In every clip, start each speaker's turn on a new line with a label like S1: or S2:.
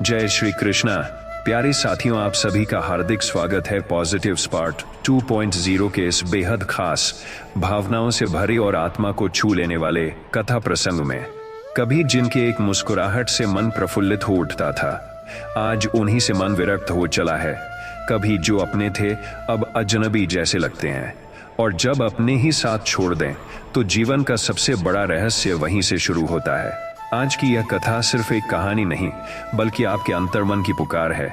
S1: जय श्री कृष्णा। प्यारे साथियों, आप सभी का हार्दिक स्वागत है पॉजिटिव स्पार्क 2.0 के इस बेहद खास, भावनाओं से भरे और आत्मा को छू लेने वाले कथा प्रसंग में। कभी जिनके एक मुस्कुराहट से मन प्रफुल्लित हो उठता था, आज उन्हीं से मन विरक्त हो चला है। कभी जो अपने थे अब अजनबी जैसे लगते हैं, और जब अपने ही साथ छोड़ दें तो जीवन का सबसे बड़ा रहस्य वहीं से शुरू होता है। आज की यह कथा सिर्फ एक कहानी नहीं, बल्कि आपके अंतर्मन की पुकार है।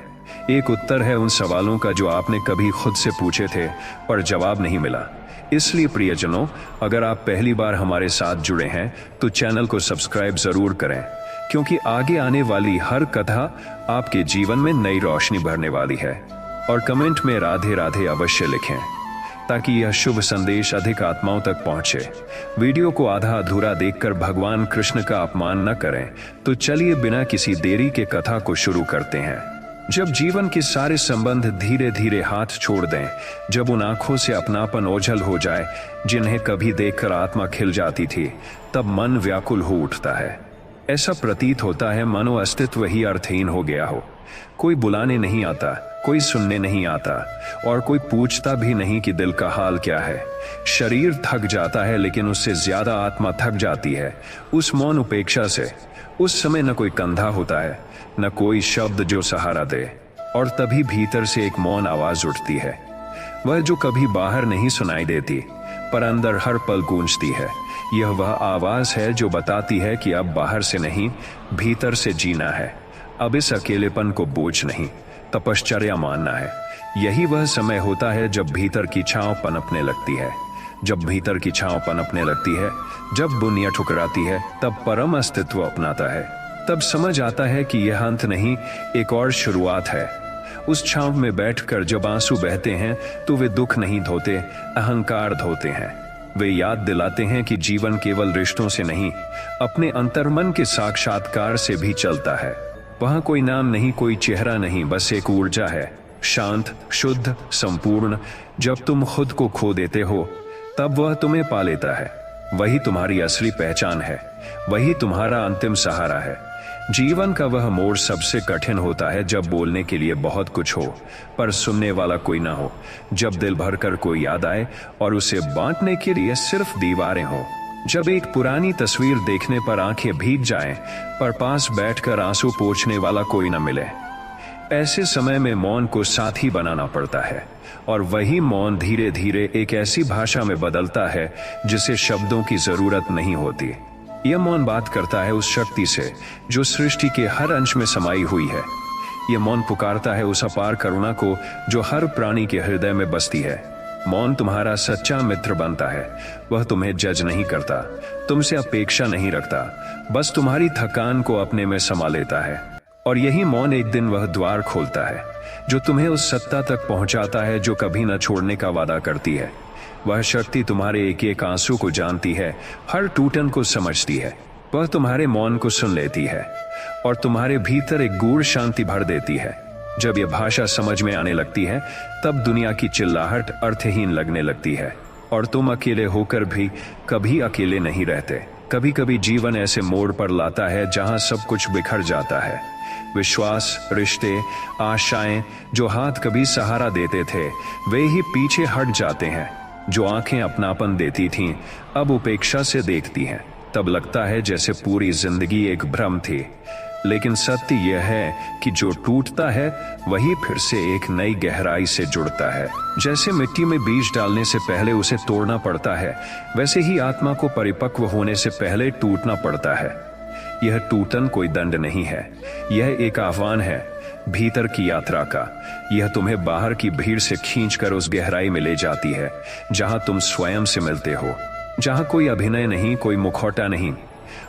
S1: एक उत्तर है उन सवालों का जो आपने कभी खुद से पूछे थे पर जवाब नहीं मिला। इसलिए प्रियजनों, अगर आप पहली बार हमारे साथ जुड़े हैं तो चैनल को सब्सक्राइब जरूर करें, क्योंकि आगे आने वाली हर कथा आपके जीवन में नई रोशनी भरने वाली है। और कमेंट में राधे राधे अवश्य लिखें, ताकि यह शुभ संदेश अधिक आत्माओं तक पहुंचे। वीडियो को आधा अधूरा देखकर भगवान कृष्ण का अपमान न करें। तो चलिए बिना किसी देरी के कथा को शुरू करते हैं। जब जीवन के सारे संबंध धीरे धीरे हाथ छोड़ दें, जब उन आंखों से अपनापन ओझल हो जाए जिन्हें कभी देखकर आत्मा खिल जाती थी, तब मन व्याकुल हो उठता है। ऐसा प्रतीत होता है मानो अस्तित्व ही अर्थहीन हो गया हो। कोई बुलाने नहीं आता, कोई सुनने नहीं आता, और कोई पूछता भी नहीं कि दिल का हाल क्या है। शरीर थक जाता है, लेकिन उससे ज्यादा आत्मा थक जाती है उस मौन उपेक्षा से। उस समय न कोई कंधा होता है, न कोई शब्द जो सहारा दे, और तभी भीतर से एक मौन आवाज उठती है। वह जो कभी बाहर नहीं सुनाई देती, पर अंदर हर पल गूंजती है। यह वह आवाज है जो बताती है कि अब बाहर से नहीं, भीतर से जीना है। अब इस अकेलेपन को बोझ नहीं, तपश्चर्या मानना है। यही वह समय होता है जब भीतर की छांव पनपने लगती है। जब भीतर की छांव पनपने लगती है, जब बुनिया ठुकराती है, तब परम अस्तित्व अपनाता है। तब समझ आता है कि यह अंत नहीं, एक और शुरुआत है। उस छांव में बैठकर जब आंसू बहते हैं तो वे दुख नहीं धोते, अहंकार धोते हैं। वे याद दिलाते हैं कि जीवन केवल रिश्तों से नहीं, अपने अंतर्मन के साक्षात्कार से भी चलता है। वहां कोई नाम नहीं, कोई चेहरा नहीं, बस एक ऊर्जा है, शांत, शुद्ध, संपूर्ण। जब तुम खुद को खो देते हो, तब वह तुम्हें पा लेता है। वही तुम्हारी असली पहचान है, वही तुम्हारा अंतिम सहारा है। जीवन का वह मोड़ सबसे कठिन होता है जब बोलने के लिए बहुत कुछ हो, पर सुनने वाला कोई ना हो। जब दिल भरकर कोई याद आए और उसे बांटने के लिए सिर्फ दीवारें हो। जब एक पुरानी तस्वीर देखने पर आंखें भीग जाएं, पर पास बैठकर आंसू पोंछने वाला कोई न मिले। ऐसे समय में मौन को साथी बनाना पड़ता है, और वही मौन धीरे धीरे एक ऐसी भाषा में बदलता है जिसे शब्दों की जरूरत नहीं होती। यह मौन बात करता है उस शक्ति से जो सृष्टि के हर अंश में समाई हुई है। यह मौन पुकारता है उस अपार करुणा को जो हर प्राणी के हृदय में बसती है। मौन तुम्हारा सच्चा मित्र बनता है। वह तुम्हें जज नहीं करता, तुमसे अपेक्षा नहीं रखता, बस तुम्हारी थकान को अपने में समा लेता है। और यही मौन एक दिन वह द्वार खोलता है जो तुम्हें उस सत्ता तक पहुंचाता है जो कभी न छोड़ने का वादा करती है। वह शक्ति तुम्हारे एक एक आंसू को जानती है, हर टूटन को समझती है। वह तुम्हारे मौन को सुन लेती है और तुम्हारे भीतर एक गूढ़ शांति भर देती है। जब यह भाषा समझ में आने लगती है, तब दुनिया की चिल्लाहट अर्थहीन लगने लगती है, और तुम अकेले होकर भी कभी अकेले नहीं रहते। कभी कभी जीवन ऐसे मोड़ पर लाता है जहां सब कुछ बिखर जाता है। विश्वास, रिश्ते, आशाएं जो हाथ कभी सहारा देते थे, वे ही पीछे हट जाते हैं। जो आंखें अपनापन देती थीं, अब उपेक्षा से देखती हैं। तब लगता है जैसे पूरी जिंदगी एक भ्रम थी। लेकिन सत्य यह है कि जो टूटता है वही फिर से एक नई गहराई से जुड़ता है। जैसे मिट्टी में बीज डालने से पहले उसे तोड़ना पड़ता है, वैसे ही आत्मा को परिपक्व होने से पहले टूटना पड़ता है। यह टूटन कोई दंड नहीं है, यह एक आह्वान है भीतर की यात्रा का। यह तुम्हें बाहर की भीड़ से खींचकर उस गहराई में ले जाती है जहां तुम स्वयं से मिलते हो, जहां कोई अभिनय नहीं, कोई मुखौटा नहीं,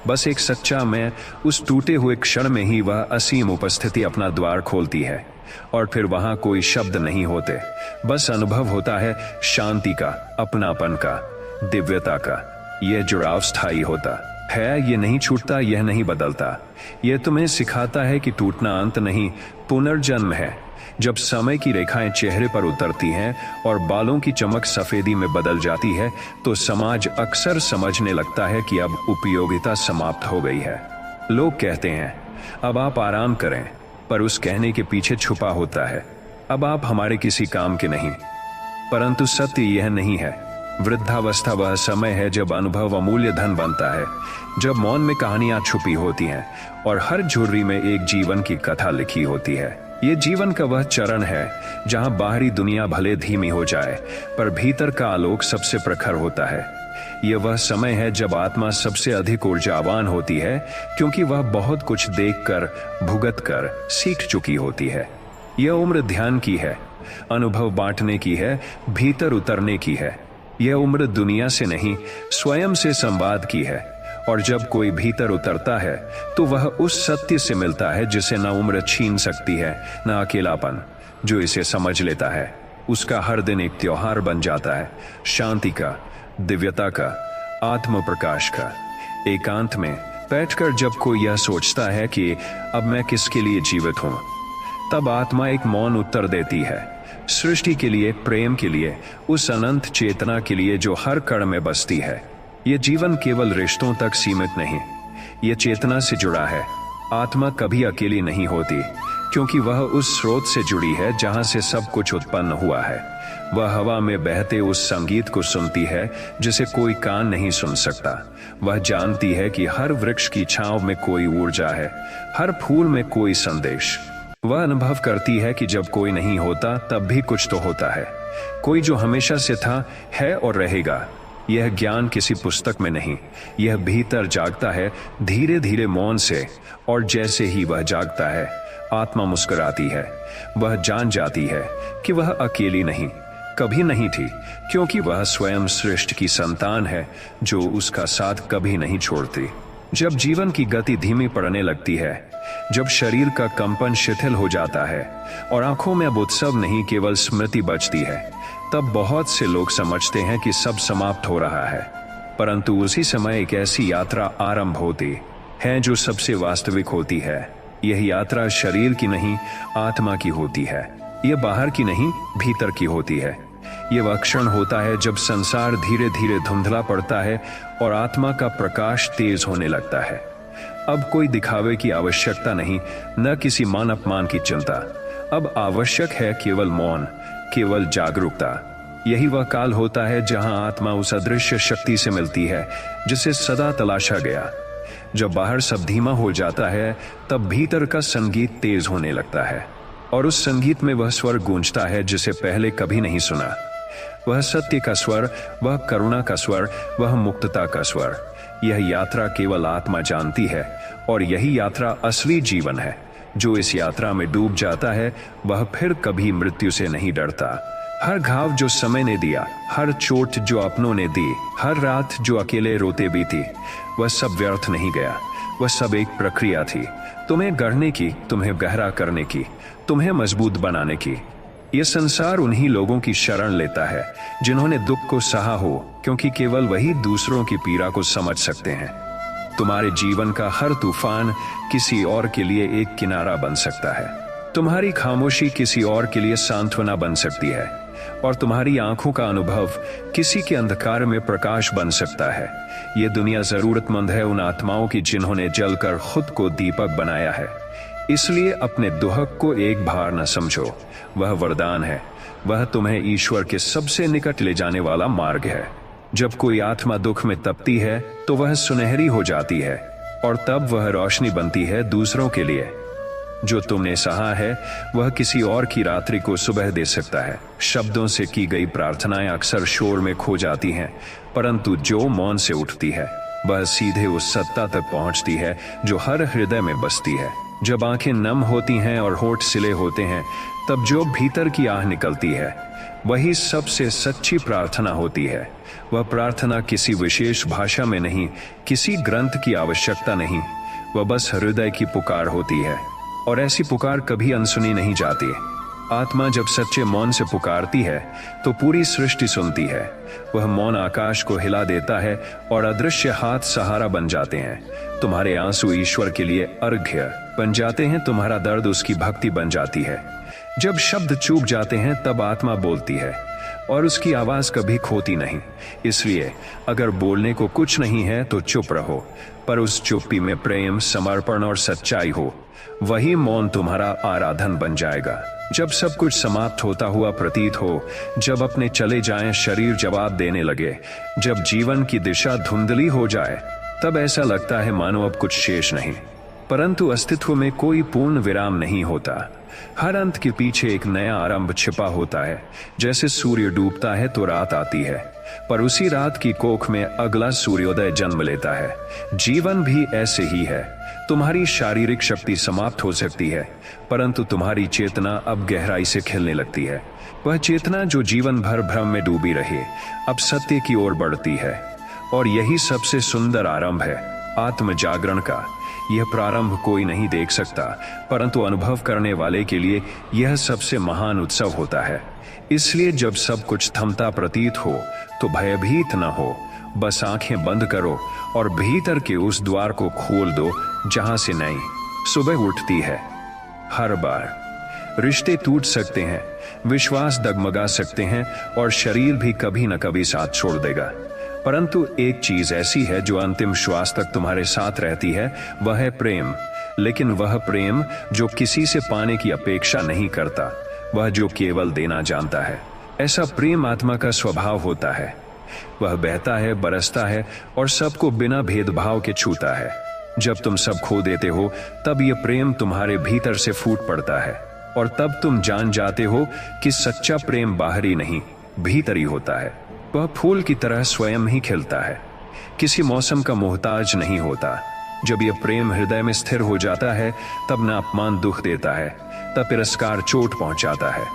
S1: बस एक सच्चा मैं। उस टूटे हुए क्षण में ही वह असीम उपस्थिति अपना द्वार खोलती है, और फिर वहां कोई शब्द नहीं होते, बस अनुभव होता है शांति का, अपनापन का, दिव्यता का। यह जुड़ाव स्थायी होता है, ये नहीं छूटता, यह नहीं बदलता। यह तुम्हें सिखाता है कि टूटना अंत नहीं, पुनर्जन्म है। जब समय की रेखाएं चेहरे पर उतरती हैं और बालों की चमक सफेदी में बदल जाती है, तो समाज अक्सर समझने लगता है कि अब उपयोगिता समाप्त हो गई है। लोग कहते हैं अब आप आराम करें, पर उस कहने के पीछे छुपा होता है, अब आप हमारे किसी काम के नहीं। परंतु सत्य यह नहीं है। वृद्धावस्था वह समय है जब अनुभव अमूल्य धन बनता है, जब मौन में कहानियां छुपी होती हैं और हर झुर्री में एक जीवन की कथा लिखी होती है। ये जीवन का वह चरण है जहां बाहरी दुनिया भले धीमी हो जाए, पर भीतर का आलोक सबसे प्रखर होता है। यह वह समय है जब आत्मा सबसे अधिक ऊर्जावान होती है, क्योंकि वह बहुत कुछ देखकर, भुगत कर सीख चुकी होती है। यह उम्र ध्यान की है, अनुभव बांटने की है, भीतर उतरने की है। यह उम्र दुनिया से नहीं, स्वयं से संवाद की है। और जब कोई भीतर उतरता है तो वह उस सत्य से मिलता है जिसे न उम्र छीन सकती है, न अकेलापन। जो इसे समझ लेता है उसका हर दिन एक त्योहार बन जाता है, शांति का, दिव्यता का, आत्म प्रकाश का। एकांत में बैठकर जब कोई यह सोचता है कि अब मैं किसके लिए जीवित हूं, तब आत्मा एक मौन उत्तर देती है, सृष्टि के लिए, प्रेम के लिए, उस अनंत चेतना के लिए जो हर कण में बसती है। यह जीवन केवल रिश्तों तक सीमित नहीं, यह चेतना से जुड़ा है। आत्मा कभी अकेली नहीं होती, क्योंकि वह उस स्रोत से जुड़ी है जहां से सब कुछ उत्पन्न हुआ है। वह हवा में बहते उस संगीत को सुनती है जिसे कोई कान नहीं सुन सकता। वह जानती है कि हर वृक्ष की छांव में कोई ऊर्जा है, हर फूल में कोई संदेश। वह अनुभव करती है कि जब कोई नहीं होता तब भी कुछ तो होता है, कोई जो हमेशा से था, है और रहेगा। यह ज्ञान किसी पुस्तक में नहीं, यह भीतर जागता है, धीरे धीरे मौन से। और जैसे ही वह जागता है, आत्मा मुस्कुराती है। वह जान जाती है कि वह अकेली नहीं, कभी नहीं थी, क्योंकि वह स्वयं सृष्टि की संतान है जो उसका साथ कभी नहीं छोड़ती। जब जीवन की गति धीमी पड़ने लगती है, जब शरीर का कंपन शिथिल हो जाता है और आंखों में अब उत्सव नहीं केवल स्मृति बचती है, तब बहुत से लोग समझते हैं कि सब समाप्त हो रहा है। परंतु उसी समय एक ऐसी यात्रा आरंभ होती है जो सबसे वास्तविक होती है। यह यात्रा शरीर की नहीं, आत्मा की होती है। यह बाहर की नहीं, भीतर की होती है। यह वह क्षण होता है जब संसार धीरे धीरे धुंधला पड़ता है और आत्मा का प्रकाश तेज होने लगता है। अब कोई दिखावे की आवश्यकता नहीं, न किसी मान अपमान की चिंता। अब आवश्यक है केवल मौन, केवल जागरूकता। यही वह काल होता है जहां आत्मा उस अदृश्य शक्ति से मिलती है जिसे सदा तलाशा गया। जब बाहर सब धीमा हो जाता है, तब भीतर का संगीत तेज होने लगता है और उस संगीत में वह स्वर गूंजता है जिसे पहले कभी नहीं सुना। वह सत्य का स्वर, वह करुणा का स्वर, वह मुक्तता का स्वर। यह यात्रा केवल आत्मा जानती है और यही यात्रा असली जीवन है। जो इस यात्रा में डूब जाता है वह फिर कभी मृत्यु से नहीं डरता। हर घाव जो समय ने दिया, हर चोट जो अपनों ने दी, हर रात जो अकेले रोते बीती, वह सब व्यर्थ नहीं गया। वह सब एक प्रक्रिया थी, तुम्हें गढ़ने की, तुम्हें गहरा करने की, तुम्हें मजबूत बनाने की। यह संसार उन्हीं लोगों की शरण लेता है जिन्होंने दुख को सहा हो, क्योंकि केवल वही दूसरों की पीड़ा को समझ सकते हैं। तुम्हारे जीवन का हर तूफान किसी और के लिए एक किनारा बन सकता है। तुम्हारी खामोशी किसी और के लिए सांत्वना बन सकती है और तुम्हारी आंखों का अनुभव किसी के अंधकार में प्रकाश बन सकता है। यह दुनिया जरूरतमंद है उन आत्माओं की जिन्होंने जलकर खुद को दीपक बनाया है। इसलिए अपने दुहक को एक भार न समझो, वह वरदान है। वह तुम्हें ईश्वर के सबसे निकट ले जाने वाला मार्ग है। जब कोई आत्मा दुख में तपती है तो वह सुनहरी हो जाती है और तब वह रोशनी बनती है दूसरों के लिए। जो तुमने सहा है वह किसी और की रात्रि को सुबह दे सकता है। शब्दों से की गई प्रार्थनाएं अक्सर शोर में खो जाती हैं, परंतु जो मौन से उठती है वह सीधे उस सत्ता तक पहुंचती है जो हर हृदय में बसती है। जब आंखें नम होती हैं और होठ सिले होते हैं, तब जो भीतर की आह निकलती है वही सबसे सच्ची प्रार्थना होती है। वह प्रार्थना किसी विशेष भाषा में नहीं, किसी ग्रंथ की आवश्यकता नहीं, वह बस हृदय की पुकार होती है और ऐसी पुकार कभी अनसुनी नहीं जाती। आत्मा जब सच्चे मौन से पुकारती है तो पूरी सृष्टि सुनती है। वह मौन आकाश को हिला देता है और अदृश्य हाथ सहारा बन जाते हैं। तुम्हारे आंसू ईश्वर के लिए अर्घ्य बन जाते हैं, तुम्हारा दर्द उसकी भक्ति बन जाती है। जब शब्द चूक जाते हैं तब आत्मा बोलती है, और उसकी आवाज कभी खोती नहीं। इसलिए अगर बोलने को कुछ नहीं है तो चुप रहो, पर उस चुप्पी में प्रेम, समर्पण और सच्चाई हो, वही मौन तुम्हारा आराधन बन जाएगा। जब सब कुछ समाप्त होता हुआ प्रतीत हो, जब अपने चले जाएं शरीर जवाब देने लगे, जब जीवन की दिशा धुंधली हो जाए, तब ऐसा लगता है मानो अब कुछ शेष नहीं। परंतु अस्तित्व में कोई पूर्ण विराम नहीं होता। हर अंत के पीछे एक नया आरंभ छिपा होता है। जैसे सूर्य डूबता है तो रात आती है, पर उसी रात की कोख में अगला सूर्योदय जन्म लेता है। जीवन भी ऐसे ही है। तुम्हारी शारीरिक शक्ति समाप्त हो सकती है, परंतु तुम्हारी चेतना अब गहराई से खिलने लगती है। वह चेतना जो जीवन भर भ्रम में डूबी रही, अब सत्य की ओर बढ़ती है। और यही सबसे सुंदर आरंभ है आत्म जागरण का। यह प्रारंभ कोई नहीं देख सकता, परंतु अनुभव करने वाले के लिए यह सबसे महान उत्सव होता है। इसलिए जब सब कुछ थमता प्रतीत हो तो भयभीत न हो, बस आंखें बंद करो और भीतर के उस द्वार को खोल दो जहां से नई सुबह उठती है। हर बार रिश्ते टूट सकते हैं, विश्वास डगमगा सकते हैं और शरीर भी कभी न कभी साथ छोड़ देगा, परंतु एक चीज ऐसी है जो अंतिम श्वास तक तुम्हारे साथ रहती है, वह है प्रेम। लेकिन वह प्रेम जो किसी से पाने की अपेक्षा नहीं करता, वह जो केवल देना जानता है। ऐसा प्रेम आत्मा का स्वभाव होता है। वह बहता है, बरसता है और सबको बिना भेदभाव के छूता है। जब तुम सब खो देते हो, तब यह प्रेम तुम्हारे भीतर से फूट पड़ता है, और तब तुम जान जाते हो कि सच्चा प्रेम बाहरी नहीं, भीतरी होता है। वह फूल की तरह स्वयं ही खिलता है, किसी मौसम का मोहताज नहीं होता। जब यह प्रेम हृदय में स्थिर हो जाता है, तब न अपमान दुख देता है, तब तिरस्कार चोट पहुंचाता है।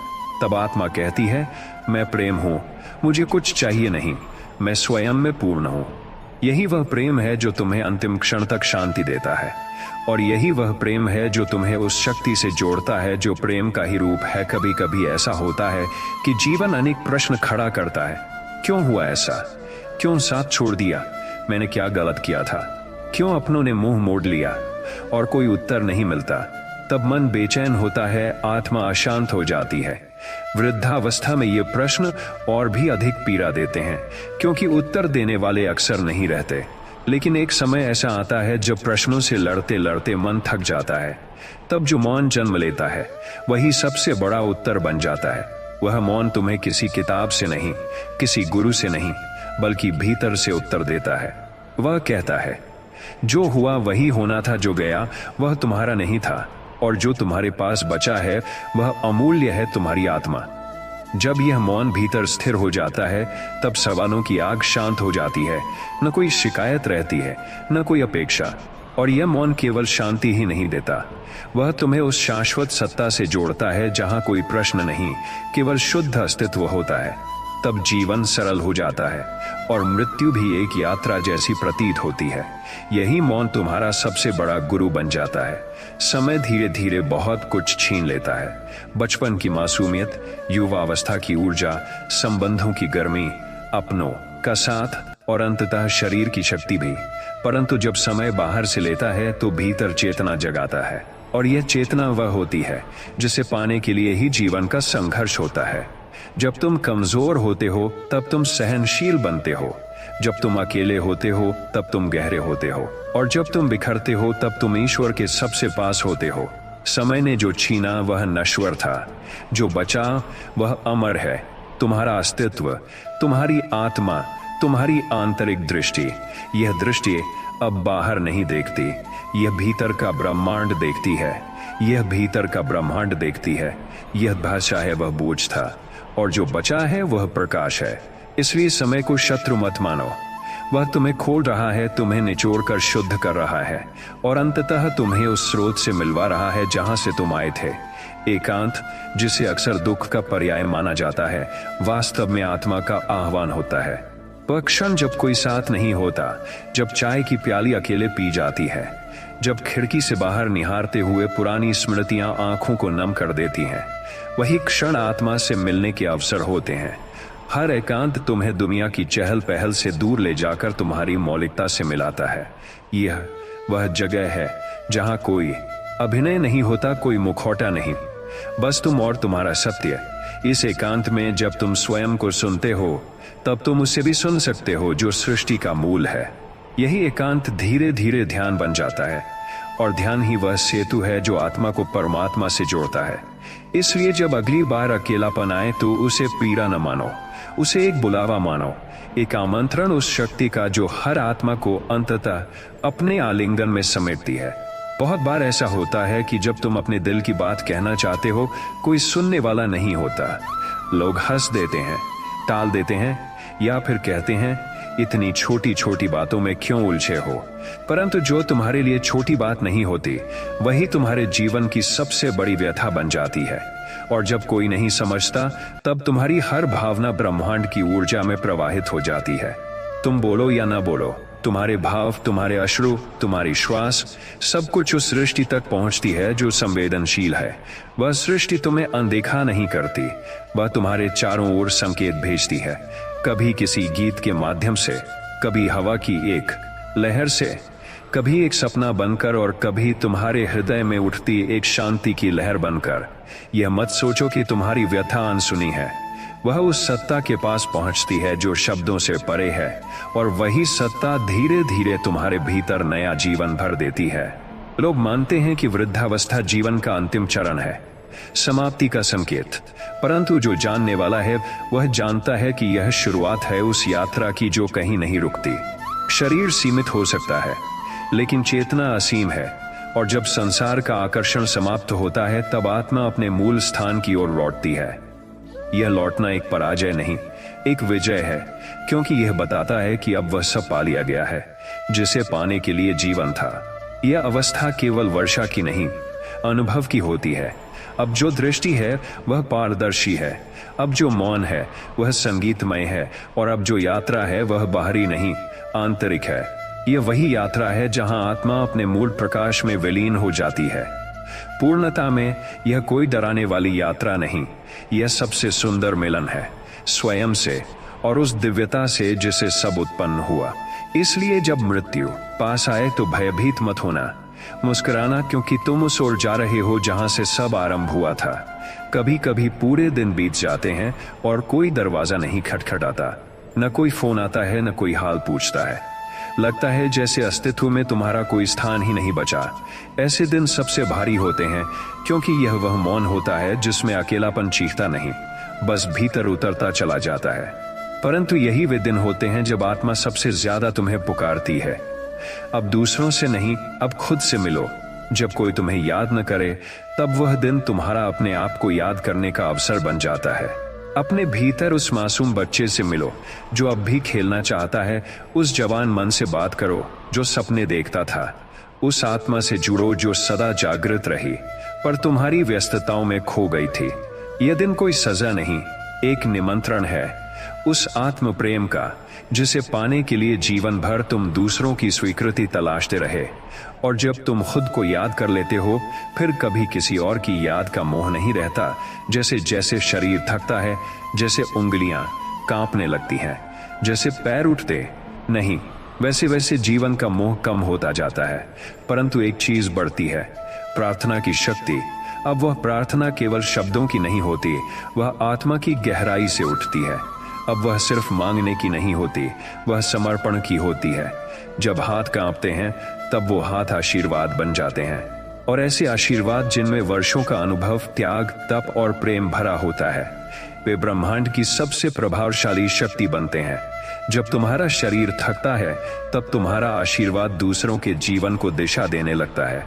S1: तब आत्मा कहती है, मैं प्रेम हूं, मुझे कुछ चाहिए नहीं, मैं स्वयं में पूर्ण हूं। यही वह प्रेम है जो तुम्हें अंतिम क्षण तक शांति देता है, और यही वह प्रेम है जो तुम्हें उस शक्ति से जोड़ता है जो प्रेम का ही रूप है। कभी कभी ऐसा होता है कि जीवन अनेक प्रश्न खड़ा करता है। क्यों हुआ ऐसा? क्यों साथ छोड़ दिया? मैंने क्या गलत किया था? क्यों अपनों ने मुंह मोड़ लिया? और कोई उत्तर नहीं मिलता। तब मन बेचैन होता है, आत्मा अशांत हो जाती है। वृद्धावस्था में ये प्रश्न और भी अधिक पीड़ा देते हैं, क्योंकि उत्तर देने वाले अक्सर नहीं रहते। लेकिन एक समय ऐसा आता है जब प्रश्नों से लड़ते लड़ते मन थक जाता है। तब जो मौन जन्म लेता है, वही सबसे बड़ा उत्तर बन जाता है। वह मौन तुम्हें किसी किताब से नहीं, किसी गुरु से नहीं, बल्कि भीतर से उत्तर देता है। वह कहता है, जो हुआ वही होना था, जो गया वह तुम्हारा नहीं था, और जो तुम्हारे पास बचा है वह अमूल्य है, तुम्हारी आत्मा। जब यह मौन भीतर स्थिर हो जाता है, तब सवालों की आग शांत हो जाती है। न कोई शिकायत रहती है, न कोई अपेक्षा। और यह मौन केवल शांति ही नहीं देता, वह तुम्हें उस शाश्वत सत्ता से जोड़ता है जहां कोई प्रश्न नहीं, केवल शुद्ध अस्तित्व होता है। तब जीवन सरल हो जाता है और मृत्यु भी एक यात्रा जैसी प्रतीत होती है। यही मौन तुम्हारा सबसे बड़ा गुरु बन जाता है। समय धीरे धीरे बहुत कुछ छीन लेता है, बचपन की मासूमियत, युवावस्था की ऊर्जा, संबंधों की गर्मी, अपनों का साथ और अंततः शरीर की शक्ति भी। परंतु जब समय बाहर से लेता है तो भीतर चेतना जगाता है, और यह चेतना वह होती है जिसे पाने के लिए ही जीवन का संघर्ष होता है। जब तुम कमजोर होते हो तब तुम सहनशील बनते हो, जब तुम अकेले होते हो तब तुम गहरे होते हो, और जब तुम बिखरते हो तब तुम ईश्वर के सबसे पास होते हो। समय ने जो छीना वह नश्वर था, जो बचा वह अमर है। तुम्हारा अस्तित्व, तुम्हारी आत्मा, तुम्हारी आंतरिक दृष्टि, यह दृष्टि अब बाहर नहीं देखती, यह भीतर का ब्रह्मांड देखती है। यह भीतर का ब्रह्मांड देखती है। यह भाषा है वह बोझ था, और जो बचा है वह प्रकाश है। इसलिए समय को शत्रु मत मानो। वह तुम्हें खोल रहा है, तुम्हें निचोड़ कर शुद्ध कर रहा है, और अंततः तुम्हें उस स्रोत से मिलवा रहा है जहां से तुम आए थे। एकांत, जिसे अक्सर दुख का पर्याय माना जाता है, वास्तव में आत्मा का आह्वान होता है। वह क्षण जब कोई साथ नहीं होता, जब चाय की प्याली अकेले पी जाती है, जब खिड़की से बाहर निहारते हुए पुरानी स्मृतियां आंखों को नम कर देती हैं, वही क्षण आत्मा से मिलने के अवसर होते हैं। हर एकांत तुम्हें दुनिया की चहल पहल से दूर ले जाकर तुम्हारी मौलिकता से मिलाता है। यह वह जगह है जहां कोई अभिनय नहीं होता, कोई मुखौटा नहीं, बस तुम और तुम्हारा सत्य। इस एकांत में जब तुम स्वयं को सुनते हो तब तुम उसे भी सुन सकते हो जो सृष्टि का मूल है। यही एकांत धीरे धीरे ध्यान बन जाता है, और ध्यान ही वह सेतु है जो आत्मा को परमात्मा से जोड़ता है। इसलिए जब अगली बार अकेलापन आए तो उसे पीड़ा न मानो, उसे एक बुलावा मानो, एक आमंत्रण उस शक्ति का जो हर आत्मा को अंततः अपने आलिंगन में समेटती है। बहुत बार ऐसा होता है कि जब तुम अपने दिल की बात कहना चाहते हो, कोई सुनने वाला नहीं होता। लोग हंस देते हैं, टाल देते हैं, या फिर कहते हैं इतनी छोटी छोटी बातों में क्यों उलझे हो। परंतु जो तुम्हारे लिए छोटी बात नहीं होती, वही तुम्हारे जीवन की सबसे बड़ी व्यथा बन जाती है। और जब कोई नहीं समझता, तब तुम्हारी हर भावना ब्रह्मांड की ऊर्जा में प्रवाहित हो जाती है। तुम बोलो या ना बोलो, तुम्हारे भाव, तुम्हारे अश्रु, तुम्हारी श्वास, सब कुछ उस सृष्टि तक पहुंचती है जो संवेदनशील है। वह सृष्टि तुम्हें अनदेखा नहीं करती, वह तुम्हारे चारों ओर संकेत भेजती है। कभी किसी गीत के माध्यम से, कभी हवा की एक लहर से, कभी एक सपना बनकर, और कभी तुम्हारे हृदय में उठती एक शांति की लहर बनकर। यह मत सोचो कि तुम्हारी व्यथा अनसुनी है। वह उस सत्ता के पास पहुंचती है जो शब्दों से परे है, और वही सत्ता धीरे धीरे तुम्हारे भीतर नया जीवन भर देती है। लोग मानते हैं कि वृद्धावस्था जीवन का अंतिम चरण है, समाप्ति का संकेत। परंतु जो जानने वाला है वह जानता है कि यह शुरुआत है उस यात्रा की जो कहीं नहीं रुकती। शरीर सीमित हो सकता है, लेकिन चेतना असीम है, और जब संसार का आकर्षण समाप्त होता है तब आत्मा अपने मूल स्थान की ओर लौटती है। यह लौटना एक पराजय नहीं, एक विजय है, क्योंकि यह बताता है कि अब वह सब पा लिया गया है जिसे पाने के लिए जीवन था। यह अवस्था केवल वर्षा की नहीं, अनुभव की होती है। अब जो दृष्टि है वह पारदर्शी है, अब जो मौन है वह संगीतमय है, और अब जो यात्रा है वह बाहरी नहीं, आंतरिक है। यह वही यात्रा है जहां आत्मा अपने मूल प्रकाश में विलीन हो जाती है। पूर्णता में यह कोई डराने वाली यात्रा नहीं, यह सबसे सुंदर मिलन है, स्वयं से और उस दिव्यता से जिसे सब उत्पन्न हुआ। इसलिए जब मृत्यु पास आए तो भयभीत मत होना, मुस्कुराना, क्योंकि तुम उस ओर जा रहे हो जहां से सब आरंभ हुआ था। कभी कभी पूरे दिन बीत जाते हैं और कोई दरवाजा नहीं खटखटाता, न कोई फोन आता है, न कोई हाल पूछता है। लगता है जैसे अस्तित्व में तुम्हारा कोई स्थान ही नहीं बचा। ऐसे दिन सबसे भारी होते हैं, क्योंकि यह वह मौन होता है जिसमें अकेलापन चीखता नहीं, बस भीतर उतरता चला जाता है। परंतु यही वे दिन होते हैं जब आत्मा सबसे ज्यादा तुम्हें पुकारती है। अब दूसरों से नहीं, अब खुद से मिलो। जब कोई तुम्हें याद न करे, तब वह दिन तुम्हारा अपने आप को याद करने का अवसर बन जाता है। अपने भीतर उस मासूम बच्चे से मिलो जो अब भी खेलना चाहता है, उस जवान मन से बात करो जो सपने देखता था, उस आत्मा से जुड़ो जो सदा जागृत रही पर तुम्हारी व्यस्तताओं में खो गई थी। यह दिन कोई सजा नहीं, एक निमंत्रण है उस आत्म प्रेम का जिसे पाने के लिए जीवन भर तुम दूसरों की स्वीकृति तलाशते रहे। और जब तुम खुद को याद कर लेते हो, फिर कभी किसी और की याद का मोह नहीं रहता। जैसे जैसे शरीर थकता है, जैसे उंगलियां कांपने लगती हैं, जैसे पैर उठते नहीं, वैसे वैसे जीवन का मोह कम होता जाता है। परंतु एक चीज बढ़ती है, प्रार्थना की शक्ति। अब वह प्रार्थना केवल शब्दों की नहीं होती, वह आत्मा की गहराई से उठती है। अब वह सिर्फ मांगने की नहीं होती, वह समर्पण की होती है। जब हाथ कांपते हैं तब वो हाथ आशीर्वाद बन जाते हैं, और ऐसे आशीर्वाद जिनमें वर्षों का अनुभव, त्याग, तप और प्रेम भरा होता है, वे ब्रह्मांड की सबसे प्रभावशाली शक्ति बनते हैं। जब तुम्हारा शरीर थकता है तब तुम्हारा आशीर्वाद दूसरों के जीवन को दिशा देने लगता है।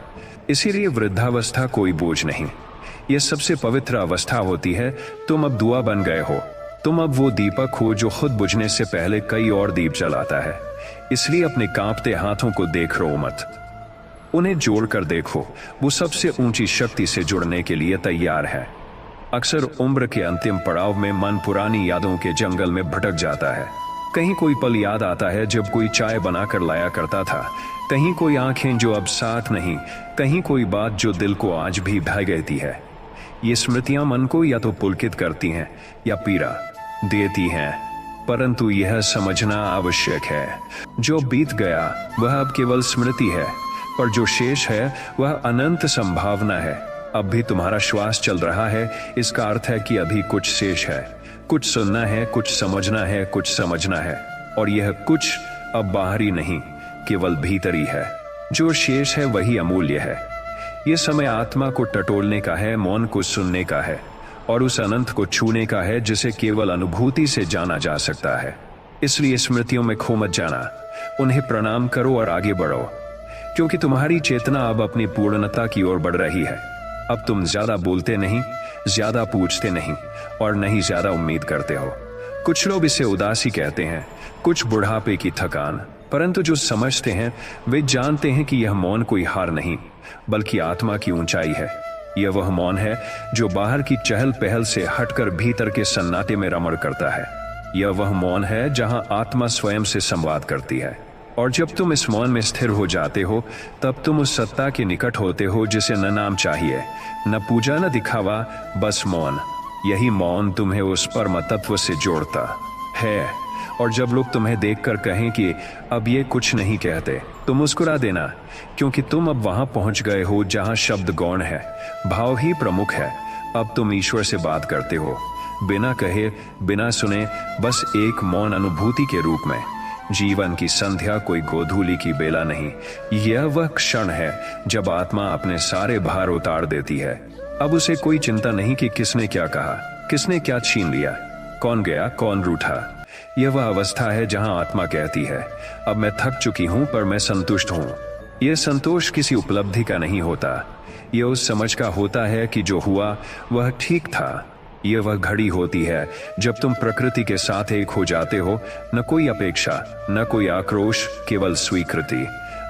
S1: इसीलिए वृद्धावस्था कोई बोझ नहीं, यह सबसे पवित्र अवस्था होती है। तुम अब दुआ बन गए हो, तुम अब वो दीपक हो जो खुद बुझने से पहले कई और दीप जलाता है। इसलिए अपने कांपते हाथों को देख रो मत, उन्हें जोड़कर देखो, वो सबसे ऊंची शक्ति से जुड़ने के लिए तैयार है। अक्सर उम्र के अंतिम पड़ाव में मन पुरानी यादों के जंगल में भटक जाता है। कहीं कोई पल याद आता है जब कोई चाय बनाकर लाया करता था, कहीं कोई आंखें जो अब साथ नहीं, कहीं कोई बात जो दिल को आज भी भा गई है। ये स्मृतियां मन को या तो पुलकित करती हैं या पीड़ा देती हैं, परंतु यह समझना आवश्यक है, जो बीत गया वह अब केवल स्मृति है, पर जो शेष है वह अनंत संभावना है। अब भी तुम्हारा श्वास चल रहा है, इसका अर्थ है कि अभी कुछ शेष है। कुछ सुनना है, कुछ समझना है, कुछ समझना है। और यह कुछ अब बाहरी नहीं, केवल भीतरी है। जो शेष है वही अमूल्य है। यह समय आत्मा को टटोलने का है, मौन को सुनने का है और उस अनंत को छूने का है जिसे केवल अनुभूति से जाना जा सकता है। इसलिए स्मृतियों में खो मत जाना, उन्हें प्रणाम करो और आगे बढ़ो, क्योंकि तुम्हारी चेतना अब अपनी पूर्णता की ओर बढ़ रही है। अब तुम ज्यादा बोलते नहीं, ज्यादा पूछते नहीं और नहीं ज्यादा उम्मीद करते हो। कुछ लोग इसे उदासी कहते हैं, कुछ बुढ़ापे की थकान, परंतु जो समझते हैं वे जानते हैं कि यह मौन कोई हार नहीं बल्कि आत्मा की ऊंचाई है। यह वह मौन है जो बाहर की चहल पहल से हटकर भीतर के सन्नाटे में रमण करता है। यह वह मौन है जहां आत्मा स्वयं से संवाद करती है। और जब तुम इस मौन में स्थिर हो जाते हो तब तुम उस सत्ता के निकट होते हो जिसे न नाम चाहिए, न पूजा, न दिखावा, बस मौन। यही मौन तुम्हें उस परम तत्व से जोड़ता है। और जब लोग तुम्हें देखकर कहें कि अब ये कुछ नहीं कहते, तो मुस्कुरा देना, क्योंकि तुम अब वहां पहुंच गए हो जहां शब्द गौण है, भाव ही प्रमुख है। अब तुम ईश्वर से बात करते हो, बिना कहे, बिना सुने, बस एक मौन अनुभूति के रूप में। जीवन की संध्या कोई गोधूली की बेला नहीं, यह वह क्षण है जब आत्मा अपने सारे भार उतार देती है। अब उसे कोई चिंता नहीं कि किसने क्या कहा, किसने क्या छीन लिया, कौन गया, कौन रूठा। यह वह अवस्था है जहां आत्मा कहती है, अब मैं थक चुकी हूं पर मैं संतुष्ट हूं। यह संतोष किसी उपलब्धि का नहीं होता, यह उस समझ का होता है कि जो हुआ वह ठीक था। यह वह घड़ी होती है जब तुम प्रकृति के साथ एक हो जाते हो, न कोई अपेक्षा, न कोई आक्रोश, केवल स्वीकृति।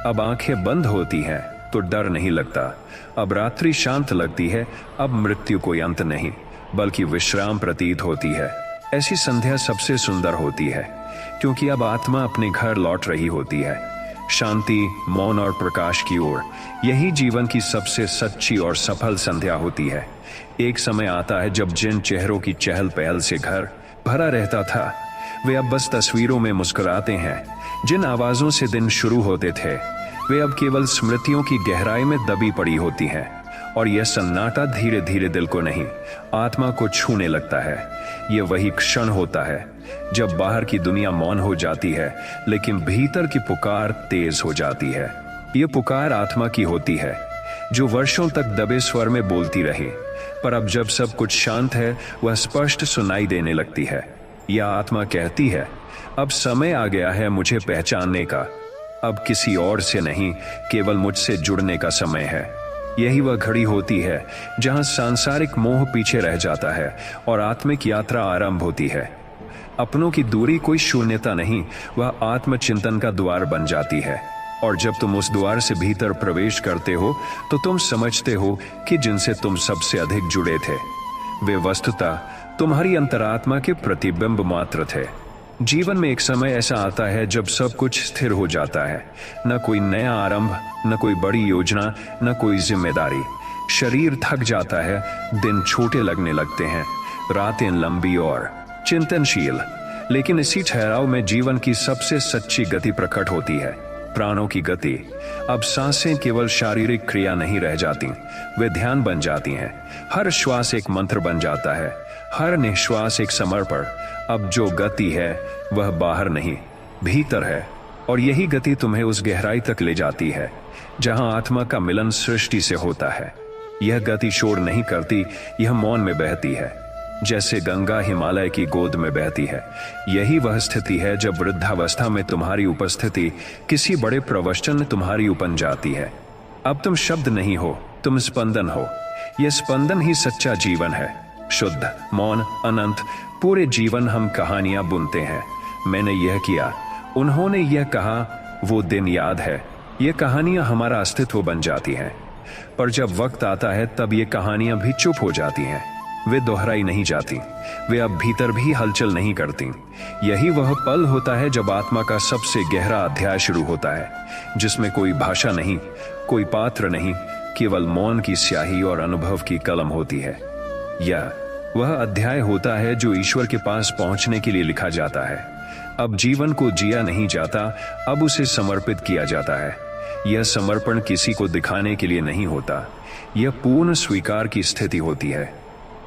S1: अब आंखें बंद होती हैं तो डर नहीं लगता, अब रात्रि शांत लगती है, अब मृत्यु कोई अंत नहीं बल्कि विश्राम प्रतीत होती है। ऐसी संध्या सबसे सुंदर होती है, क्योंकि अब आत्मा अपने घर लौट रही होती है, शांति, मौन और प्रकाश की ओर। यही जीवन की सबसे सच्ची और सफल संध्या होती है। एक समय आता है जब जिन चेहरों की चहल पहल से घर भरा रहता था, वे अब बस तस्वीरों में मुस्कुराते हैं। जिन आवाजों से दिन शुरू होते थे, वे अब केवल स्मृतियों की गहराई में दबी पड़ी होती हैं। और यह सन्नाटा धीरे धीरे दिल को नहीं, आत्मा को छूने लगता है। यह वही क्षण होता है जब बाहर की दुनिया मौन हो जाती है, लेकिन भीतर की पुकार तेज हो जाती है। यह पुकार आत्मा की होती है, जो वर्षों तक दबे स्वर में बोलती रही, पर अब जब सब कुछ शांत है, वह स्पष्ट सुनाई देने लगती है। यह आत्मा कहती है, अब समय आ गया है मुझे पहचानने का। अब किसी और से नहीं, केवल मुझसे जुड़ने का समय है। यही वह घड़ी होती है जहां सांसारिक मोह पीछे रह जाता है और आत्मिक यात्रा आरंभ होती है। अपनों की दूरी कोई शून्यता नहीं, वह आत्मचिंतन का द्वार बन जाती है। और जब तुम उस द्वार से भीतर प्रवेश करते हो तो तुम समझते हो कि जिनसे तुम सबसे अधिक जुड़े थे, वे वस्तुतः तुम्हारी अंतरात्मा के प्रतिबिंब मात्र थे। जीवन में एक समय ऐसा आता है जब सब कुछ स्थिर हो जाता है, न कोई नया आरंभ, न कोई बड़ी योजना, न कोई जिम्मेदारी। शरीर थक जाता है, दिन छोटे लगने लगते हैं, रातें लंबी और चिंतनशील। लेकिन इसी ठहराव में जीवन की सबसे सच्ची गति प्रकट होती है, प्राणों की गति। अब सांसें केवल शारीरिक क्रिया नहीं रह जाती, वे ध्यान बन जाती हैं। हर श्वास एक मंत्र बन जाता है, हर निश्वास एक समर्पण। अब जो गति है वह बाहर नहीं, भीतर है। और यही गति तुम्हें उस गहराई तक ले जाती है जहां आत्मा का मिलन सृष्टि से होता है। यह गति शोर नहीं करती, यह मौन में बहती है, जैसे गंगा हिमालय की गोद में बहती है। यही वह स्थिति है जब वृद्धावस्था में तुम्हारी उपस्थिति किसी बड़े प्रवचन में तुम्हारी उपन जाती है। अब तुम शब्द नहीं हो, तुम स्पंदन हो। यह स्पंदन ही सच्चा जीवन है, शुद्ध, मौन, अनंत। पूरे जीवन हम कहानियां बुनते हैं, मैंने यह किया, उन्होंने यह कहा, वो दिन याद है। ये कहानियां हमारा अस्तित्व बन जाती हैं। पर जब वक्त आता है तब ये कहानियां भी चुप हो जाती हैं, वे दोहराई नहीं जाती, वे अब भीतर भी हलचल नहीं करती। यही वह पल होता है जब आत्मा का सबसे गहरा अध्याय शुरू होता है, जिसमें कोई भाषा नहीं, कोई पात्र नहीं, केवल मौन की स्याही और अनुभव की कलम होती है। यह वह अध्याय होता है जो ईश्वर के पास पहुंचने के लिए लिखा जाता है। अब जीवन को जिया नहीं जाता, अब उसे समर्पित किया जाता है। यह समर्पण किसी को दिखाने के लिए नहीं होता, यह पूर्ण स्वीकार की स्थिति होती है।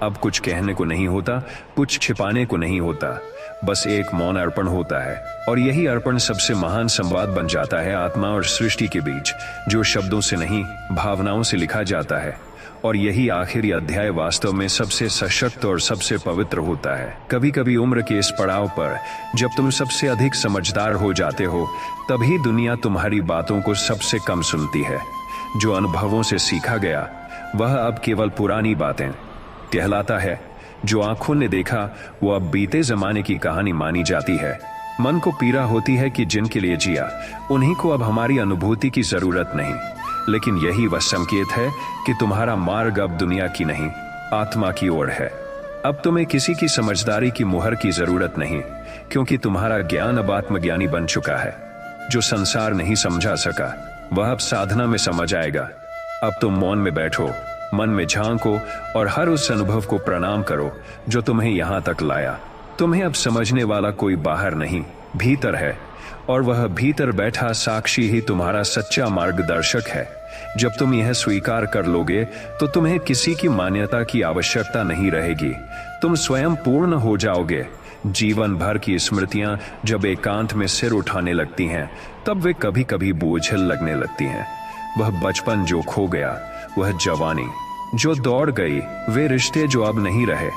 S1: अब कुछ कहने को नहीं होता, कुछ छिपाने को नहीं होता, बस एक मौन अर्पण होता है। और यही अर्पण सबसे महान संवाद बन जाता है आत्मा और सृष्टि के बीच, जो शब्दों से नहीं भावनाओं से लिखा जाता है। और यही आखिरी अध्याय वास्तव में सबसे सशक्त और सबसे पवित्र होता है। कभी कभी उम्र के इस पड़ाव पर जब तुम सबसे अधिक समझदार हो जाते हो, तभी दुनिया तुम्हारी बातों को सबसे कम सुनती है। जो अनुभवों से सीखा गया वह अब केवल पुरानी बातें कहलाता है। जो आंखों ने देखा वो अब बीते जमाने की कहानी मानी जाती है। मन को पीड़ा होती है कि जिनके लिए जिया उन्हीं को अब हमारी अनुभूति की जरूरत नहीं, लेकिन यही वह संकेत है कि तुम्हारा मार्ग अब दुनिया की नहीं, आत्मा की ओर है। अब तुम्हें किसी की समझदारी की मुहर की जरूरत नहीं, क्योंकि तुम्हारा ज्ञान अब आत्मज्ञानी बन चुका है। जो संसार नहीं समझा सका वह अब साधना में समझ आएगा। अब तुम मौन में बैठो, मन में झांको और हर उस अनुभव को प्रणाम करो जो तुम्हें यहां तक लाया। तुम्हें अब समझने वाला कोई बाहर नहीं, भीतर है, और वह भीतर बैठा साक्षी ही तुम्हारा सच्चा मार्गदर्शक है। जब तुम यह स्वीकार कर लोगे तो तुम्हें किसी की मान्यता की आवश्यकता नहीं रहेगी। तुम स्वयं पूर्ण हो जाओगे। जीवन भर की स्मृतियां जब एकांत में सिर उठाने लगती हैं, तब वे कभी कभी बोझिल लगने लगती हैं। वह बचपन जो खो गया, वह जवानी जो दौड़ गई, वे रिश्ते जो अब नहीं रहे,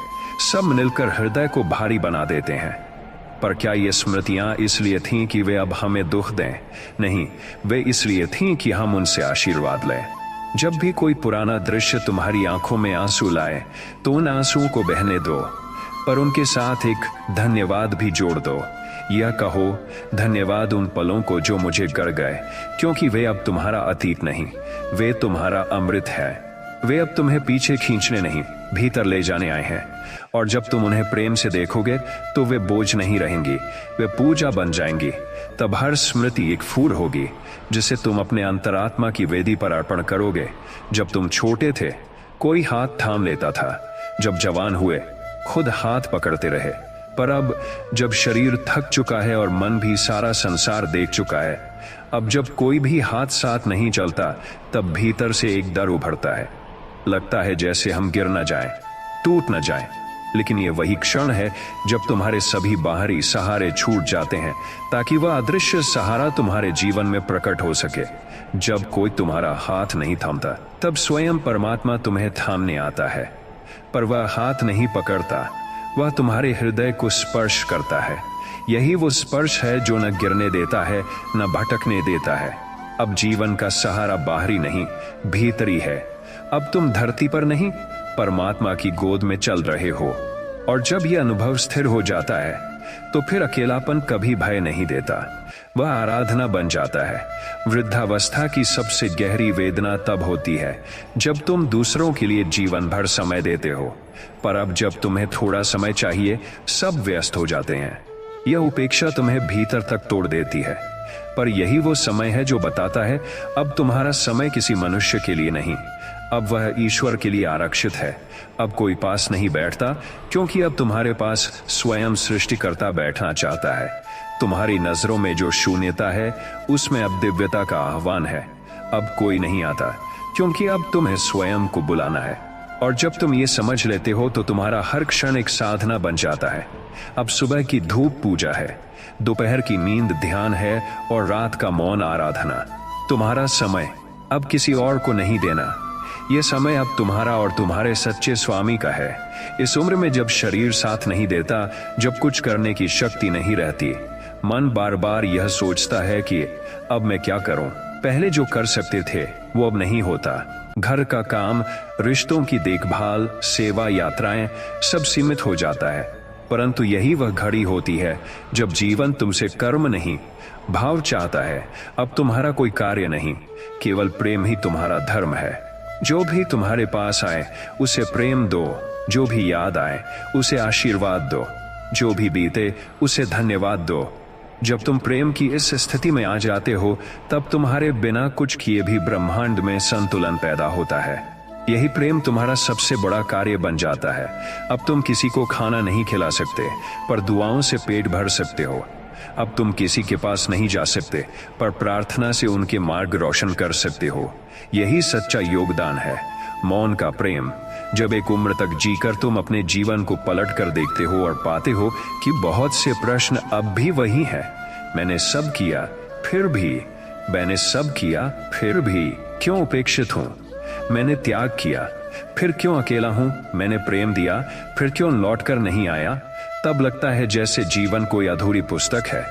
S1: सब मिलकर हृदय को भारी बना देते हैं। पर क्या ये स्मृतियां इसलिए थीं कि वे अब हमें दुख दें? नहीं, वे इसलिए थीं कि हम उनसे आशीर्वाद लें। जब भी कोई पुराना दृश्य तुम्हारी आंखों में आंसू लाए, तो उन आंसुओं को बहने दो, पर उनके साथ एक धन्यवाद भी जोड़ दो। यह कहो, धन्यवाद उन पलों को जो मुझे गढ़ गए, क्योंकि वे अब तुम्हारा अतीत नहीं, वे तुम्हारा अमृत है। वे अब तुम्हें पीछे खींचने नहीं, भीतर ले जाने आए हैं। और जब तुम उन्हें प्रेम से देखोगे तो वे बोझ नहीं रहेंगी, वे पूजा बन जाएंगी। तब हर स्मृति एक फूल होगी जिसे तुम अपने अंतरात्मा की वेदी पर अर्पण करोगे। जब तुम छोटे थे कोई हाथ थाम लेता था, जब जवान हुए खुद हाथ पकड़ते रहे, पर अब जब शरीर थक चुका है और मन भी सारा संसार देख चुका है, अब जब कोई भी हाथ साथ नहीं चलता, तब भीतर से एक डर उभरता है। लगता है जैसे हम गिर न जाएं, टूट न जाएं। लेकिन ये वही क्षण है जब तुम्हारे सभी बाहरी सहारे छूट जाते हैं, ताकि वह अदृश्य सहारा तुम्हारे जीवन में प्रकट हो सके। जब कोई तुम्हारा हाथ नहीं थामता, तब स्वयं परमात्मा तुम्हें थामने आता है। पर वह हाथ नहीं पकड़ता, वह तुम्हारे हृदय को स्पर्श करता है। यही वो स्पर्श है जो न गिरने देता है, न भटकने देता है। अब जीवन का सहारा बाहरी नहीं, भीतरी है। अब तुम धरती पर नहीं, परमात्मा की गोद में चल रहे हो। और जब यह अनुभव स्थिर हो जाता है, तो फिर अकेलापन कभी भय नहीं देता, वह आराधना बन जाता है। वृद्धावस्था की सबसे गहरी वेदना तब होती है जब तुम दूसरों के लिए जीवन भर समय देते हो, पर अब जब तुम्हें थोड़ा समय चाहिए, सब व्यस्त हो जाते हैं। यह उपेक्षा तुम्हें भीतर तक तोड़ देती है। पर यही वो समय है जो बताता है अब तुम्हारा समय किसी मनुष्य के लिए नहीं, अब वह ईश्वर के लिए आरक्षित है। अब कोई पास नहीं बैठता, क्योंकि अब तुम्हारे पास स्वयं सृष्टिकर्ता बैठना चाहता है। तुम्हारी नजरों में जो शून्यता है, उसमें अब दिव्यता का आह्वान है। अब कोई नहीं आता, क्योंकि अब तुम्हें स्वयं को बुलाना है। और जब तुम ये समझ लेते हो तो तुम्हारा हर क्षण एक साधना बन जाता है। अब सुबह की धूप पूजा है, दोपहर की नींद ध्यान है, और रात का मौन आराधना। तुम्हारा समय अब किसी और को नहीं देना, यह समय अब तुम्हारा और तुम्हारे सच्चे स्वामी का है। इस उम्र में जब शरीर साथ नहीं देता, जब कुछ करने की शक्ति नहीं रहती, मन बार बार यह सोचता है कि अब मैं क्या करूं। पहले जो कर सकते थे वो अब नहीं होता। घर का काम, रिश्तों की देखभाल, सेवा, यात्राएं, सब सीमित हो जाता है। परंतु यही वह घड़ी होती है जब जीवन तुमसे कर्म नहीं, भाव चाहता है। अब तुम्हारा कोई कार्य नहीं, केवल प्रेम ही तुम्हारा धर्म है। जो भी तुम्हारे पास आए उसे प्रेम दो, जो भी याद आए उसे आशीर्वाद दो, जो भी बीते उसे धन्यवाद दो। जब तुम प्रेम की इस स्थिति में आ जाते हो, तब तुम्हारे बिना कुछ किए भी ब्रह्मांड में संतुलन पैदा होता है। यही प्रेम तुम्हारा सबसे बड़ा कार्य बन जाता है। अब तुम किसी को खाना नहीं खिला सकते, पर दुआओं से पेट भर सकते हो। अब तुम किसी के पास नहीं जा सकते, पर प्रार्थना से उनके मार्ग रोशन कर सकते हो। यही सच्चा योगदान है, मौन का प्रेम। जब एक उम्र तक जीकर तुम अपने जीवन को पलट कर देखते हो और पाते हो कि बहुत से प्रश्न अब भी वही हैं। मैंने सब किया फिर भी, मैंने सब किया फिर भी क्यों उपेक्षित हूं? मैंने त्याग किया फिर क्यों अकेला हूं? मैंने प्रेम दिया फिर क्यों लौटकर नहीं आया? तब लगता है जैसे जीवन कोई अधूरी पुस्तक है,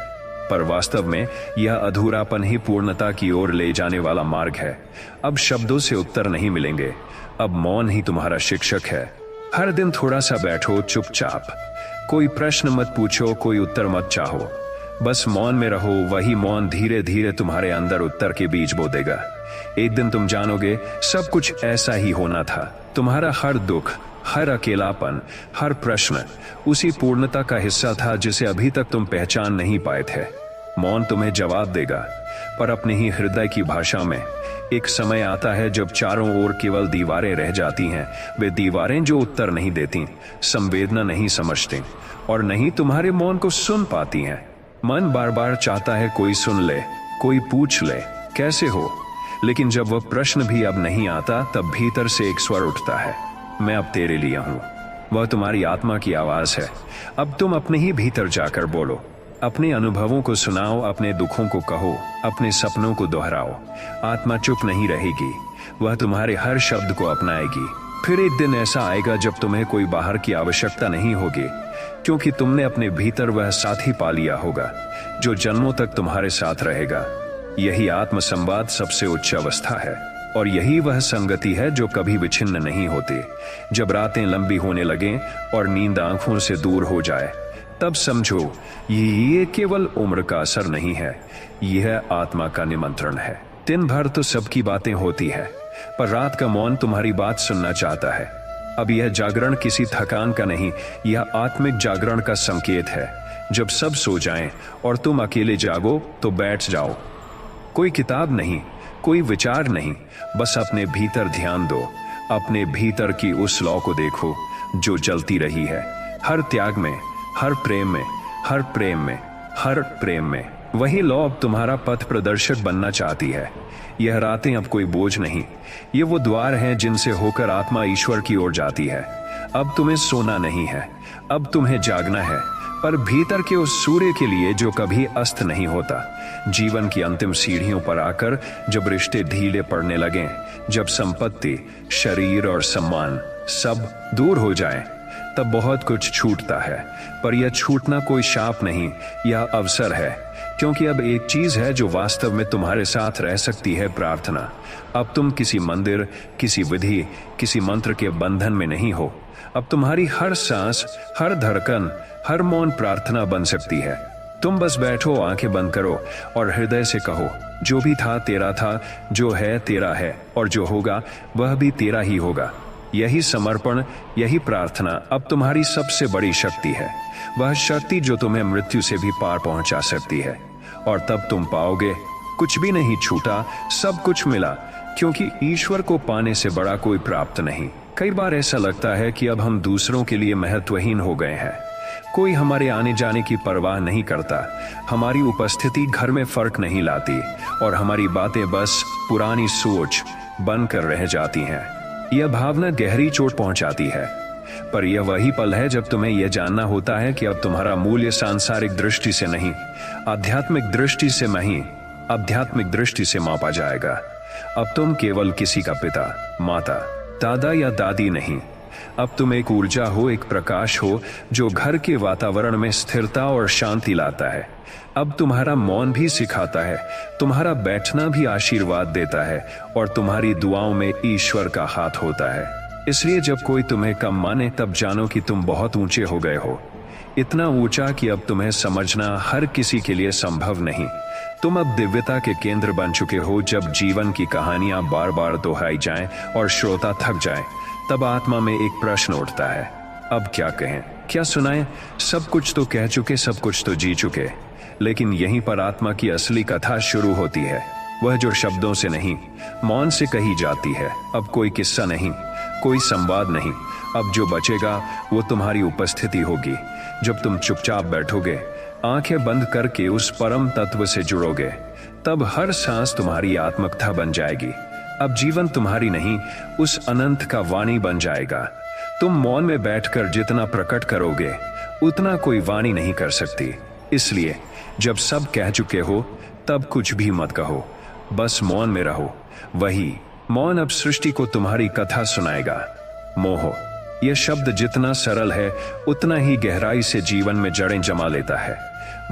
S1: पर वास्तव में यह अधूरापन ही पूर्णता की ओर ले जाने वाला मार्ग है। अब शब्दों से उत्तर नहीं मिलेंगे, अब मौन ही तुम्हारा शिक्षक है। हर दिन थोड़ा सा बैठो चुपचाप, कोई प्रश्न मत पूछो, कोई उत्तर मत चाहो, बस मौन में रहो। वही मौन धीरे धीरे तुम्हारे अंदर उत्तर के बीज बो देगा। एक दिन तुम जानोगे सब कुछ ऐसा ही होना था। तुम्हारा हर दुख, हर अकेलापन, हर प्रश्न उसी पूर्णता का हिस्सा था जिसे अभी तक तुम पहचान नहीं पाए थे। मौन तुम्हें जवाब देगा, पर अपने ही हृदय की भाषा में। एक समय आता है जब चारों ओर केवल दीवारें रह जाती हैं, वे दीवारें जो उत्तर नहीं देती, संवेदना नहीं समझती और नहीं तुम्हारे मौन को सुन पाती हैं। मन बार बार चाहता है कोई सुन ले, कोई पूछ ले कैसे हो, लेकिन जब वह प्रश्न भी अब नहीं आता, तब भीतर से एक स्वर उठता है, मैं अब तेरे लिए हूं। वह तुम्हारी आत्मा की आवाज है। अब तुम अपने ही भीतर जाकर बोलो, अपने अनुभवों को सुनाओ, अपने दुखों को कहो, अपने सपनों को दोहराओ। आत्मा चुप नहीं रहेगी, वह तुम्हारे हर शब्द को अपनाएगी। फिर एक दिन ऐसा आएगा जब तुम्हें कोई बाहर की आवश्यकता नहीं होगी, क्योंकि तुमने अपने भीतर वह साथी पा लिया होगा जो जन्मों तक तुम्हारे साथ रहेगा। यही आत्म संवाद सबसे उच्च अवस्था है, और यही वह संगति है जो कभी विच्छिन्न नहीं होती। जब रातें लंबी होने लगें और नींद आंखों से दूर हो जाए, तब समझो ये केवल उम्र का असर नहीं है, यह आत्मा का निमंत्रण है। दिन भर तो सबकी बातें होती है, पर रात का मौन तुम्हारी बात सुनना चाहता है। अब यह जागरण किसी थकान का नहीं, यह आत्मिक जागरण का संकेत है। जब सब सो जाएं और तुम अकेले जागो तो बैठ जाओ। कोई किताब नहीं, कोई विचार नहीं, बस अपने भीतर ध्यान दो। अपने भीतर की उस लौ को देखो जो जलती रही है, हर त्याग में, हर प्रेम में, हर प्रेम में, हर प्रेम में। वही लौ अब तुम्हारा पथ प्रदर्शक बनना चाहती है। यह रातें अब कोई बोझ नहीं, ये वो द्वार हैं जिनसे होकर आत्मा ईश्वर की ओर जाती है। अब तुम्हें सोना नहीं है, अब तुम्हें जागना है, पर भीतर के उस सूर्य के लिए जो कभी अस्त नहीं होता। जीवन की अंतिम सीढ़ियों पर आकर जब रिश्ते ढीले पड़ने लगें, जब संपत्ति, शरीर और सम्मान सब दूर हो जाएं, तब बहुत कुछ छूटता है। पर यह छूटना कोई शाप नहीं, यह अवसर है, क्योंकि अब एक चीज है जो वास्तव में तुम्हारे साथ रह सकती है, प्रार्थना। अब तुम किसी मंदिर, किसी विधि, किसी मंत्र के बंधन में नहीं हो। अब तुम्हारी हर सांस, हर धड़कन, हर मौन प्रार्थना बन सकती है। तुम बस बैठो, आंखें बंद करो और हृदय से कहो, जो भी था तेरा था, जो है तेरा है, और जो होगा वह भी तेरा ही होगा। यही समर्पण, यही प्रार्थना अब तुम्हारी सबसे बड़ी शक्ति है, वह शक्ति जो तुम्हें मृत्यु से भी पार पहुंचा सकती है। और तब तुम पाओगे कुछ भी नहीं छूटा, सब कुछ मिला, क्योंकि ईश्वर को पाने से बड़ा कोई प्राप्त नहीं। कई बार ऐसा लगता है कि अब हम दूसरों के लिए महत्वहीन हो गए हैं। कोई हमारे आने जाने की परवाह नहीं करता, हमारी उपस्थिति घर में फर्क नहीं लाती, और हमारी बातें बस पुरानी सोच बनकर रह जाती हैं। यह भावना गहरी चोट पहुंचाती है, पर यह वही पल है जब तुम्हें यह जानना होता है कि अब तुम्हारा मूल्य सांसारिक दृष्टि से नहीं, आध्यात्मिक दृष्टि से नहीं, आध्यात्मिक दृष्टि से मापा जाएगा। अब तुम केवल किसी का पिता, माता, दादा या दादी नहीं, अब तुम एक ऊर्जा हो, एक प्रकाश हो जो घर के वातावरण में स्थिरता और शांति लाता है। अब तुम्हारा मौन भी सिखाता है, तुम्हारा बैठना भी आशीर्वाद देता है, और तुम्हारी दुआओं में ईश्वर का हाथ होता है। इसलिए जब कोई तुम्हें कम माने, तब जानो कि तुम बहुत ऊंचे हो गए हो, इतना ऊंचा कि अब तुम्हें समझना हर किसी के लिए संभव नहीं। तुम अब दिव्यता के केंद्र बन चुके हो। जब जीवन की कहानियां बार बार दोहराई जाएं और श्रोता थक जाएं, तब आत्मा में एक प्रश्न उठता है, अब क्या कहें, क्या सुनाएं? सब कुछ तो कह चुके, सब कुछ तो जी चुके, लेकिन यहीं पर आत्मा की असली कथा शुरू होती है, वह जो शब्दों से नहीं, मौन से कही जाती है। अब कोई किस्सा नहीं, कोई संवाद नहीं, अब जो बचेगा वो तुम्हारी उपस्थिति होगी। जब तुम चुपचाप बैठोगे, आंखें बंद करके उस परम तत्व से जुड़ोगे, तब हर सांस तुम्हारी आत्मकथा बन जाएगी। अब जीवन तुम्हारी नहीं, उस अनंत का वाणी बन जाएगा। तुम मौन में बैठकर जितना प्रकट करोगे उतना कोई वाणी नहीं कर सकती। इसलिए जब सब कह चुके हो तब कुछ भी मत कहो, बस मौन में रहो। वही मौन अब सृष्टि को तुम्हारी कथा सुनाएगा। मोह, यह शब्द जितना सरल है उतना ही गहराई से जीवन में जड़ें जमा लेता है।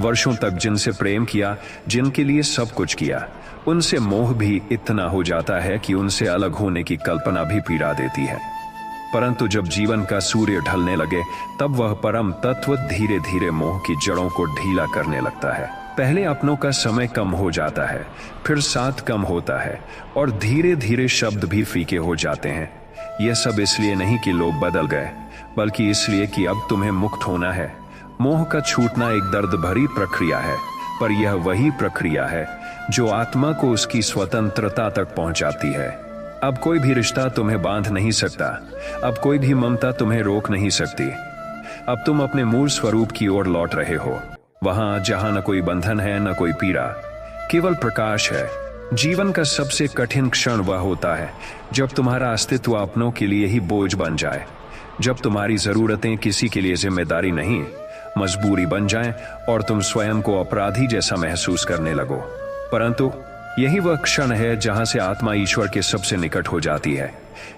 S1: वर्षों तक जिनसे प्रेम किया, जिनके लिए सब कुछ किया, उनसे मोह भी इतना हो जाता है कि उनसे अलग होने की कल्पना भी पीड़ा देती है। परंतु जब जीवन का सूर्य ढलने लगे तब वह परम तत्व धीरे धीरे मोह की जड़ों को ढीला करने लगता है। पहले अपनों का समय कम हो जाता है, फिर साथ कम होता है और धीरे धीरे शब्द भी फीके हो जाते हैं। यह सब इसलिए नहीं कि लोग बदल गए, बल्कि इसलिए कि अब तुम्हें मुक्त होना है। मोह का छूटना एक दर्द भरी प्रक्रिया है, पर यह वही प्रक्रिया है जो आत्मा को उसकी स्वतंत्रता तक पहुंचाती है। अब कोई भी रिश्ता तुम्हें बांध नहीं सकता, अब कोई भी ममता तुम्हें रोक नहीं सकती। अब तुम अपने मूल स्वरूप की ओर लौट रहे हो, वहां जहां न कोई बंधन है न कोई पीड़ा, केवल प्रकाश है। जीवन का सबसे कठिन क्षण वह होता है जब तुम्हारा अस्तित्व अपनों के लिए ही बोझ बन जाए, जब तुम्हारी जरूरतें किसी के लिए जिम्मेदारी नहीं, मजबूरी बन जाएं और तुम स्वयं को अपराधी जैसा महसूस करने लगो। परंतु यही वह क्षण है जहां से आत्मा ईश्वर के सबसे निकट हो जाती है।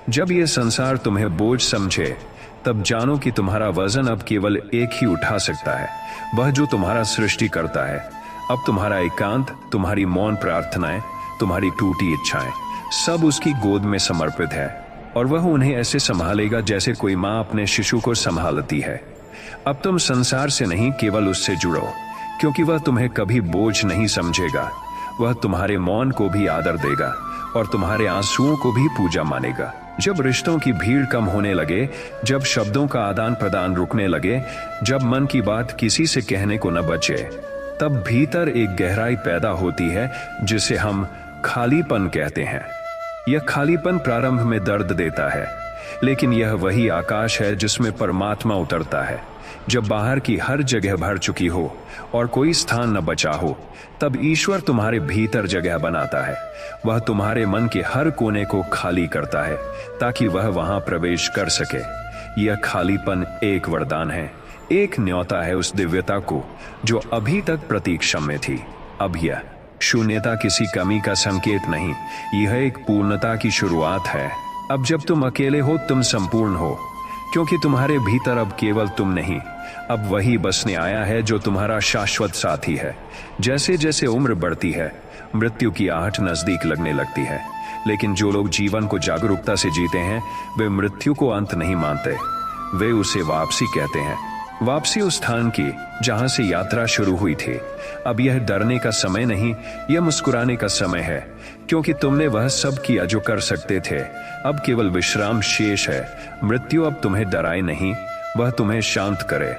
S1: जब यह संसार तुम्हें बोझ समझे, तब जानो कि तुम्हारा वजन अब केवल एक ही उठा सकता है, वह जो तुम्हारा सृष्टि करता है। अब तुम्हारा एकांत, तुम्हारी मौन प्रार्थनाएं, तुम्हारी टूटी इच्छाएं, सब उसकी गोद में समर्पित है और वह उन्हें ऐसे संभालेगा जैसे कोई माँ अपने शिशु को संभालती है। अब तुम संसार से नहीं, केवल उससे जुड़ो, क्योंकि वह तुम्हें कभी बोझ नहीं समझेगा। वह तुम्हारे मौन को भी आदर देगा और तुम्हारे आंसुओं को भी पूजा मानेगा। जब रिश्तों की भीड़ कम होने लगे, जब शब्दों का आदान प्रदान रुकने लगे, जब मन की बात किसी से कहने को न बचे, तब भीतर एक गहराई पैदा होती है जिसे हम खालीपन कहते हैं। यह खालीपन प्रारंभ में दर्द देता है, लेकिन यह वही आकाश है जिसमें परमात्मा उतरता है। जब बाहर की हर जगह भर चुकी हो और कोई स्थान न बचा हो, तब ईश्वर तुम्हारे भीतर जगह बनाता है। वह तुम्हारे मन के हर कोने को खाली करता है ताकि वह वहां प्रवेश कर सके। यह खालीपन एक वरदान है, एक न्योता है उस दिव्यता को जो अभी तक प्रतीक्षा में थी। अब यह शून्यता किसी कमी का संकेत नहीं, यह एक पूर्णता की शुरुआत है। अब जब तुम अकेले हो, तुम संपूर्ण हो, क्योंकि तुम्हारे भीतर अब केवल तुम नहीं, अब वही बसने आया है जो तुम्हारा शाश्वत साथी है। जैसे जैसे उम्र बढ़ती है, मृत्यु की आहट नजदीक लगने लगती है, लेकिन जो लोग जीवन को जागरूकता से जीते हैं, वे मृत्यु को अंत नहीं मानते, वे उसे वापसी कहते हैं। वापसी उस स्थान की जहां से यात्रा शुरू हुई थी। अब यह डरने का समय नहीं, यह मुस्कुराने का समय है, क्योंकि तुमने वह सब किया जो कर सकते थे। अब केवल विश्राम शेष है। मृत्यु अब तुम्हें डराए नहीं, वह तुम्हें शांत करे।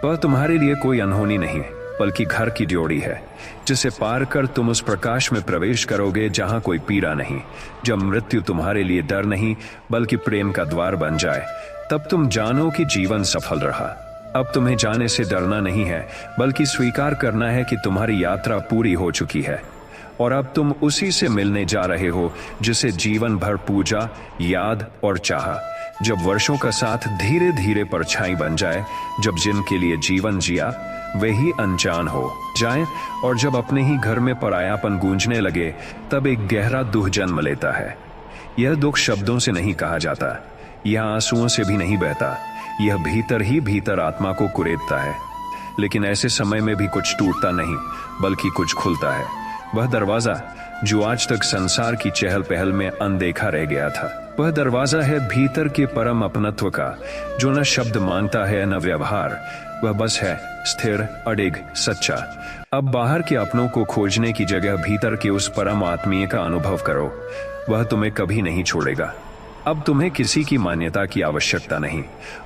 S1: वह तुम्हारे लिए कोई अनहोनी नहीं, बल्कि घर की ड्योढ़ी है, जिसे पार कर तुम उस प्रकाश में प्रवेश करोगे जहां कोई पीड़ा नहीं। जब मृत्यु तुम्हारे लिए डर नहीं, बल्कि प्रेम का द्वार बन जाए, तब तुम जानो कि जीवन सफल रहा। अब तुम्हें जाने से डरना नहीं है, बल्कि स्वीकार करना है कि तुम्हारी यात्रा पूरी हो चुकी है और अब तुम उसी से मिलने जा रहे हो जिसे जीवन भर पूजा, याद और चाहा। जब वर्षों का साथ धीरे धीरे परछाई बन जाए, जब जिनके लिए जीवन जिया वे ही अनजान हो जाएं, और जब अपने ही घर में परायापन गूंजने लगे, तब एक गहरा दुख जन्म लेता है। यह दुख शब्दों से नहीं कहा जाता, यह आंसुओं से भी नहीं बहता, यह भीतर ही भीतर आत्मा को कुरेदता है। लेकिन ऐसे समय में भी कुछ टूटता नहीं, बल्कि कुछ खुलता है। वह दरवाजा जो आज तक संसार की चहल पहल में अनदेखा रह गया था, वह दरवाजा है भीतर के परम अपनत्व का, जो न शब्द मांगता है न व्यवहार। वह बस है स्थिर, अडिग, सच्चा। अब बाहर के अपनों को खोजने की जगह भीतर के उस परम आत्मीय का अनुभव करो। वह तुम्हें कभी नहीं छोड़ेगा। अब तुम्हें किसी की मान्यता की आवश्यकता नहीं,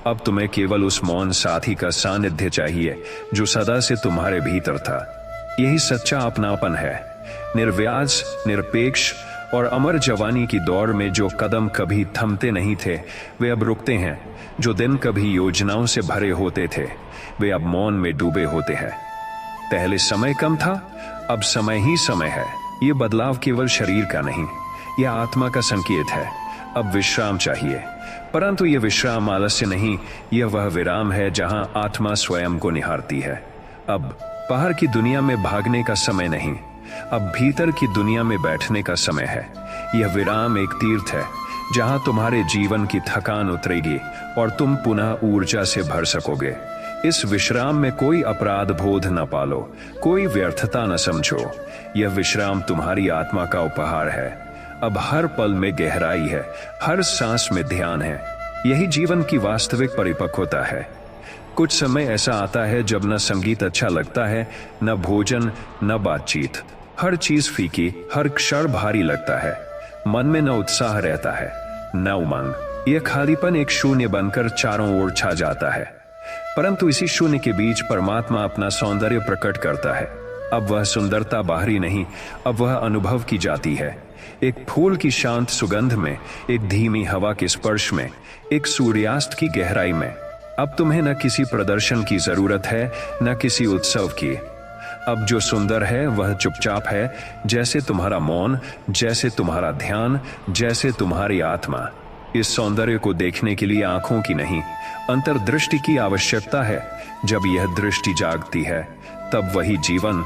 S1: अब तुम्हें केवल उस मौन साथी का सानिध्य चाहिए जो सदा से तुम्हारे भीतर था। यही सच्चा अपनापन है। निर्व्याज, निरपेक्ष और अमर जवानी की दौड़ में जो कदम कभी थमते नहीं थे, वे अब रुकते हैं। जो दिन कभी योजनाओं से भरे होते थे, वे अब मौन में डूबे होते हैं। पहले समय कम था, अब समय ही समय है। ये बदलाव केवल शरीर का नहीं, यह आत्मा का संकेत है। अब विश्राम चाहिए, परंतु यह विश्राम आलस्य नहीं, यह वह विराम है जहां आत्मा स्वयं को निहारती है। अब बाहर की दुनिया में भागने का समय नहीं, अब भीतर की दुनिया में बैठने का समय है। यह विराम एक तीर्थ है जहां तुम्हारे जीवन की थकान उतरेगी और तुम पुनः ऊर्जा से भर सकोगे। इस विश्राम में कोई अपराध बोध न पालो, कोई व्यर्थता न समझो। यह विश्राम तुम्हारी आत्मा का उपहार है। अब हर पल में गहराई है, हर सांस में ध्यान है। यही जीवन की वास्तविक परिपक्वता है। कुछ समय ऐसा आता है जब न संगीत अच्छा लगता है, न भोजन, न बातचीत। हर चीज फीकी, हर क्षण भारी लगता है। मन में न उत्साह रहता है, न उमंग। यह खालीपन एक शून्य बनकर चारों ओर छा जाता है। परंतु इसी शून्य के बीच परमात्मा अपना सौंदर्य प्रकट करता है। अब वह सुंदरता बाहरी नहीं, अब वह अनुभव की जाती है। एक फूल की शांत सुगंध में, एक धीमी हवा के स्पर्श में, एक सूर्यास्त की गहराई में। अब तुम्हें न किसी प्रदर्शन की जरूरत है, न किसी उत्सव की। अब जो सुंदर है वह चुपचाप है, जैसे तुम्हारा मौन, जैसे तुम्हारा ध्यान, जैसे तुम्हारी आत्मा। इस सौंदर्य को देखने के लिए आंखों की नहीं, अंतर्दृष्टि की आवश्यकता है। जब यह दृष्टि जागती है, तब वही जीवन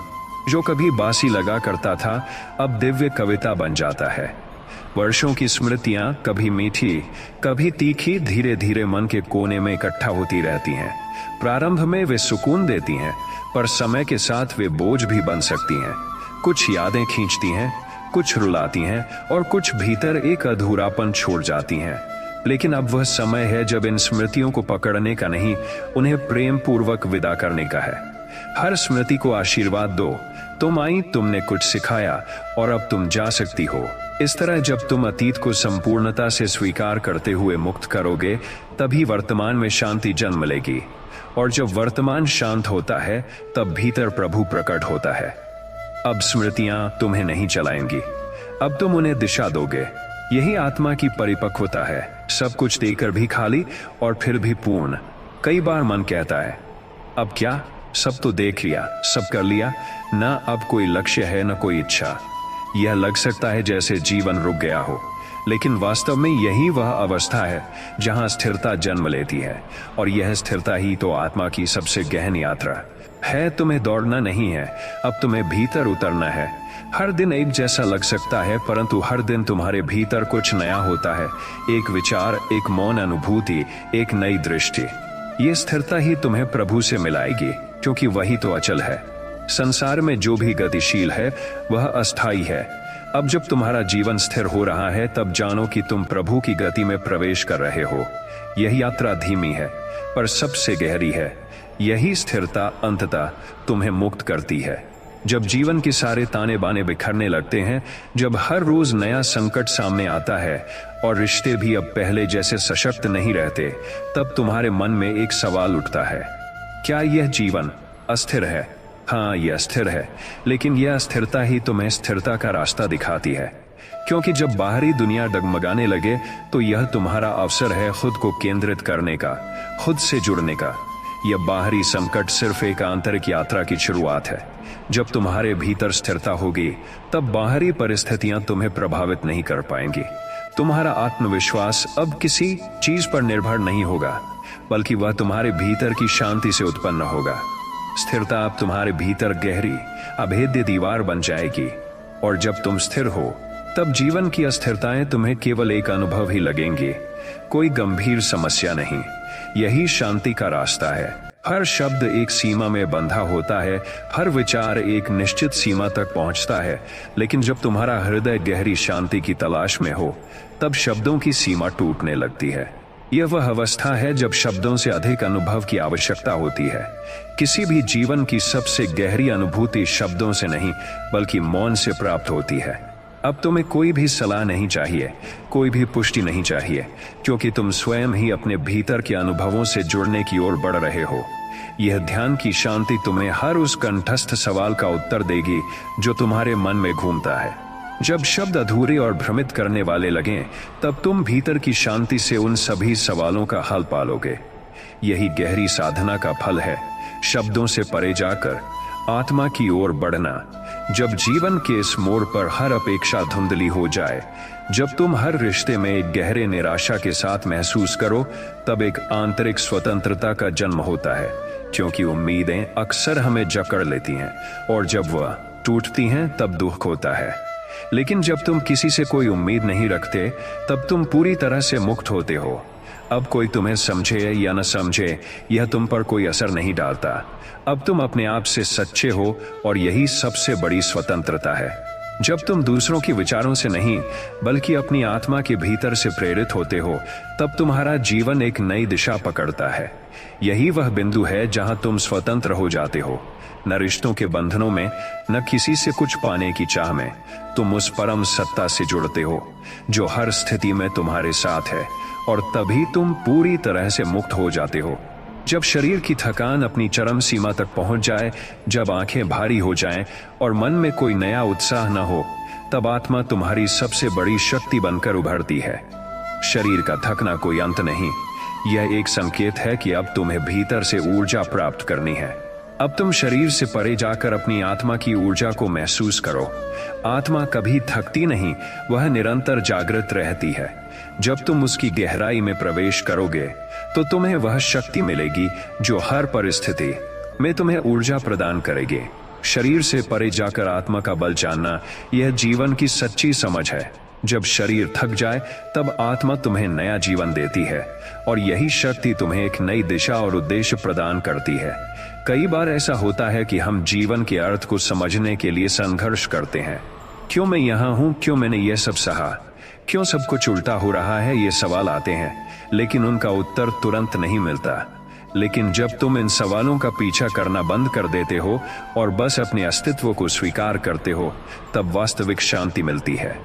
S1: जो कभी बासी लगा करता था, अब दिव्य कविता बन जाता है। वर्षों की स्मृतियां कभी मीठी, कभी तीखी, धीरे धीरे मन के कोने में इकट्ठा होती रहती हैं। प्रारंभ में वे सुकून देती हैं, पर समय के साथ वे बोझ भी बन सकती हैं। कुछ यादें खींचती हैं, कुछ रुलाती हैं और कुछ भीतर एक अधूरापन छोड़ जाती हैं। लेकिन अब वह समय है जब इन स्मृतियों को पकड़ने का नहीं, उन्हें प्रेम पूर्वक विदा करने का है। हर स्मृति को आशीर्वाद दो, तुम आई, तुमने कुछ सिखाया और अब तुम जा सकती हो। इस तरह जब तुम अतीत को संपूर्णता से स्वीकार करते हुए मुक्त करोगे, तभी वर्तमान में शांति जन्म लेगी। और जब वर्तमान शांत होता है, तब भीतर प्रभु प्रकट होता है। अब स्मृतियां तुम्हें नहीं चलाएंगी, अब तुम उन्हें दिशा दोगे। यही आत्मा की परिपक्वता है, सब कुछ देकर भी खाली और फिर भी पूर्ण। कई बार मन कहता है, अब क्या, सब तो देख लिया, सब कर लिया, ना अब कोई लक्ष्य है, न कोई इच्छा। यह लग सकता है जैसे जीवन रुक गया हो, लेकिन वास्तव में यही वह अवस्था है जहां स्थिरता जन्म लेती है। और यह स्थिरता ही तो आत्मा की सबसे गहन यात्रा है। तुम्हें दौड़ना नहीं है, अब तुम्हें भीतर उतरना है। हर दिन एक जैसा लग सकता है, परंतु हर दिन तुम्हारे भीतर कुछ नया होता है। एक विचार, एक मौन अनुभूति, एक नई दृष्टि। ये स्थिरता ही तुम्हें प्रभु से मिलाएगी, क्योंकि वही तो अचल है। संसार में जो भी गतिशील है वह अस्थायी है। अब जब तुम्हारा जीवन स्थिर हो रहा है, तब जानो कि तुम प्रभु की गति में प्रवेश कर रहे हो। यह यात्रा धीमी है, पर सबसे गहरी है। यही स्थिरता अंततः तुम्हें मुक्त करती है। जब जीवन के सारे ताने बाने बिखरने लगते हैं, जब हर रोज नया संकट सामने आता है और रिश्ते भी अब पहले जैसे सशक्त नहीं रहते, तब तुम्हारे मन में एक सवाल उठता है, क्या यह जीवन अस्थिर है? हाँ, यह अस्थिर है, लेकिन यह अस्थिरता ही तुम्हें स्थिरता का रास्ता दिखाती है। क्योंकि जब बाहरी दुनिया डगमगाने लगे, तो यह तुम्हारा अवसर है खुद को केंद्रित करने का, खुद से जुड़ने का। यह बाहरी संकट सिर्फ एक आंतरिक यात्रा की शुरुआत है। जब तुम्हारे भीतर स्थिरता होगी, तब बाहरी परिस्थितियां तुम्हें प्रभावित नहीं कर पाएंगी। तुम्हारा आत्मविश्वास अब किसी चीज पर निर्भर नहीं होगा, बल्कि वह तुम्हारे भीतर की शांति से उत्पन्न होगा। स्थिरता अब तुम्हारे भीतर गहरी, अभेद्य दीवार बन जाएगी। और जब तुम स्थिर हो, तब जीवन की अस्थिरताएं तुम्हें केवल एक अनुभव ही लगेंगी, कोई गंभीर समस्या नहीं। यही शांति का रास्ता है। हर शब्द एक सीमा में बंधा होता है, हर विचार एक निश्चित सीमा तक पहुंचता है, लेकिन जब तुम्हारा हृदय गहरी शांति की तलाश में हो, तब शब्दों की सीमा टूटने लगती है। यह वह अवस्था है जब शब्दों से अधिक अनुभव की आवश्यकता होती है। किसी भी जीवन की सबसे गहरी अनुभूति शब्दों से नहीं, बल्कि मौन से प्राप्त होती है। अब तुम्हें कोई भी सलाह नहीं चाहिए, कोई भी पुष्टि नहीं चाहिए, क्योंकि तुम स्वयं ही अपने भीतर के अनुभवों से जुड़ने की ओर बढ़ रहे हो। यह ध्यान की शांति तुम्हें हर उस कंठस्थ सवाल का उत्तर देगी जो तुम्हारे मन में घूमता है। जब शब्द अधूरे और भ्रमित करने वाले लगें, तब तुम भीतर की शांति से उन सभी सवालों का हल पालोगे। यही गहरी साधना का फल है, शब्दों से परे जाकर आत्मा की ओर बढ़ना। जब जीवन के इस मोड़ पर हर अपेक्षा धुंधली हो जाए, जब तुम हर रिश्ते में एक गहरे निराशा के साथ महसूस करो, तब एक आंतरिक स्वतंत्रता का जन्म होता है, क्योंकि उम्मीदें अक्सर हमें जकड़ लेती हैं और जब वह टूटती हैं तब दुख होता है। लेकिन जब तुम किसी से कोई उम्मीद नहीं रखते, तब तुम पूरी तरह से मुक्त होते हो। अब कोई तुम्हें समझे या न समझे, यह तुम पर कोई असर नहीं डालता। अब तुम अपने आप से सच्चे हो और यही सबसे बड़ी स्वतंत्रता है। जब तुम दूसरों के विचारों से नहीं बल्कि अपनी आत्मा के भीतर से प्रेरित होते हो, तब तुम्हारा जीवन एक नई दिशा पकड़ता है। यही वह बिंदु है जहां तुम स्वतंत्र हो जाते हो, न रिश्तों के बंधनों में, न किसी से कुछ पाने की चाह में। तुम उस परम सत्ता से जुड़ते हो जो हर स्थिति में तुम्हारे साथ है, और तभी तुम पूरी तरह से मुक्त हो जाते हो। जब शरीर की थकान अपनी चरम सीमा तक पहुंच जाए, जब आंखें भारी हो जाएं और मन में कोई नया उत्साह न हो, तब आत्मा तुम्हारी सबसे बड़ी शक्ति बनकर उभरती है। शरीर का थकना कोई अंत नहीं, यह एक संकेत है कि अब तुम्हें भीतर से ऊर्जा प्राप्त करनी है। अब तुम शरीर से परे जाकर अपनी आत्मा की ऊर्जा को महसूस करो। आत्मा कभी थकती नहीं, वह निरंतर जागृत रहती है। जब तुम उसकी गहराई में प्रवेश करोगे, तो तुम्हें वह शक्ति मिलेगी जो हर परिस्थिति में तुम्हें ऊर्जा प्रदान करेगी। शरीर से परे जाकर आत्मा का बल जानना, यह जीवन की सच्ची समझ है। जब शरीर थक जाए, तब आत्मा तुम्हें नया जीवन देती है, और यही शक्ति तुम्हें एक नई दिशा और उद्देश्य प्रदान करती है। कई बार ऐसा होता है कि हम जीवन के अर्थ को समझने के लिए संघर्ष करते हैं। क्यों मैं यहाँ हूँ, क्यों मैंने यह सब सहा, क्यों सब कुछ उल्टा हो रहा है, ये सवाल आते हैं, लेकिन उनका उत्तर तुरंत नहीं मिलता। लेकिन जब तुम इन सवालों का पीछा करना बंद कर देते हो और बस अपने अस्तित्व को स्वीकार करते हो, तब वास्तविक शांति मिलती है।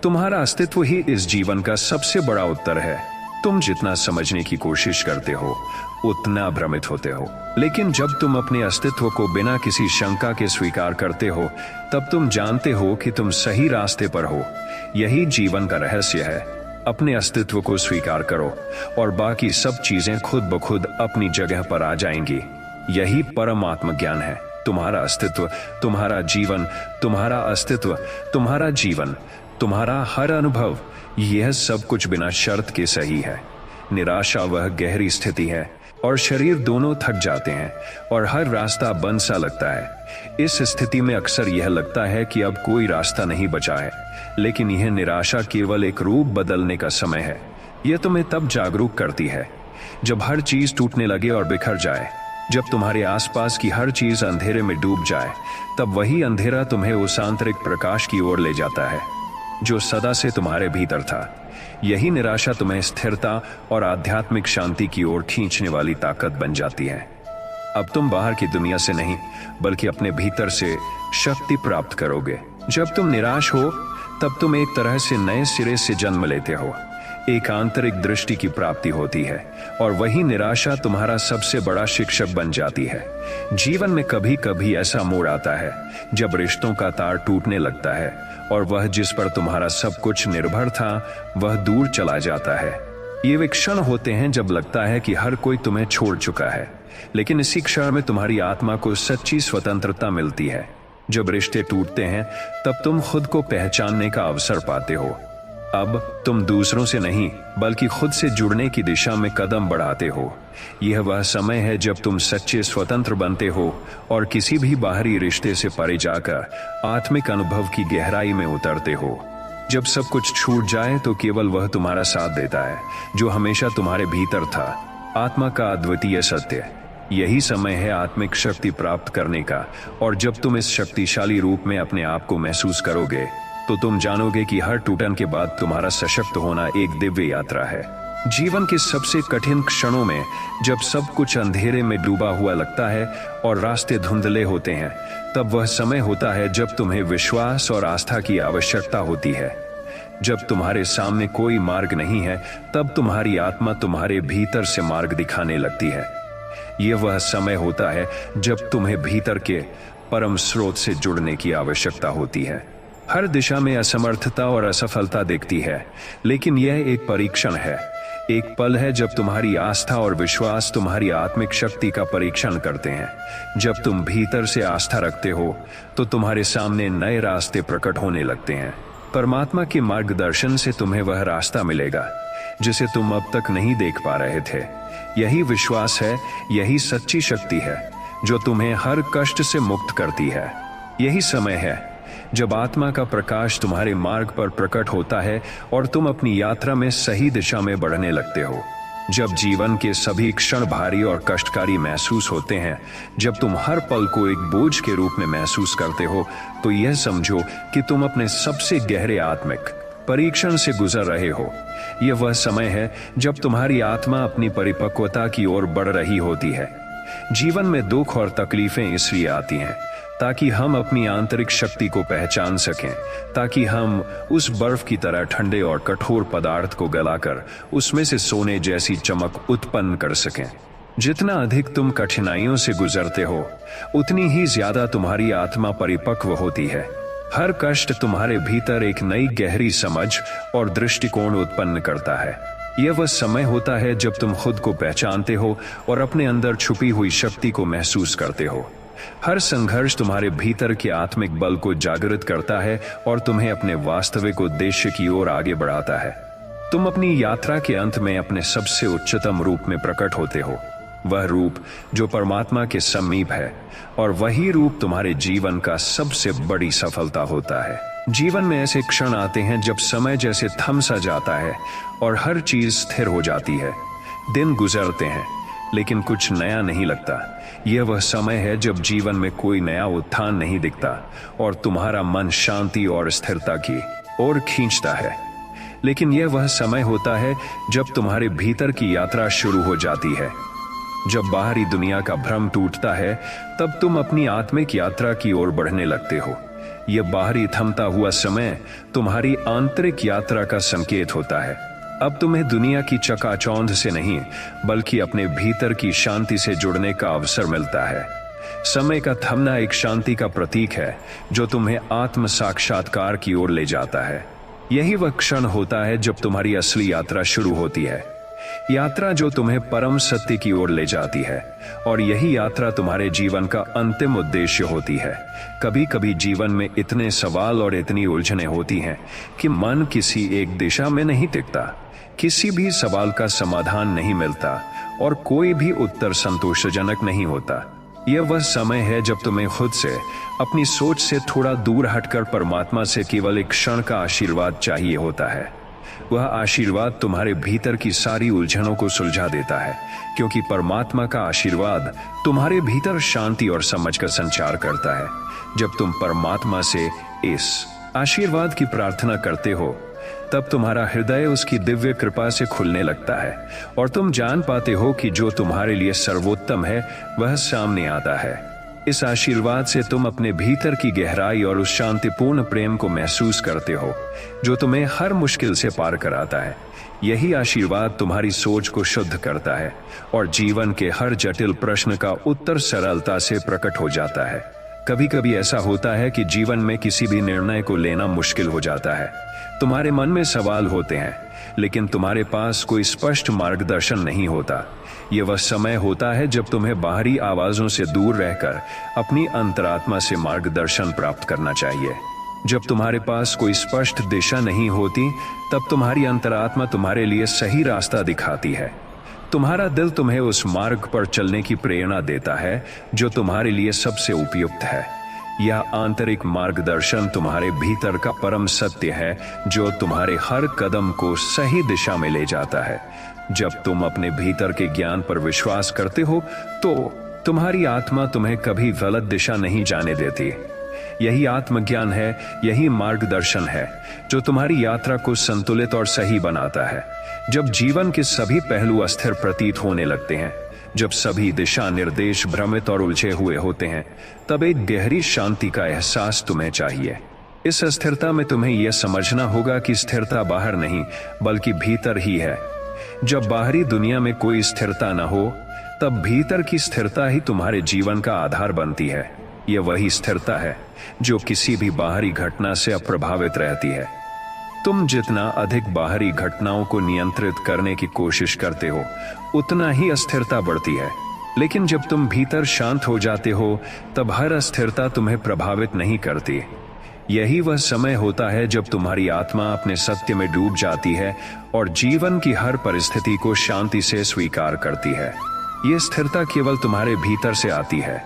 S1: तुम्हारा अस्तित्व ही इस जीवन का सबसे बड़ा उत्तर है। तुम जितना समझने की कोशिश करते हो, उतना भ्रमित होते हो। लेकिन जब तुम अपने अस्तित्व को बिना किसी शंका के स्वीकार करते हो, तब तुम जानते हो कि तुम सही रास्ते पर हो। यही जीवन का रहस्य है। अपने अस्तित्व को स्वीकार करो और बाकी सब चीजें खुद ब खुद अपनी जगह पर आ जाएंगी। यही परम आत्मज्ञान है। तुम्हारा अस्तित्व, तुम्हारा जीवन, तुम्हारा अस्तित्व, तुम्हारा जीवन, तुम्हारा हर अनुभव, यह सब कुछ बिना शर्त के सही है। निराशा वह गहरी स्थिति है और शरीर दोनों थक जाते हैं और हर रास्ता बंद सा लगता है। इस स्थिति में अक्सर यह लगता है कि अब कोई रास्ता नहीं बचा है, लेकिन यह निराशा केवल एक रूप बदलने का समय है। यह तुम्हें तब जागरूक करती है जब हर चीज टूटने लगे और बिखर जाए। जब तुम्हारे आसपास की हर चीज अंधेरे में डूब जाए, तब वही अंधेरा तुम्हें उस आंतरिक प्रकाश की ओर ले जाता है जो सदा से तुम्हारे भीतर था। यही निराशा तुम्हें स्थिरता और आध्यात्मिक शांति की ओर खींचने वाली ताकत बन जाती है। अब तुम बाहर की दुनिया से नहीं बल्कि अपने भीतर से शक्ति प्राप्त करोगे। जब तुम निराश हो, तब तुम एक तरह से नए सिरे से जन्म लेते हो। एक आंतरिक दृष्टि की प्राप्ति होती है और वही निराशा तुम्हारा सबसे बड़ा शिक्षक बन जाती है। जीवन में कभी कभी ऐसा मोड़ आता है जब रिश्तों का तार टूटने लगता है और वह जिस पर तुम्हारा सब कुछ निर्भर था, वह दूर चला जाता है। ये वे क्षण होते हैं जब लगता है कि हर कोई तुम्हें छोड़ चुका है, लेकिन इसी क्षण में तुम्हारी आत्मा को सच्ची स्वतंत्रता मिलती है। जब रिश्ते टूटते हैं, तब तुम खुद को पहचानने का अवसर पाते हो। अब तुम दूसरों से नहीं बल्कि खुद से जुड़ने की दिशा में कदम बढ़ाते हो। यह वह समय है जब तुम सच्चे स्वतंत्र बनते हो और किसी भी बाहरी रिश्ते से परे जाकर आत्मिक अनुभव की गहराई में उतरते हो। जब सब कुछ छूट जाए, तो केवल वह तुम्हारा साथ देता है जो हमेशा तुम्हारे भीतर था, आत्मा का अद्वितीय सत्य। यही समय है आत्मिक शक्ति प्राप्त करने का, और जब तुम इस शक्तिशाली रूप में अपने आप को महसूस करोगे, तो तुम जानोगे कि हर टूटन के बाद तुम्हारा सशक्त होना एक दिव्य यात्रा है। जीवन के सबसे कठिन क्षणों में, जब सब कुछ अंधेरे में डूबा हुआ लगता है और रास्ते धुंधले होते हैं, तब वह समय होता है जब तुम्हें विश्वास और आस्था की आवश्यकता होती है। जब तुम्हारे सामने कोई मार्ग नहीं है, तब तुम्हारी आत्मा तुम्हारे भीतर से मार्ग दिखाने लगती है। यह वह समय होता है जब तुम्हें भीतर के परम स्रोत से जुड़ने की आवश्यकता होती है। हर दिशा में असमर्थता और असफलता दिखती है, लेकिन यह एक परीक्षण है। एक पल है जब तुम्हारी आस्था और विश्वास तुम्हारी आत्मिक शक्ति का परीक्षण करते हैं। जब तुम भीतर से आस्था रखते हो तो तुम्हारे सामने नए रास्ते प्रकट होने लगते हैं। परमात्मा के मार्गदर्शन से तुम्हें वह रास्ता मिलेगा जिसे तुम अब तक नहीं देख पा रहे थे। यही विश्वास है, यही सच्ची शक्ति है जो तुम्हें हर कष्ट से मुक्त करती है। यही समय है जब आत्मा का प्रकाश तुम्हारे मार्ग पर प्रकट होता है और तुम अपनी यात्रा में सही दिशा में बढ़ने लगते हो। जब जीवन के सभी क्षण भारी और कष्टकारी महसूस होते हैं, जब तुम हर पल को एक बोझ के रूप में महसूस करते हो, तो यह समझो कि तुम अपने सबसे गहरे आत्मिक परीक्षण से गुजर रहे हो। यह वह समय है जब तुम्हारी आत्मा अपनी परिपक्वता की ओर बढ़ रही होती है। जीवन में दुख और तकलीफें इसलिए आती हैं ताकि हम अपनी आंतरिक शक्ति को पहचान सकें, ताकि हम उस बर्फ की तरह ठंडे और कठोर पदार्थ को गलाकर उसमें से सोने जैसी चमक उत्पन्न कर सकें। जितना अधिक तुम कठिनाइयों से गुजरते हो, उतनी ही ज्यादा तुम्हारी आत्मा परिपक्व होती है। हर कष्ट तुम्हारे भीतर एक नई गहरी समझ और दृष्टिकोण उत्पन्न करता है। यह वह समय होता है जब तुम खुद को पहचानते हो और अपने अंदर छुपी हुई शक्ति को महसूस करते हो। हर संघर्ष तुम्हारे भीतर के आत्मिक बल को जागृत करता है और तुम्हें अपने वास्तविक उद्देश्य की ओर आगे बढ़ाता है। तुम अपनी यात्रा के अंत में अपने सबसे उच्चतम रूप में प्रकट होते हो, वह रूप जो परमात्मा के समीप है, और वही रूप तुम्हारे जीवन का सबसे बड़ी सफलता होता है। जीवन में ऐसे क्षण आते हैं जब समय जैसे थम सा जाता है और हर चीज स्थिर हो जाती है। दिन गुजरते हैं लेकिन कुछ नया नहीं लगता। यह वह समय है जब जीवन में कोई नया उत्थान नहीं दिखता और तुम्हारा मन शांति और स्थिरता की ओर खींचता है। लेकिन यह वह समय होता है जब तुम्हारे भीतर की यात्रा शुरू हो जाती है। जब बाहरी दुनिया का भ्रम टूटता है, तब तुम अपनी आत्मिक यात्रा की ओर बढ़ने लगते हो। यह बाहरी थमता हुआ समय तुम्हारी आंतरिक यात्रा का संकेत होता है। अब तुम्हें दुनिया की चकाचौंध से नहीं, बल्कि अपने भीतर की शांति से जुड़ने का अवसर मिलता है। समय का थमना एक शांति का प्रतीक है जो तुम्हें आत्म साक्षात्कार की ओर ले जाता है। यही वह क्षण होता है जब तुम्हारी असली यात्रा शुरू होती है, यात्रा जो तुम्हें परम सत्य की ओर ले जाती है। और यही यात्रा तुम्हारे जीवन का अंतिम उद्देश्य होती है। कभी कभी जीवन में इतने सवाल और इतनी उलझनें होती हैं कि मन किसी एक दिशा में नहीं टिकता, किसी भी सवाल का समाधान नहीं मिलता और कोई भी उत्तर संतोषजनक नहीं होता। यह वह समय है जब तुम्हें खुद से, अपनी सोच से थोड़ा दूर हटकर परमात्मा से केवल एक क्षण का आशीर्वाद चाहिए होता है। वह आशीर्वाद तुम्हारे भीतर की सारी उलझनों को सुलझा देता है, क्योंकि परमात्मा का आशीर्वाद तुम्हारे भीतर शांति और समझ का संचार करता है। जब तुम परमात्मा से इस आशीर्वाद की प्रार्थना करते हो, तब तुम्हारा हृदय उसकी दिव्य कृपा से खुलने लगता है और तुम जान पाते हो कि जो तुम्हारे लिए सर्वोत्तम है वह सामने आता है। इस आशीर्वाद से तुम अपने भीतर की गहराई और उस शांतिपूर्ण प्रेम को महसूस करते हो जो तुम्हें हर मुश्किल से पार कराता है। यही आशीर्वाद तुम्हारी सोच को शुद्ध करता है और जीवन के हर जटिल प्रश्न का उत्तर सरलता से प्रकट हो जाता है। कभी कभी ऐसा होता है कि जीवन में किसी भी निर्णय को लेना मुश्किल हो जाता है। तुम्हारे मन में सवाल होते हैं, लेकिन तुम्हारे पास कोई स्पष्ट मार्गदर्शन नहीं होता। यह वह समय होता है जब तुम्हें बाहरी आवाजों से दूर रहकर अपनी अंतरात्मा से मार्गदर्शन प्राप्त करना चाहिए। जब तुम्हारे पास कोई स्पष्ट दिशा नहीं होती, तब तुम्हारी अंतरात्मा तुम्हारे लिए सही रास्ता दिखाती है। तुम्हारा दिल तुम्हें उस मार्ग पर चलने की प्रेरणा देता है जो तुम्हारे लिए सबसे उपयुक्त है। यह आंतरिक मार्गदर्शन तुम्हारे भीतर का परम सत्य है जो तुम्हारे हर कदम को सही दिशा में ले जाता है। जब तुम अपने भीतर के ज्ञान पर विश्वास करते हो, तो तुम्हारी आत्मा तुम्हें कभी गलत दिशा नहीं जाने देती। यही आत्मज्ञान है, यही मार्गदर्शन है जो तुम्हारी यात्रा को संतुलित और सही बनाता है। जब जीवन के सभी पहलू अस्थिर प्रतीत होने लगते हैं, जब सभी दिशा निर्देश भ्रमित और उलझे हुए होते हैं, तब एक गहरी शांति का एहसास तुम्हें चाहिए। इस स्थिरता में तुम्हें यह समझना होगा कि स्थिरता बाहर नहीं, बल्कि भीतर ही है। जब बाहरी दुनिया में कोई स्थिरता न हो, तब भीतर की स्थिरता ही तुम्हारे जीवन का आधार बनती है। यह वही स्थिरता है जो किसी भी बाहरी घटना से अप्रभावित रहती है। तुम जितना अधिक बाहरी घटनाओं को नियंत्रित करने की कोशिश करते हो, उतना ही अस्थिरता बढ़ती है। लेकिन जब तुम भीतर शांत हो जाते हो, तब हर अस्थिरता तुम्हें प्रभावित नहीं करती। यही वह समय होता है जब तुम्हारी आत्मा अपने सत्य में डूब जाती है और जीवन की हर परिस्थिति को शांति से स्वीकार करती है। यह स्थिरता केवल तुम्हारे भीतर से आती है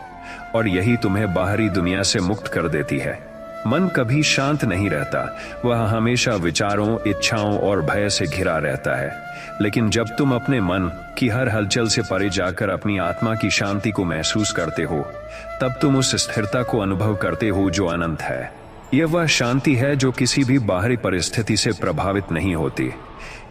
S1: और यही तुम्हें बाहरी दुनिया से मुक्त कर देती है। मन कभी शांत नहीं रहता, वह हमेशा विचारों, इच्छाओं और भय से घिरा रहता है। लेकिन जब तुम अपने मन की हर हलचल से परे जाकर अपनी आत्मा की शांति को महसूस करते हो, तब तुम उस स्थिरता को अनुभव करते हो जो अनंत है। यह वह शांति है जो किसी भी बाहरी परिस्थिति से प्रभावित नहीं होती।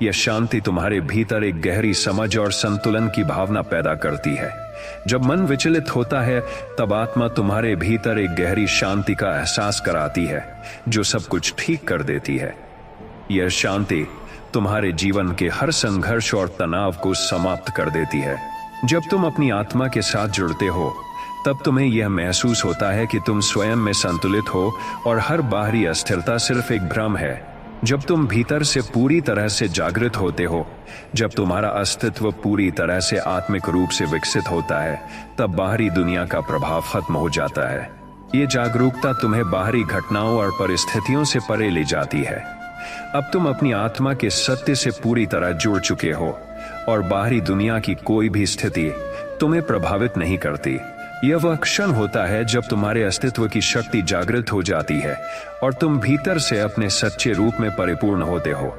S1: यह शांति तुम्हारे भीतर एक गहरी समझ और संतुलन की भावना पैदा करती है। जब मन विचलित होता है, तब आत्मा तुम्हारे भीतर एक गहरी शांति का एहसास कराती है जो सब कुछ ठीक कर देती है। यह शांति तुम्हारे जीवन के हर संघर्ष और तनाव को समाप्त कर देती है। जब तुम अपनी आत्मा के साथ जुड़ते हो, तब तुम्हें यह महसूस होता है कि तुम स्वयं में संतुलित हो और हर बाहरी अस्थिरता सिर्फ एक भ्रम है। जब तुम भीतर से पूरी तरह से जागृत होते हो, जब तुम्हारा अस्तित्व पूरी तरह से आत्मिक रूप से विकसित होता है, तब बाहरी दुनिया का प्रभाव खत्म हो जाता है। ये जागरूकता तुम्हें बाहरी घटनाओं और परिस्थितियों से परे ले जाती है। अब तुम अपनी आत्मा के सत्य से पूरी तरह जुड़ चुके हो और बाहरी दुनिया की कोई भी स्थिति तुम्हें प्रभावित नहीं करती। यह वह क्षण होता है जब तुम्हारे अस्तित्व की शक्ति जागृत हो जाती है और तुम भीतर से अपने सच्चे रूप में परिपूर्ण होते हो।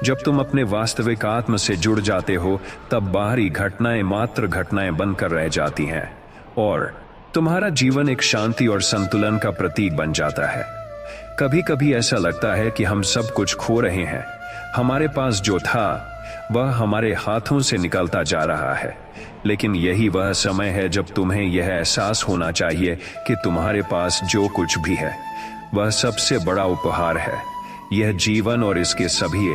S1: जब तुम अपने वास्तविक आत्म से जुड़ जाते हो, तब बाहरी घटनाएं मात्र घटनाएं बनकर रह जाती हैं और तुम्हारा जीवन एक शांति और संतुलन का प्रतीक बन जाता है। कभी कभी ऐसा लगता है कि हम सब कुछ खो रहे हैं। हमारे पास जो था वह हमारे हाथों से निकलता जा रहा है। लेकिन यही वह समय है जब तुम्हें यह एहसास होना चाहिए कि तुम्हारे पास जो कुछ भी है वह सबसे बड़ा उपहार है। यह जीवन और इसके सभी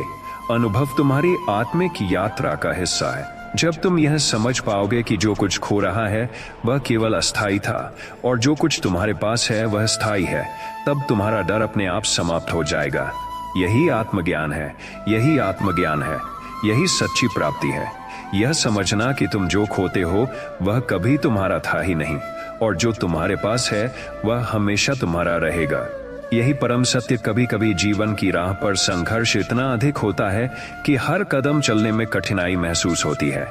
S1: अनुभव तुम्हारी आत्मिक यात्रा का हिस्सा है। जब तुम यह समझ पाओगे कि जो कुछ खो रहा है वह केवल अस्थायी था और जो कुछ तुम्हारे पास है वह स्थायी है, तब तुम्हारा डर अपने आप समाप्त हो जाएगा। यही आत्मज्ञान है, यही आत्मज्ञान है, यही सच्ची प्राप्ति है। यह समझना कि तुम जो खोते हो वह कभी तुम्हारा था ही नहीं और जो तुम्हारे पास है वह हमेशा तुम्हारा रहेगा। यही परम सत्य। कभी कभी जीवन की राह पर संघर्ष इतना अधिक होता है कि हर कदम चलने में कठिनाई महसूस होती है।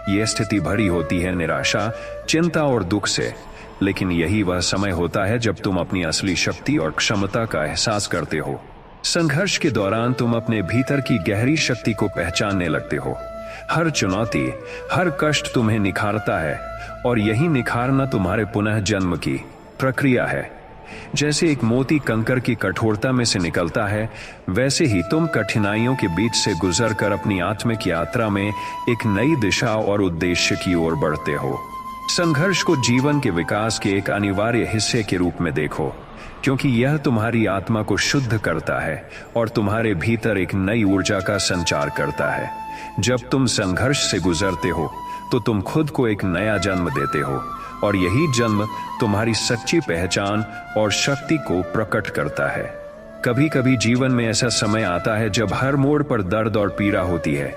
S1: यह स्थिति भरी होती है निराशा, चिंता और दुख से। लेकिन यही वह समय होता है जब तुम अपनी असली शक्ति और क्षमता का एहसास करते हो। संघर्ष के दौरान तुम अपने भीतर की गहरी शक्ति को पहचानने लगते हो। हर चुनौती, हर कष्ट तुम्हें निखारता है और यही निखारना तुम्हारे पुनः जन्म की प्रक्रिया है। जैसे एक मोती कंकर की कठोरता में से निकलता है, वैसे ही तुम कठिनाइयों के बीच से गुजरकर अपनी आत्मिक यात्रा में एक नई दिशा और उद्देश्य की ओर बढ़ते हो। संघर्ष को जीवन के विकास के एक अनिवार्य हिस्से के रूप में देखो, क्योंकि यह तुम्हारी आत्मा को शुद्ध करता है और तुम्हारे भीतर एक नई ऊर्जा का संचार करता है। जब तुम संघर्ष से गुजरते हो तो तुम खुद को एक नया जन्म देते हो और यही जन्म तुम्हारी सच्ची पहचान और शक्ति को प्रकट करता है। कभी कभी जीवन में ऐसा समय आता है जब हर मोड़ पर दर्द और पीड़ा होती है।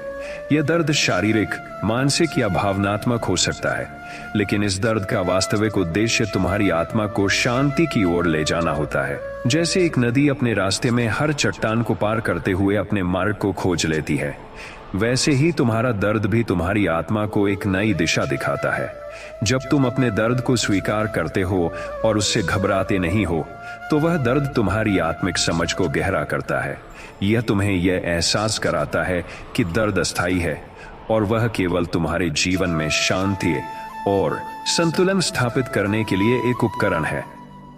S1: यह दर्द शारीरिक, मानसिक या भावनात्मक हो सकता है, लेकिन इस दर्द का वास्तविक उद्देश्य तुम्हारी आत्मा को शांति की ओर ले जाना होता है। जैसे एक नदी अपने रास्ते में हर चट्टान को पार करते हुए अपने मार्ग को खोज लेती है, वैसे ही तुम्हारा दर्द भी तुम्हारी आत्मा को एक नई दिशा दिखाता है। जब तुम अपने दर्द को स्वीकार करते हो और उससे घबराते नहीं हो, तो वह दर्द तुम्हारी आत्मिक समझ को गहरा करता है। यह तुम्हें यह एहसास कराता है कि दर्द अस्थायी है और वह केवल तुम्हारे जीवन में शांति और संतुलन स्थापित करने के लिए एक उपकरण है।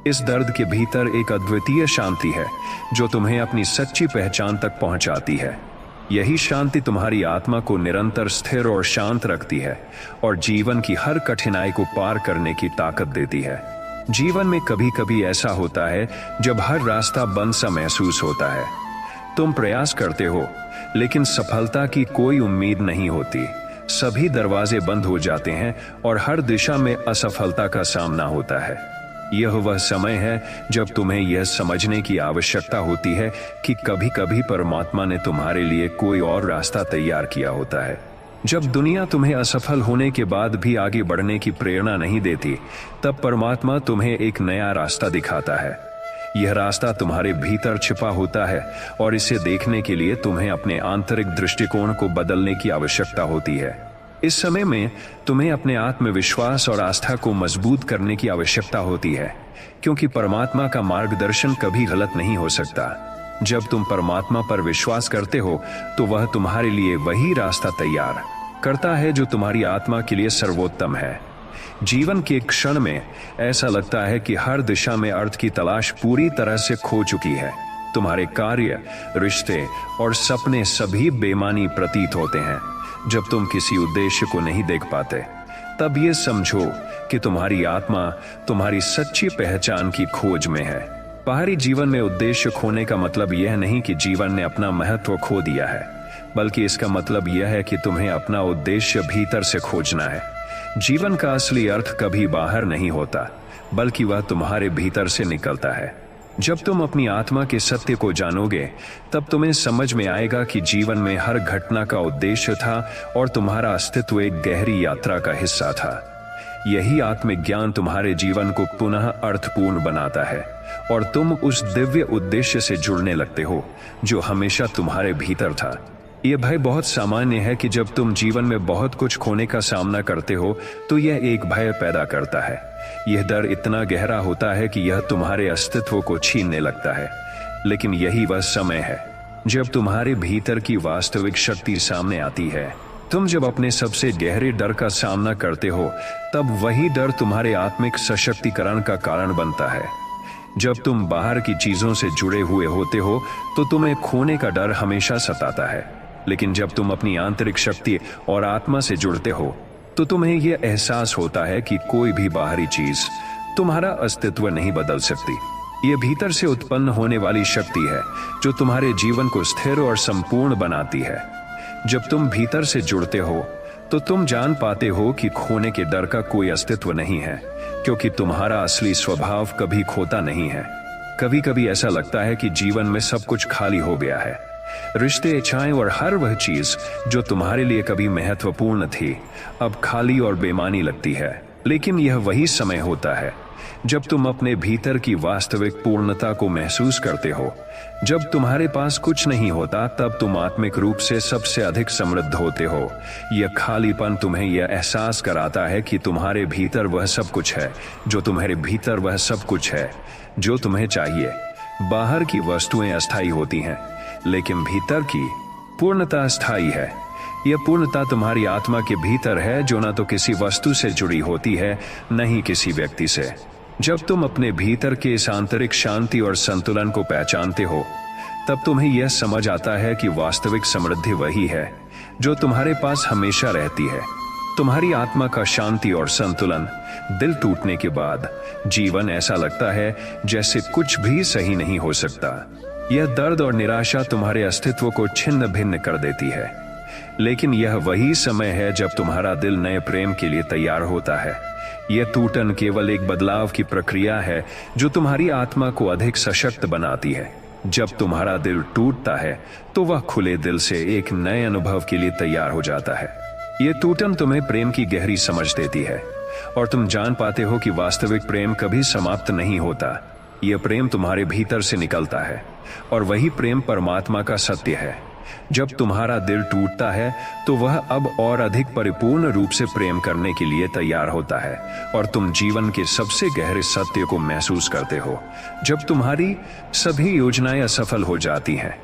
S1: इस दर्द के भीतर एक अद्वितीय शांति है जो तुम्हें अपनी सच्ची पहचान तक पहुंचाती है। यही शांति तुम्हारी आत्मा को निरंतर स्थिर और शांत रखती है और जीवन की हर कठिनाई को पार करने की ताकत देती है। जीवन में कभी कभी ऐसा होता है जब हर रास्ता बंद सा महसूस होता है। तुम प्रयास करते हो, लेकिन सफलता की कोई उम्मीद नहीं होती। सभी दरवाजे बंद हो जाते हैं और हर दिशा में असफलता का सामना होता है। यह वह समय है जब तुम्हें यह समझने की आवश्यकता होती है कि कभी कभी परमात्मा ने तुम्हारे लिए कोई और रास्ता तैयार किया होता है। जब दुनिया तुम्हें असफल होने के बाद भी आगे बढ़ने की प्रेरणा नहीं देती, तब परमात्मा तुम्हें एक नया रास्ता दिखाता है। यह रास्ता तुम्हारे भीतर छिपा होता है और इसे देखने के लिए तुम्हें अपने आंतरिक दृष्टिकोण को बदलने की आवश्यकता होती है। इस समय में तुम्हें अपने आत्मविश्वास और आस्था को मजबूत करने की आवश्यकता होती है, क्योंकि परमात्मा का मार्गदर्शन कभी गलत नहीं हो सकता। जब तुम परमात्मा पर विश्वास करते हो तो वह तुम्हारे लिए वही रास्ता तैयार करता है जो तुम्हारी आत्मा के लिए सर्वोत्तम है। जीवन के क्षण में ऐसा लगता है कि हर दिशा में अर्थ की तलाश पूरी तरह से खो चुकी है। तुम्हारे कार्य, रिश्ते और सपने सभी बेमानी प्रतीत होते हैं। जब तुम किसी उद्देश्य को नहीं देख पाते, तब ये समझो कि तुम्हारी आत्मा तुम्हारी सच्ची पहचान की खोज में है। बाहरी जीवन में उद्देश्य खोने का मतलब यह नहीं कि जीवन ने अपना महत्व खो दिया है, बल्कि इसका मतलब यह है कि तुम्हें अपना उद्देश्य भीतर से खोजना है। जीवन का असली अर्थ कभी बाहर नहीं होता, बल्कि वह तुम्हारे भीतर से निकलता है। जब तुम अपनी आत्मा के सत्य को जानोगे, तब तुम्हें समझ में आएगा कि जीवन में हर घटना का उद्देश्य था और तुम्हारा अस्तित्व एक गहरी यात्रा का हिस्सा था। यही आत्मिक ज्ञान तुम्हारे जीवन को पुनः अर्थपूर्ण बनाता है और तुम उस दिव्य उद्देश्य से जुड़ने लगते हो जो हमेशा तुम्हारे भीतर था। यह भय बहुत सामान्य है कि जब तुम जीवन में बहुत कुछ खोने का सामना करते हो तो यह एक भय पैदा करता है। यह डर इतना गहरा होता है कि यह तुम्हारे अस्तित्व को छीनने लगता है। लेकिन यही वह समय है जब तुम्हारे भीतर की वास्तविक शक्ति सामने आती है। तुम जब अपने सबसे गहरे डर का सामना करते हो, तब वही डर तुम्हारे आत्मिक सशक्तिकरण का कारण बनता है। जब तुम बाहर की चीजों से जुड़े हुए होते हो तो तुम्हें खोने का डर हमेशा सताता है, लेकिन जब तुम अपनी आंतरिक शक्ति और आत्मा से जुड़ते हो तो तुम्हें यह एहसास होता है कि कोई भी बाहरी चीज तुम्हारा अस्तित्व नहीं बदल सकती। यह भीतर से उत्पन्न होने वाली शक्ति है जो तुम्हारे जीवन को स्थिर और संपूर्ण बनाती है। जब तुम भीतर से जुड़ते हो तो तुम जान पाते हो कि खोने के डर का कोई अस्तित्व नहीं है, क्योंकि तुम्हारा असली स्वभाव कभी खोता नहीं है। कभी कभी ऐसा लगता है कि जीवन में सब कुछ खाली हो गया है। रिश्ते, इच्छाएं और हर वह चीज जो तुम्हारे लिए कभी महत्वपूर्ण थी, अब खाली और बेमानी लगती है। लेकिन यह वही समय होता है जब तुम अपने भीतर की वास्तविक पूर्णता को महसूस करते हो। जब तुम्हारे पास कुछ नहीं होता, तब तुम आत्मिक रूप से सबसे अधिक समृद्ध होते हो। यह खालीपन तुम्हें यह एहसास कराता है कि तुम्हारे भीतर वह सब कुछ है जो तुम्हारे भीतर वह सब कुछ है जो तुम्हें चाहिए। बाहर की वस्तुएं अस्थायी होती हैं, लेकिन भीतर की पूर्णता स्थायी है। यह पूर्णता तुम्हारी आत्मा के भीतर है, जो न तो किसी वस्तु से जुड़ी होती है, न ही किसी व्यक्ति से। जब तुम अपने भीतर के इस आंतरिक शांति और संतुलन को पहचानते हो, तब तुम्हें यह समझ आता है कि वास्तविक समृद्धि वही है जो तुम्हारे पास हमेशा रहती है। तुम्हारी आत्मा का शांति और संतुलन। दिल टूटने के बाद जीवन ऐसा लगता है जैसे कुछ भी सही नहीं हो सकता। यह दर्द और निराशा तुम्हारे अस्तित्व को छिन्न भिन्न कर देती है। लेकिन यह वही समय है जब तुम्हारा दिल नए प्रेम के लिए तैयार होता है। यह टूटन केवल एक बदलाव की प्रक्रिया है जो तुम्हारी आत्मा को अधिक सशक्त बनाती है। जब तुम्हारा दिल टूटता है तो वह खुले दिल से एक नए अनुभव के लिए तैयार हो जाता है। यह टूटन तुम्हें प्रेम की गहरी समझ देती है और तुम जान पाते हो कि वास्तविक प्रेम कभी समाप्त नहीं होता। यह प्रेम तुम्हारे भीतर से निकलता है और वही प्रेम परमात्मा का सत्य है। जब तुम्हारा दिल टूटता है तो वह अब और अधिक परिपूर्ण रूप से प्रेम करने के लिए तैयार होता है और तुम जीवन के सबसे गहरे सत्य को महसूस करते हो। जब तुम्हारी सभी योजनाएं असफल हो जाती हैं,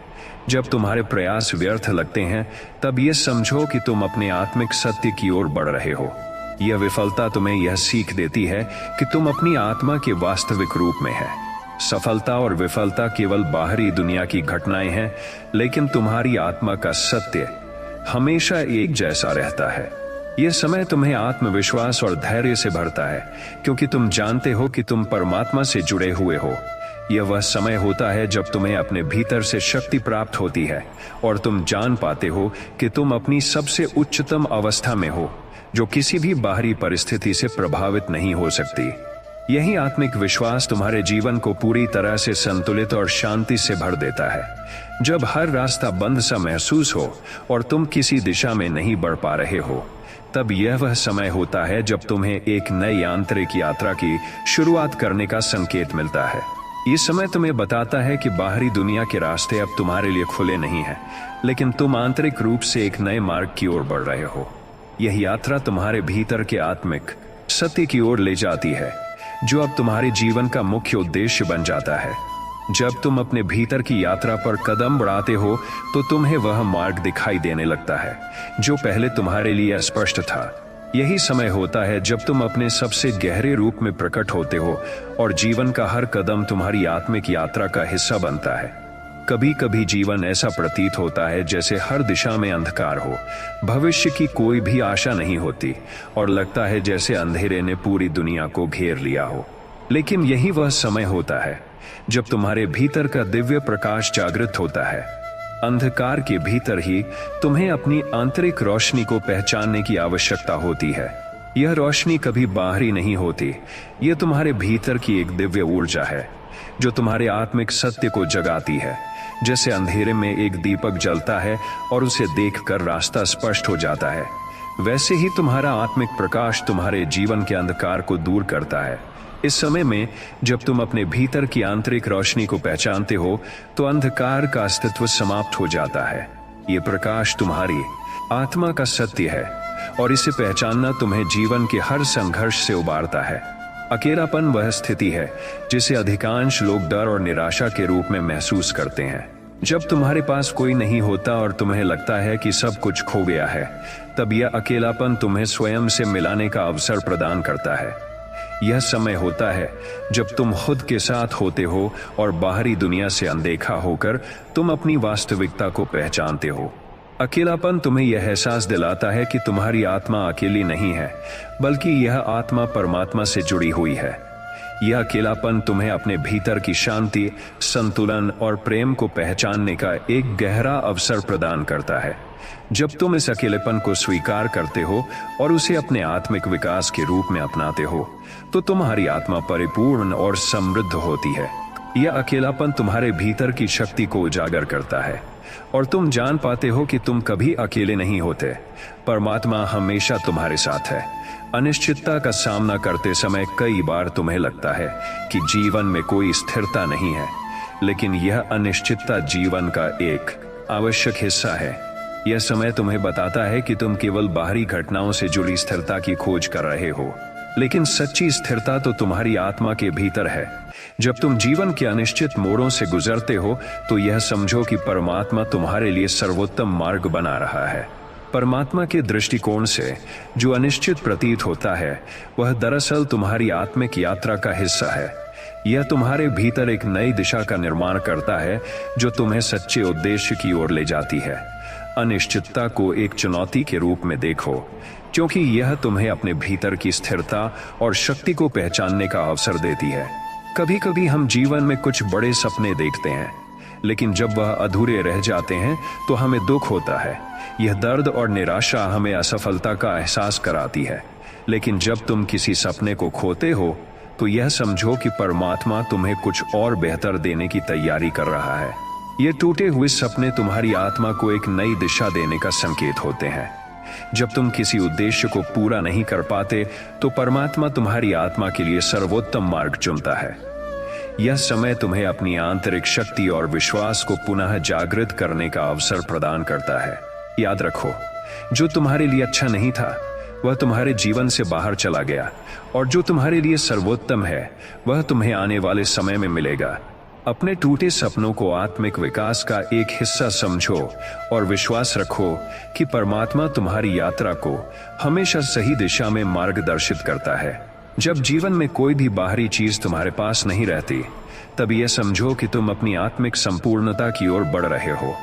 S1: जब तुम्हारे प्रयास व्यर्थ लगते हैं, तब यह समझो कि तुम अपने आत्मिक सत्य की ओर बढ़ रहे हो। यह विफलता तुम्हें यह सीख देती है कि तुम अपनी आत्मा के वास्तविक रूप में है। सफलता और विफलता केवल बाहरी दुनिया की घटनाएं हैं, लेकिन तुम्हारी आत्मा का सत्य हमेशा एक जैसा रहता है। यह समय तुम्हें आत्मविश्वास और धैर्य से भरता है, क्योंकि तुम जानते हो कि तुम परमात्मा से जुड़े हुए हो। यह वह समय होता है जब तुम्हें अपने भीतर से शक्ति प्राप्त होती है और तुम जान पाते हो कि तुम अपनी सबसे उच्चतम अवस्था में हो, जो किसी भी बाहरी परिस्थिति से प्रभावित नहीं हो सकती। यही आत्मिक विश्वास तुम्हारे जीवन को पूरी तरह से संतुलित और शांति से भर देता है। जब हर रास्ता बंद सा महसूस हो और तुम किसी दिशा में नहीं बढ़ पा रहे हो, तब यह वह समय होता है जब तुम्हें एक नई आंतरिक यात्रा की शुरुआत करने का संकेत मिलता है। ये समय तुम्हें बताता है कि बाहरी दुनिया के रास्ते अब तुम्हारे लिए खुले नहीं हैं, लेकिन तुम आंतरिक रूप से एक नए मार्ग की ओर बढ़ रहे हो। यह यात्रा तुम्हारे भीतर के आत्मिक सत्य की ओर ले जाती है, जो अब तुम्हारे जीवन का मुख्य उद्देश्य बन जाता है। जब तुम अपने भीतर की यात्रा पर कदम बढ़ाते हो तो तुम्हें वह मार्ग दिखाई देने लगता है जो पहले तुम्हारे लिए अस्पष्ट था। यही समय होता है जब तुम अपने सबसे गहरे रूप में प्रकट होते हो और जीवन का हर कदम तुम्हारी आत्मिक यात्रा का हिस्सा बनता है। कभी कभी जीवन ऐसा प्रतीत होता है जैसे हर दिशा में अंधकार हो, भविष्य की कोई भी आशा नहीं होती और लगता है जैसे अंधेरे ने पूरी दुनिया को घेर लिया हो। लेकिन यही वह समय होता है जब तुम्हारे भीतर का दिव्य प्रकाश जागृत होता है। अंधकार के भीतर ही तुम्हें अपनी आंतरिक रोशनी को पहचानने की आवश्यकता होती है। यह रोशनी कभी बाहरी नहीं होती, यह तुम्हारे भीतर की एक दिव्य ऊर्जा है जो तुम्हारे आत्मिक सत्य को जगाती है। जैसे अंधेरे में एक दीपक जलता है और उसे देखकर रास्ता स्पष्ट हो जाता है, वैसे ही तुम्हारा आत्मिक प्रकाश तुम्हारे जीवन के अंधकार को दूर करता है। इस समय में जब तुम अपने भीतर की आंतरिक रोशनी को पहचानते हो तो अंधकार का अस्तित्व समाप्त हो जाता है। ये प्रकाश तुम्हारी आत्मा का सत्य है और इसे पहचानना तुम्हें जीवन के हर संघर्ष से उबारता है। अकेलापन वह स्थिति है जिसे अधिकांश लोग डर और निराशा के रूप में महसूस करते हैं। जब तुम्हारे पास कोई नहीं होता और तुम्हें लगता है कि सब कुछ खो गया है, तब यह अकेलापन तुम्हें स्वयं से मिलाने का अवसर प्रदान करता है। यह समय होता है जब तुम खुद के साथ होते हो और बाहरी दुनिया से अनदेखा होकर तुम अपनी वास्तविकता को पहचानते हो। अकेलापन तुम्हें यह एहसास दिलाता है कि तुम्हारी आत्मा अकेली नहीं है, बल्कि यह आत्मा परमात्मा से जुड़ी हुई है। यह अकेलापन तुम्हें अपने भीतर की शांति, संतुलन और प्रेम को पहचानने का एक गहरा अवसर प्रदान करता है। जब तुम इस अकेलेपन को स्वीकार करते हो और उसे अपने आत्मिक विकास के रूप में अपनाते हो, तो तुम्हारी आत्मा परिपूर्ण और समृद्ध होती है। यह अकेलापन तुम्हारे भीतर की शक्ति को उजागर करता है और तुम जान पाते हो कि तुम कभी अकेले नहीं होते। परमात्मा हमेशा तुम्हारे साथ है। अनिश्चितता का सामना करते समय कई बार तुम्हें लगता है कि जीवन में कोई स्थिरता नहीं है, लेकिन यह अनिश्चितता जीवन का एक आवश्यक हिस्सा है। यह समय तुम्हें बताता है कि तुम केवल बाहरी घटनाओं से जुड़ी स्थिरता की खोज कर रहे हो, लेकिन सच्ची स्थिरता तो तुम्हारी आत्मा के भीतर है। जब तुम जीवन के अनिश्चित मोड़ों से गुजरते हो तो यह समझो कि परमात्मा तुम्हारे लिए सर्वोत्तम मार्ग बना रहा है। परमात्मा के दृष्टिकोण से जो अनिश्चित प्रतीत होता है वह दरअसल तुम्हारी आत्मिक यात्रा का हिस्सा है। यह तुम्हारे भीतर एक नई दिशा का निर्माण करता है जो तुम्हें सच्चे उद्देश्य की ओर ले जाती है। अनिश्चितता को एक चुनौती के रूप में देखो, क्योंकि यह तुम्हें अपने भीतर की स्थिरता और शक्ति को पहचानने का अवसर देती है। कभी कभी हम जीवन में कुछ बड़े सपने देखते हैं, लेकिन जब वह अधूरे रह जाते हैं तो हमें दुख होता है। यह दर्द और निराशा हमें असफलता का एहसास कराती है। लेकिन जब तुम किसी सपने को खोते हो तो यह समझो कि परमात्मा तुम्हें कुछ और बेहतर देने की तैयारी कर रहा है। ये टूटे हुए सपने तुम्हारी आत्मा को एक नई दिशा देने का संकेत होते हैं। जब तुम किसी उद्देश्य को पूरा नहीं कर पाते तो परमात्मा तुम्हारी आत्मा के लिए सर्वोत्तम मार्ग चुनता है। यह समय तुम्हें अपनी आंतरिक शक्ति और विश्वास को पुनः जागृत करने का अवसर प्रदान करता है। याद रखो, जो तुम्हारे लिए अच्छा नहीं था वह तुम्हारे जीवन से बाहर चला गया, और जो तुम्हारे लिए सर्वोत्तम है वह तुम्हें आने वाले समय में मिलेगा। अपने टूटे सपनों को आत्मिक विकास का एक हिस्सा समझो और विश्वास रखो कि परमात्मा तुम्हारी यात्रा को हमेशा सही दिशा में मार्गदर्शित करता है। जब जीवन में कोई भी बाहरी चीज तुम्हारे पास नहीं रहती, तब यह समझो कि तुम अपनी आत्मिक संपूर्णता की ओर बढ़ रहे हो।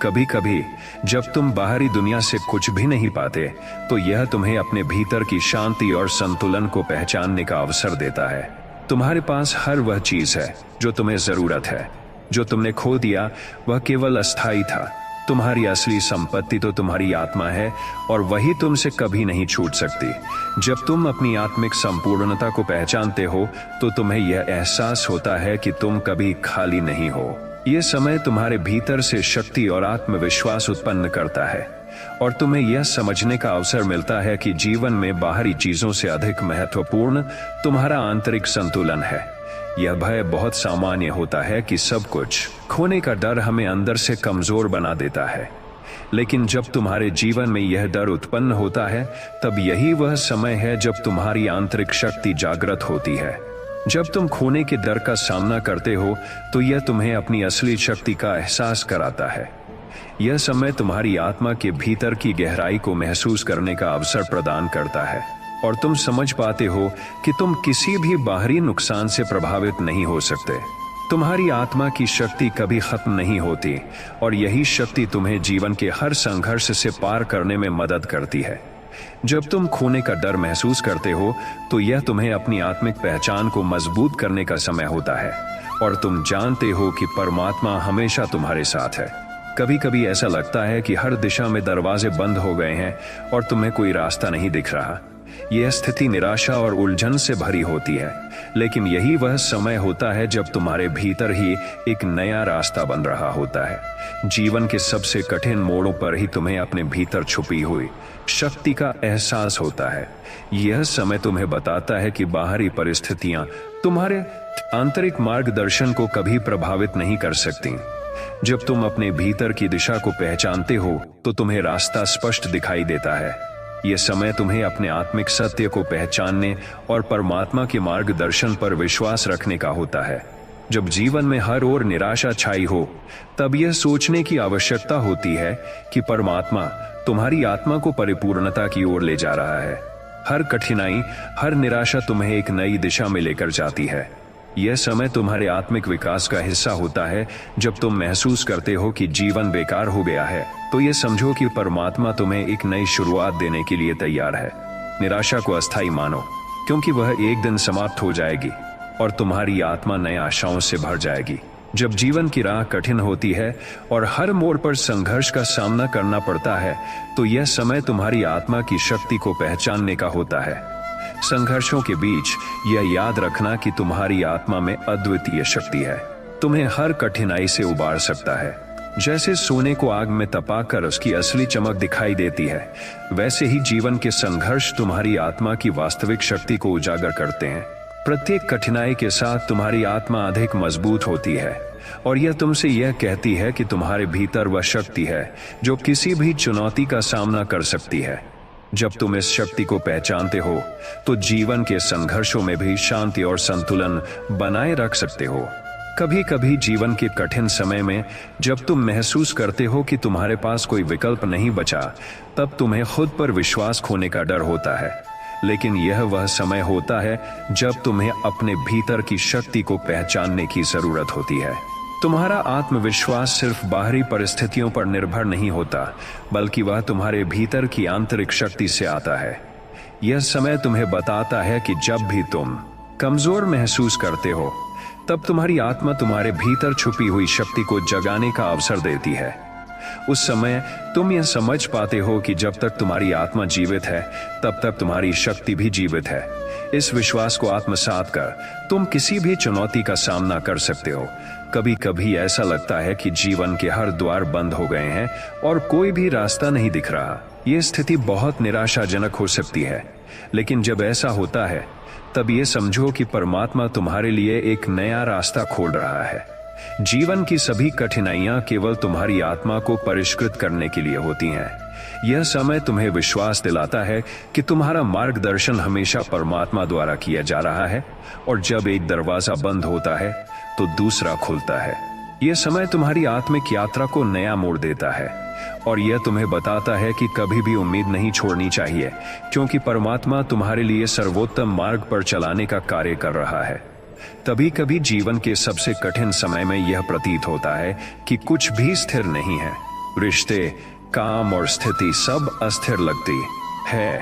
S1: कभी कभी जब तुम बाहरी दुनिया से कुछ भी नहीं पाते तो यह तुम्हें अपने भीतर की शांति और संतुलन को पहचानने का अवसर देता है। तुम्हारे पास हर वह चीज है जो तुम्हें जरूरत है। जो तुमने खो दिया वह केवल अस्थायी था, तुम्हारी असली संपत्ति तो तुम्हारी आत्मा है और वही तुमसे कभी नहीं छूट सकती। जब तुम अपनी आत्मिक संपूर्णता को पहचानते हो तो तुम्हें यह एहसास होता है कि तुम कभी खाली नहीं हो। यह समय तुम्हारे भीतर से शक्ति और आत्मविश्वास उत्पन्न करता है और तुम्हें यह समझने का अवसर मिलता है कि जीवन में बाहरी चीजों से अधिक महत्वपूर्ण तुम्हारा आंतरिक संतुलन है। यह भय बहुत सामान्य होता है कि सब कुछ खोने का डर हमें अंदर से कमजोर बना देता है, लेकिन जब तुम्हारे जीवन में यह डर उत्पन्न होता है तब यही वह समय है जब तुम्हारी आंतरिक शक्ति जागृत होती है। जब तुम खोने के डर का सामना करते हो तो यह तुम्हें अपनी असली शक्ति का एहसास कराता है। यह समय तुम्हारी आत्मा के भीतर की गहराई को महसूस करने का अवसर प्रदान करता है और तुम समझ पाते हो कि तुम किसी भी बाहरी नुकसान से प्रभावित नहीं हो सकते। तुम्हारी आत्मा की शक्ति कभी खत्म नहीं होती और यही शक्ति तुम्हें जीवन के हर संघर्ष से पार करने में मदद करती है। जब तुम खोने का डर महसूस करते हो तो यह तुम्हें अपनी आत्मिक पहचान को मजबूत करने का समय होता है और तुम जानते हो कि परमात्मा हमेशा तुम्हारे साथ है। कभी कभी ऐसा लगता है कि हर दिशा में दरवाजे बंद हो गए हैं और तुम्हें कोई रास्ता नहीं दिख रहा। यह स्थिति निराशा और उलझन से भरी होती है, लेकिन यही वह समय होता है जब तुम्हारे भीतर ही एक नया रास्ता बन रहा होता है। जीवन के सबसे कठिन मोड़ों पर ही तुम्हें अपने भीतर छुपी हुई शक्ति का एहसास होता है। यह समय तुम्हें बताता है कि बाहरी परिस्थितियां तुम्हारे आंतरिक मार्गदर्शन को कभी प्रभावित नहीं कर सकती। जब तुम अपने भीतर की दिशा को पहचानते हो तो तुम्हें रास्ता स्पष्ट दिखाई देता है। यह समय तुम्हें अपने आत्मिक सत्य को पहचानने और परमात्मा के मार्गदर्शन पर विश्वास रखने का होता है। जब जीवन में हर ओर निराशा छाई हो तब यह सोचने की आवश्यकता होती है कि परमात्मा तुम्हारी आत्मा को परिपूर्णता की ओर ले जा रहा है। हर कठिनाई, हर निराशा तुम्हें एक नई दिशा में लेकर जाती है। यह समय तुम्हारे आत्मिक विकास का हिस्सा होता है। जब तुम महसूस करते हो कि जीवन बेकार हो गया है तो यह समझो कि परमात्मा तुम्हें एक नई शुरुआत देने के लिए तैयार है। निराशा को अस्थायी मानो, क्योंकि वह एक दिन समाप्त हो जाएगी और तुम्हारी आत्मा नई आशाओं से भर जाएगी। जब जीवन की राह कठिन होती है और हर मोड़ पर संघर्ष का सामना करना पड़ता है तो यह समय तुम्हारी आत्मा की शक्ति को पहचानने का होता है। संघर्षों के बीच यह याद रखना कि तुम्हारी आत्मा में अद्वितीय शक्ति है, तुम्हें हर कठिनाई से उबार सकता है। जैसे सोने को आग में तपाकर उसकी असली चमक दिखाई देती है, वैसे ही जीवन के संघर्ष तुम्हारी आत्मा की वास्तविक शक्ति को उजागर करते हैं। प्रत्येक कठिनाई के साथ तुम्हारी आत्मा अधिक मजबूत होती है और यह तुमसे यह कहती है कि तुम्हारे भीतर वह शक्ति है जो किसी भी चुनौती का सामना कर सकती है। जब तुम इस शक्ति को पहचानते हो तो जीवन के संघर्षों में भी शांति और संतुलन बनाए रख सकते हो। कभी कभी जीवन के कठिन समय में जब तुम महसूस करते हो कि तुम्हारे पास कोई विकल्प नहीं बचा, तब तुम्हें खुद पर विश्वास खोने का डर होता है। लेकिन यह वह समय होता है जब तुम्हें अपने भीतर की शक्ति को पहचानने की जरूरत होती है। तुम्हारा आत्मविश्वास सिर्फ बाहरी परिस्थितियों पर निर्भर नहीं होता, बल्कि वह तुम्हारे भीतर की आंतरिक शक्ति से आता है। यह समय तुम्हें बताता है कि जब भी तुम कमजोर महसूस करते हो तब तुम्हारी आत्मा तुम्हारे भीतर छुपी हुई शक्ति को जगाने का अवसर देती है। उस समय तुम यह समझ पाते हो कि जब तक तुम्हारी आत्मा जीवित है तब तक तुम्हारी शक्ति भी जीवित है। इस विश्वास को आत्मसात कर तुम किसी भी चुनौती का सामना कर सकते हो। कभी कभी ऐसा लगता है कि जीवन के हर द्वार बंद हो गए हैं और कोई भी रास्ता नहीं दिख रहा। यह स्थिति बहुत निराशाजनक हो सकती है, लेकिन जब ऐसा होता है तब ये समझो कि परमात्मा तुम्हारे लिए एक नया रास्ता खोल रहा है। जीवन की सभी कठिनाइयां केवल तुम्हारी आत्मा को परिष्कृत करने के लिए होती हैं। यह समय तुम्हें विश्वास दिलाता है कि तुम्हारा मार्गदर्शन हमेशा परमात्मा द्वारा किया जा रहा है और जब एक दरवाजा बंद होता है तो दूसरा खुलता है। यह समय तुम्हारी आत्मिक यात्रा को नया मोड़ देता है और यह तुम्हें बताता है कि कभी भी उम्मीद नहीं छोड़नी चाहिए, क्योंकि परमात्मा तुम्हारे लिए सर्वोत्तम मार्ग पर चलाने का कार्य कर रहा है। कभी कभी जीवन के सबसे कठिन समय में यह प्रतीत होता है कि कुछ भी स्थिर नहीं है। रिश्ते, काम और स्थिति सब अस्थिर लगती है।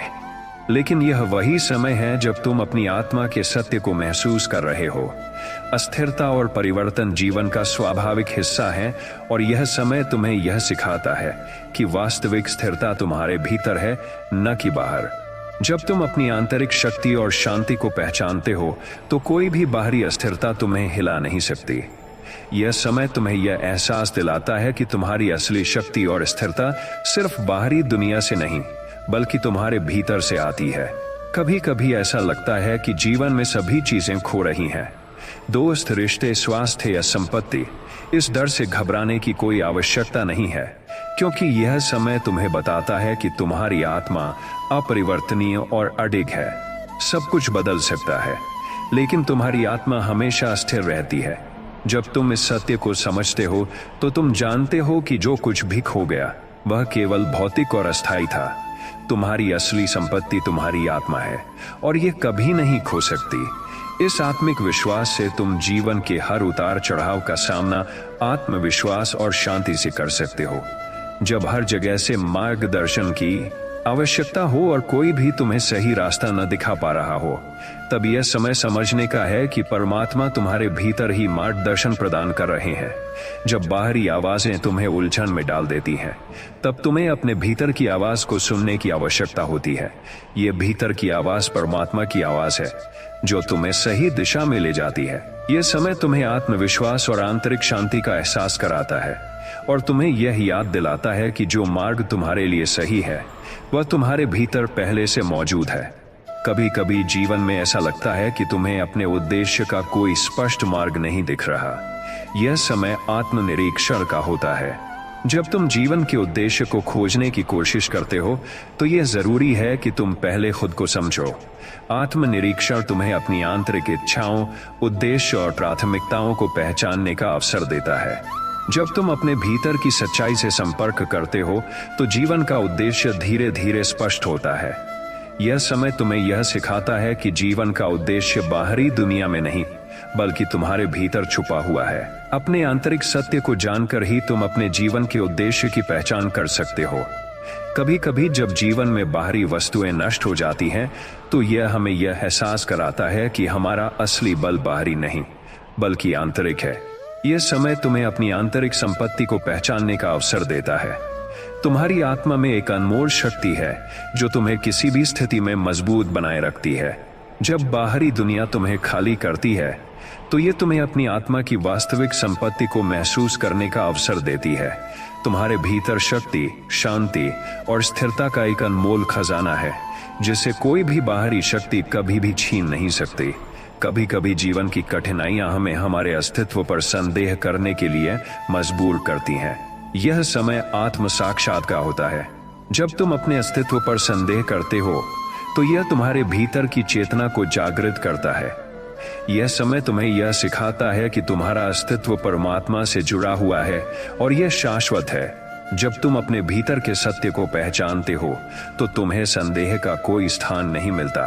S1: लेकिन यह वही समय है जब तुम अपनी आत्मा के सत्य को महसूस कर रहे हो। अस्थिरता और परिवर्तन जीवन का स्वाभाविक हिस्सा है और यह समय तुम्हें यह सिखाता है कि वास्तविक स्थिरता तुम्हारे भीतर है, न कि बाहर। जब तुम अपनी आंतरिक शक्ति और शांति को पहचानते हो तो कोई भी बाहरी अस्थिरता तुम्हें हिला नहीं सकती। यह समय तुम्हें यह एहसास दिलाता है कि तुम्हारी असली शक्ति और स्थिरता सिर्फ बाहरी दुनिया से नहीं बल्कि तुम्हारे भीतर से आती है। कभी कभी ऐसा लगता है कि जीवन में सभी चीजें खो रही हैं, दोस्त, रिश्ते, स्वास्थ्य या संपत्ति। इस डर से घबराने की कोई आवश्यकता नहीं है, क्योंकि यह समय तुम्हें बताता है कि तुम्हारी आत्मा अपरिवर्तनीय और अडिग है। सब कुछ बदल सकता है, लेकिन तुम्हारी आत्मा हमेशा स्थिर रहती है। जब तुम इस सत्य को समझते हो तो तुम जानते हो कि जो कुछ भी खो गया वह केवल भौतिक और अस्थायी था। तुम्हारी असली संपत्ति तुम्हारी आत्मा है और यह कभी नहीं खो सकती। इस आत्मिक विश्वास से तुम जीवन के हर उतार चढ़ाव का सामना आत्मविश्वास और शांति से कर सकते हो। जब हर जगह से मार्गदर्शन की आवश्यकता हो और कोई भी तुम्हें सही रास्ता न दिखा पा रहा हो, तब यह समय समझने का है कि परमात्मा तुम्हारे भीतर ही मार्गदर्शन प्रदान कर रहे हैं। जब बाहरी आवाजें तुम्हें उलझन में डाल देती हैं, तब तुम्हें अपने भीतर की आवाज को सुनने की आवश्यकता होती है। ये भीतर की आवाज परमात्मा की आवाज है जो तुम्हें सही दिशा में ले जाती है। यह समय तुम्हें आत्मविश्वास और आंतरिक शांति का एहसास कराता है और तुम्हें यह याद दिलाता है कि जो मार्ग तुम्हारे लिए सही है वह तुम्हारे भीतर पहले से मौजूद है। कभी कभी जीवन में ऐसा लगता है कि तुम्हें अपने उद्देश्य का कोई स्पष्ट मार्ग नहीं दिख रहा। यह समय आत्मनिरीक्षण का होता है। जब तुम जीवन के उद्देश्य को खोजने की कोशिश करते हो तो यह जरूरी है कि तुम पहले खुद को समझो। आत्मनिरीक्षण तुम्हें अपनी आंतरिक इच्छाओं, उद्देश्य और प्राथमिकताओं को पहचानने का अवसर देता है। जब तुम अपने भीतर की सच्चाई से संपर्क करते हो तो जीवन का उद्देश्य धीरे धीरे स्पष्ट होता है। यह समय तुम्हें यह सिखाता है कि जीवन का उद्देश्य बाहरी दुनिया में नहीं बल्कि तुम्हारे भीतर छुपा हुआ है। अपने आंतरिक सत्य को जानकर ही तुम अपने जीवन के उद्देश्य की पहचान कर सकते हो। कभी कभी जब जीवन में बाहरी वस्तुएं नष्ट हो जाती हैं तो यह हमें यह एहसास कराता है कि हमारा असली बल बाहरी नहीं बल्कि आंतरिक है। यह समय तुम्हें अपनी आंतरिक संपत्ति को पहचानने का अवसर देता है। तुम्हारी आत्मा में एक अनमोल शक्ति है जो तुम्हें किसी भी स्थिति में मजबूत बनाए रखती है। जब बाहरी दुनिया तुम्हें खाली करती है तो यह तुम्हें अपनी आत्मा की वास्तविक संपत्ति को महसूस करने का अवसर देती है। तुम्हारे भीतर शक्ति, शांति और स्थिरता का एक अनमोल खजाना है जिसे कोई भी बाहरी शक्ति कभी भी छीन नहीं सकती। कभी कभी जीवन की कठिनाइयां हमें हमारे अस्तित्व पर संदेह करने के लिए मजबूर करती हैं। यह समय आत्म साक्षात्कार का होता है। जब तुम अपने अस्तित्व पर संदेह करते हो तो यह तुम्हारे भीतर की चेतना को जागृत करता है। यह समय तुम्हें यह सिखाता है कि तुम्हारा अस्तित्व परमात्मा से जुड़ा हुआ है और यह शाश्वत है। जब तुम अपने भीतर के सत्य को पहचानते हो तो तुम्हें संदेह का कोई स्थान नहीं मिलता।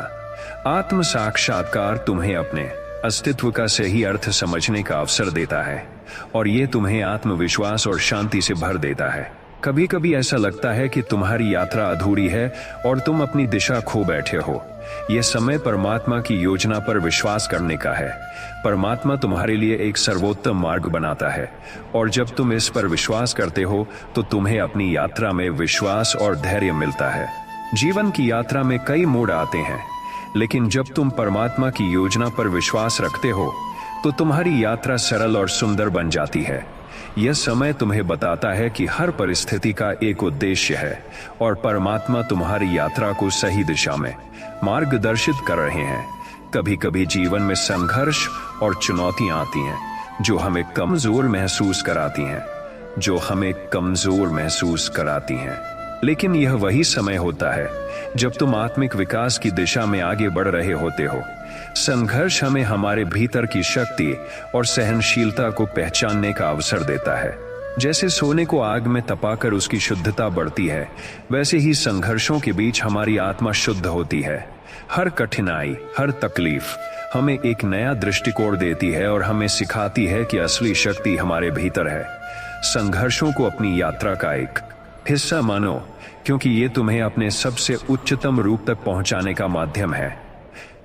S1: आत्म साक्षात्कार तुम्हें अपने अस्तित्व का सही अर्थ समझने का अवसर देता है और यह तुम्हें आत्मविश्वास और शांति से भर देता है। कभी कभी ऐसा लगता है कि तुम्हारी यात्रा अधूरी है और तुम अपनी दिशा खो बैठे हो। यह समय परमात्मा की योजना पर विश्वास करने का है। परमात्मा तुम्हारे लिए एक सर्वोत्तम मार्ग बनाता है और जब तुम इस पर विश्वास करते हो तो तुम्हें अपनी यात्रा में विश्वास और धैर्य मिलता है। जीवन की यात्रा में कई मोड़ आते हैं, लेकिन जब तुम परमात्मा की योजना पर विश्वास रखते हो तो तुम्हारी यात्रा सरल और सुंदर बन जाती है। यह समय तुम्हें बताता है कि हर परिस्थिति का एक उद्देश्य है और परमात्मा तुम्हारी यात्रा को सही दिशा में मार्गदर्शित कर रहे हैं। कभी कभी जीवन में संघर्ष और चुनौतियां आती हैं जो हमें कमजोर महसूस कराती हैं। लेकिन यह वही समय होता है जब तुम आत्मिक विकास की दिशा में आगे बढ़ रहे होते हो। संघर्ष हमें हमारे भीतर की शक्ति और सहनशीलता को पहचानने का अवसर देता है। जैसे सोने को आग में तपाकर उसकी शुद्धता बढ़ती है, वैसे ही संघर्षों के बीच हमारी आत्मा शुद्ध होती है। हर कठिनाई, हर तकलीफ हमें एक नया दृष्टिकोण देती है और हमें सिखाती है कि असली शक्ति हमारे भीतर है। संघर्षों को अपनी यात्रा का एक हिस्सा मानो, क्योंकि ये तुम्हें अपने सबसे उच्चतम रूप तक पहुंचाने का माध्यम है।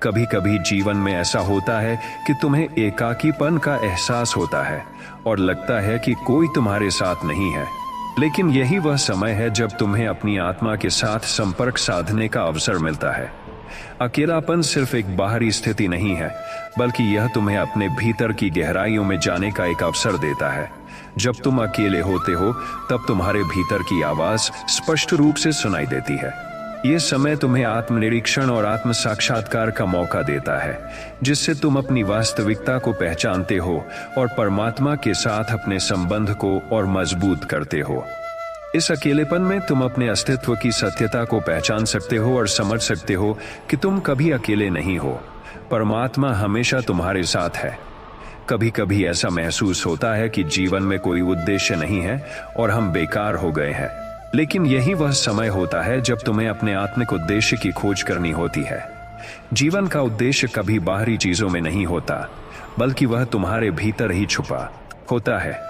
S1: कभी कभी जीवन में ऐसा होता है कि तुम्हें एकाकीपन का एहसास होता है और लगता है कि कोई तुम्हारे साथ नहीं है, लेकिन यही वह समय है जब तुम्हें अपनी आत्मा के साथ संपर्क साधने का अवसर मिलता है। अकेलापन सिर्फ एक बाहरी स्थिति नहीं है, बल्कि यह तुम्हें अपने भीतर की गहराइयों में जाने का एक अवसर देता है। जब तुम अकेले होते हो तब तुम्हारे भीतर की आवाज स्पष्ट रूप से सुनाई देती है। यह समय तुम्हें आत्मनिरीक्षण और आत्म साक्षात्कार का मौका देता है, जिससे तुम अपनी वास्तविकता को पहचानते हो और परमात्मा के साथ अपने संबंध को और मजबूत करते हो। इस अकेलेपन में तुम अपने अस्तित्व की सत्यता को पहचान सकते हो और समझ सकते हो कि तुम कभी अकेले नहीं हो। परमात्मा हमेशा तुम्हारे साथ है। कभी कभी ऐसा महसूस होता है कि जीवन में कोई उद्देश्य नहीं है और हम बेकार हो गए हैं, लेकिन यही वह समय होता है जब तुम्हें अपने आत्मिक उद्देश्य की खोज करनी होती है। जीवन का उद्देश्य कभी बाहरी चीजों में नहीं होता, बल्कि वह तुम्हारे भीतर ही छुपा होता है।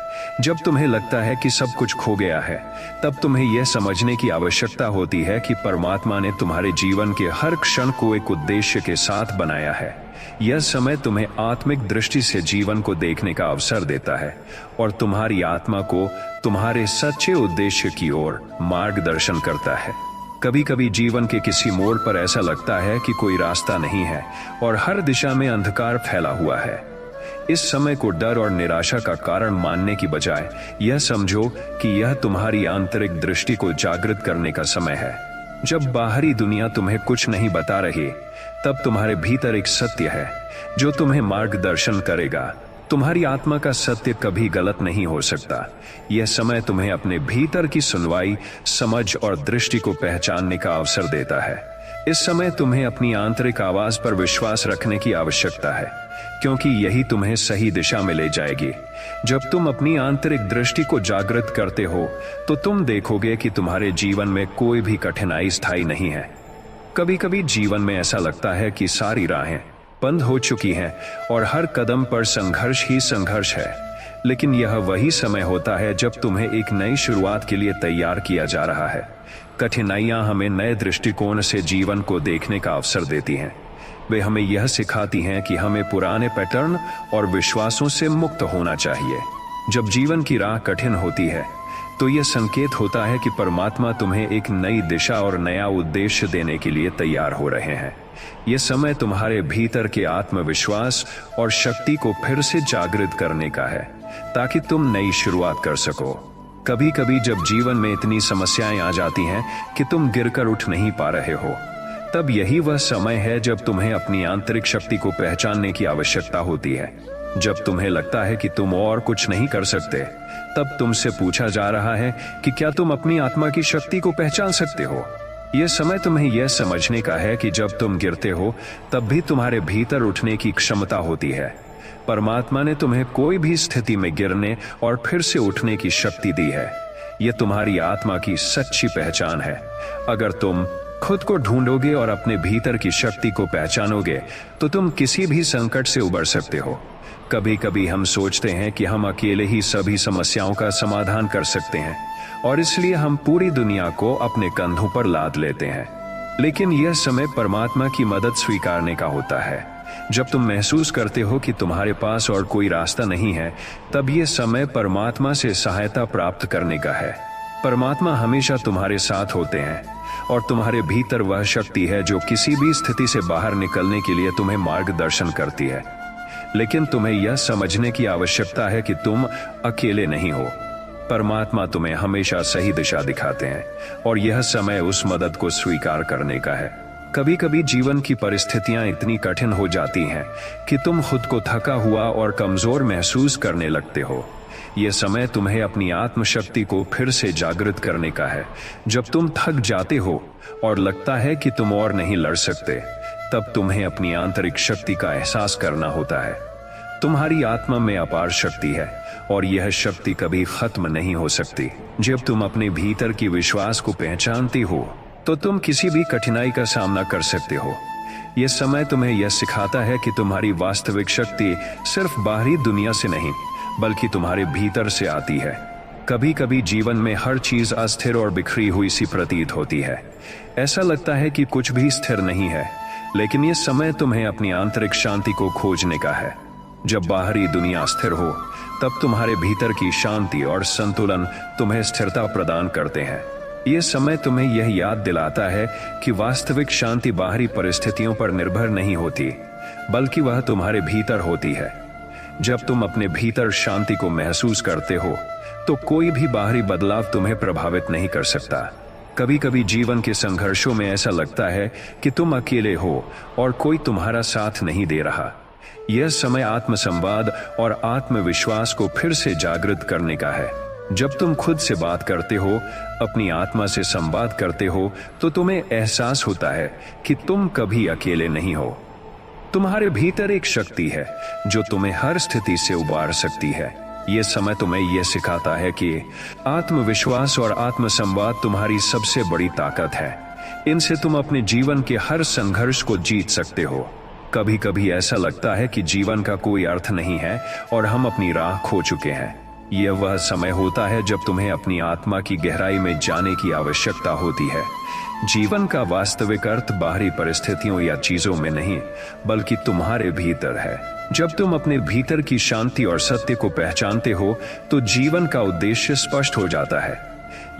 S1: जब तुम्हें लगता है कि सब कुछ खो गया है, तब तुम्हें यह समझने की आवश्यकता होती है कि परमात्मा ने तुम्हारे जीवन के हर क्षण को एक उद्देश्य के साथ बनाया है। यह समय तुम्हें आत्मिक दृष्टि से जीवन को देखने का अवसर देता है और तुम्हारी आत्मा को तुम्हारे सच्चे उद्देश्य की ओर मार्गदर्शन करता है। कभी कभी जीवन के किसी मोड़ पर ऐसा लगता है कि कोई रास्ता नहीं है और हर दिशा में अंधकार फैला हुआ है। इस समय को डर और निराशा का कारण मानने की बजाय यह समझो कि यह तुम्हारी आंतरिक दृष्टि को जागृत करने का समय है। जब बाहरी दुनिया तुम्हें कुछ नहीं बता रही, तब तुम्हारे भीतर एक सत्य है जो तुम्हें मार्गदर्शन करेगा। तुम्हारी आत्मा का सत्य कभी गलत नहीं हो सकता। यह समय तुम्हें अपने भीतर की सुनवाई, समझ और दृष्टि को पहचानने का अवसर देता है। इस समय तुम्हें अपनी आंतरिक आवाज पर विश्वास रखने की आवश्यकता है, क्योंकि यही तुम्हें सही दिशा में ले जाएगी। जब तुम अपनी आंतरिक दृष्टि को जागृत करते हो, तो तुम देखोगे कि तुम्हारे जीवन में कोई भी कठिनाई स्थायी नहीं है। कभी कभी जीवन में ऐसा लगता है कि सारी राहें बंद हो चुकी हैं और हर कदम पर संघर्ष ही संघर्ष है, लेकिन यह वही समय होता है जब तुम्हें एक नई शुरुआत के लिए तैयार किया जा रहा है। कठिनाइयां हमें नए दृष्टिकोण से जीवन को देखने का अवसर देती हैं। वे हमें यह सिखाती हैं कि हमें पुराने पैटर्न और विश्वासों से मुक्त होना चाहिए। जब जीवन की राह कठिन होती है, तो यह संकेत होता है कि परमात्मा तुम्हें एक नई दिशा और नया उद्देश्य देने के लिए तैयार हो रहे हैं। यह समय तुम्हारे भीतर के आत्मविश्वास और शक्ति को फिर से जागृत करने का है, ताकि तुम नई शुरुआत कर सको। कभी कभी जब जीवन में इतनी समस्याएं आ जाती हैं कि तुम गिरकर उठ नहीं पा रहे हो, तब यही वह समय है जब तुम्हें अपनी आंतरिक शक्ति को पहचानने की आवश्यकता होती है। जब तुम्हें लगता है कि तुम और कुछ नहीं कर सकते, तब तुमसे पूछा जा रहा है कि क्या तुम अपनी आत्मा की शक्ति को पहचान सकते हो। यह समय तुम्हें यह समझने का है कि जब तुम गिरते हो, तब भी तुम्हारे भीतर उठने की क्षमता होती है। परमात्मा ने तुम्हें कोई भी स्थिति में गिरने और फिर से उठने की शक्ति दी है। यह तुम्हारी आत्मा की सच्ची पहचान है। अगर तुम खुद को ढूंढोगे और अपने भीतर की शक्ति को पहचानोगे, तो तुम किसी भी संकट से उबर सकते हो। कभी कभी हम सोचते हैं कि हम अकेले ही सभी समस्याओं का समाधान कर सकते हैं, और इसलिए हम पूरी दुनिया को अपने कंधों पर लाद लेते हैं। लेकिन यह समय परमात्मा की मदद स्वीकारने का होता है। जब तुम महसूस करते हो कि तुम्हारे पास और कोई रास्ता नहीं है, तब यह समय परमात्मा से सहायता प्राप्त करने का है। परमात्मा हमेशा तुम्हारे साथ होते हैं, और तुम्हारे भीतर वह शक्ति है जो किसी भी स्थिति से बाहर निकलने के लिए तुम्हें मार्गदर्शन करती है। लेकिन तुम्हें यह समझने की आवश्यकता है कि तुम अकेले नहीं हो। परमात्मा तुम्हें हमेशा सही दिशा दिखाते हैं, और यह समय उस मदद को स्वीकार करने का है। कभी कभी जीवन की परिस्थितियां इतनी कठिन हो जाती हैं कि तुम खुद को थका हुआ और कमजोर महसूस करने लगते हो। यह समय तुम्हें अपनी आत्मशक्ति को फिर से जागृत करने का है। जब तुम थक जाते हो और लगता है कि तुम और नहीं लड़ सकते, तब तुम्हें अपनी आंतरिक शक्ति का एहसास करना होता है। तुम्हारी आत्मा में अपार शक्ति है, और यह शक्ति कभी खत्म नहीं हो सकती। जब तुम अपने भीतर की विश्वास को पहचानती हो, तो तुम किसी भी कठिनाई का सामना कर सकते हो। यह समय तुम्हें यह सिखाता है कि तुम्हारी वास्तविक शक्ति सिर्फ बाहरी दुनिया से नहीं, बल्कि तुम्हारे भीतर से आती है। कभी कभी जीवन में हर चीज अस्थिर और बिखरी हुई सी प्रतीत होती है। ऐसा लगता है कि कुछ भी स्थिर नहीं है, लेकिन ये समय तुम्हें अपनी आंतरिक शांति को खोजने का है। जब बाहरी दुनिया स्थिर हो, तब तुम्हारे भीतर की शांति और संतुलन तुम्हें स्थिरता प्रदान करते हैं। ये समय तुम्हें यह याद दिलाता है कि वास्तविक शांति बाहरी परिस्थितियों पर निर्भर नहीं होती, बल्कि वह तुम्हारे भीतर होती है। जब तुम अपने भीतर शांति को महसूस करते हो, तो कोई भी बाहरी बदलाव तुम्हें प्रभावित नहीं कर सकता। कभी कभी जीवन के संघर्षों में ऐसा लगता है कि तुम अकेले हो और कोई तुम्हारा साथ नहीं दे रहा। यह समय आत्मसंवाद और आत्मविश्वास को फिर से जागृत करने का है। जब तुम खुद से बात करते हो, अपनी आत्मा से संवाद करते हो, तो तुम्हें एहसास होता है कि तुम कभी अकेले नहीं हो। तुम्हारे भीतर एक शक्ति है जो तुम्हें हर स्थिति से उबार सकती है। यह समय तुम्हें यह सिखाता है कि आत्मविश्वास और आत्मसंवाद तुम्हारी सबसे बड़ी ताकत है। इनसे तुम अपने जीवन के हर संघर्ष को जीत सकते हो। कभी कभी ऐसा लगता है कि जीवन का कोई अर्थ नहीं है और हम अपनी राह खो चुके हैं। यह वह समय होता है जब तुम्हें अपनी आत्मा की गहराई में जाने की आवश्यकता होती है। जीवन का वास्तविक अर्थ बाहरी परिस्थितियों या चीजों में नहीं, बल्कि तुम्हारे भीतर है। जब तुम अपने भीतर की शांति और सत्य को पहचानते हो, तो जीवन का उद्देश्य स्पष्ट हो जाता है।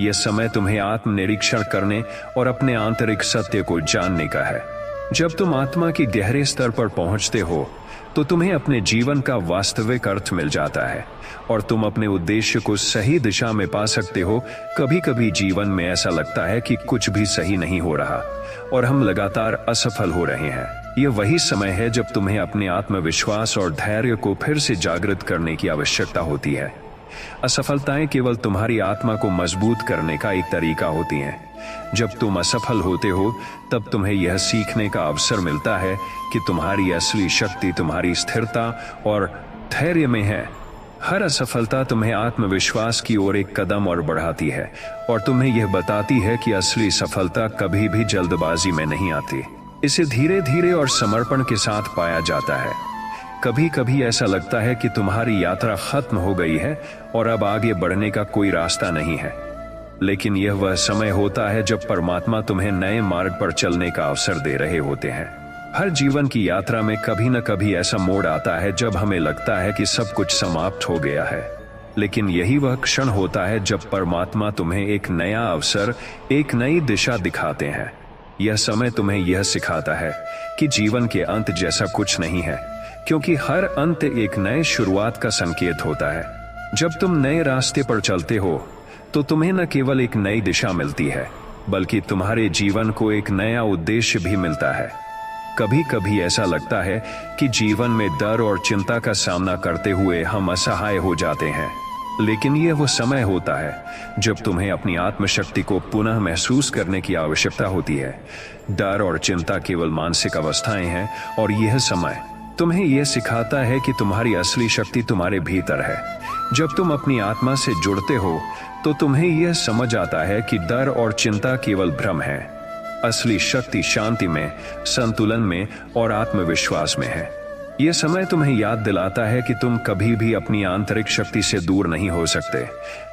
S1: यह समय तुम्हें आत्मनिरीक्षण करने और अपने आंतरिक सत्य को जानने का है। जब तुम आत्मा के गहरे स्तर पर पहुंचते हो, तो तुम्हें अपने जीवन का वास्तविक अर्थ मिल जाता है और तुम अपने उद्देश्य को सही दिशा में पा सकते हो। कभी कभी जीवन में ऐसा लगता है कि कुछ भी सही नहीं हो रहा और हम लगातार असफल हो रहे हैं। यह वही समय है जब तुम्हें अपने आत्मविश्वास और धैर्य को फिर से जागृत करने की आवश्यकता होती है। असफलताएं केवल तुम्हारी आत्मा को मजबूत करने का एक तरीका होती हैं। जब तुम असफल होते हो, तब तुम्हें यह सीखने का अवसर मिलता है कि तुम्हारी असली शक्ति तुम्हारी स्थिरता और धैर्य में है। हर असफलता तुम्हें आत्मविश्वास की ओर एक कदम और बढ़ाती है और तुम्हें यह बताती है कि असली सफलता कभी भी जल्दबाजी में नहीं आती। इसे धीरे धीरे और समर्पण के साथ पाया जाता है। कभी कभी ऐसा लगता है कि तुम्हारी यात्रा खत्म हो गई है और अब आगे बढ़ने का कोई रास्ता नहीं है, लेकिन यह वह समय होता है जब परमात्मा तुम्हें नए मार्ग पर चलने का अवसर दे रहे होते हैं। हर जीवन की यात्रा में कभी न कभी ऐसा मोड़ आता है जब हमें लगता है कि सब कुछ समाप्त हो गया है, लेकिन यही वह क्षण होता है जब परमात्मा तुम्हें एक नया अवसर, एक नई दिशा दिखाते हैं। यह समय तुम्हें यह सिखाता है कि जीवन के अंत जैसा कुछ नहीं है, क्योंकि हर अंत एक नए शुरुआत का संकेत होता है। जब तुम नए रास्ते पर चलते हो, तो तुम्हें न केवल एक नई दिशा मिलती है, बल्कि तुम्हारे जीवन को एक नया उद्देश्य भी मिलता है। कभी कभी ऐसा लगता है कि जीवन में डर और चिंता का सामना करते हुए हम असहाय हो जाते हैं, लेकिन यह वो समय होता है जब तुम्हें अपनी आत्मशक्ति को पुनः महसूस करने की आवश्यकता होती है। डर और चिंता केवल मानसिक अवस्थाएं हैं और यह समय तुम्हें यह सिखाता है कि तुम्हारी असली शक्ति तुम्हारे भीतर है। जब तुम अपनी आत्मा से जुड़ते हो, तो तुम्हें यह समझ आता है कि डर और चिंता केवल भ्रम है। असली शक्ति शांति में, संतुलन में और आत्मविश्वास में है। यह समय तुम्हें याद दिलाता है कि तुम कभी भी अपनी आंतरिक शक्ति से दूर नहीं हो सकते,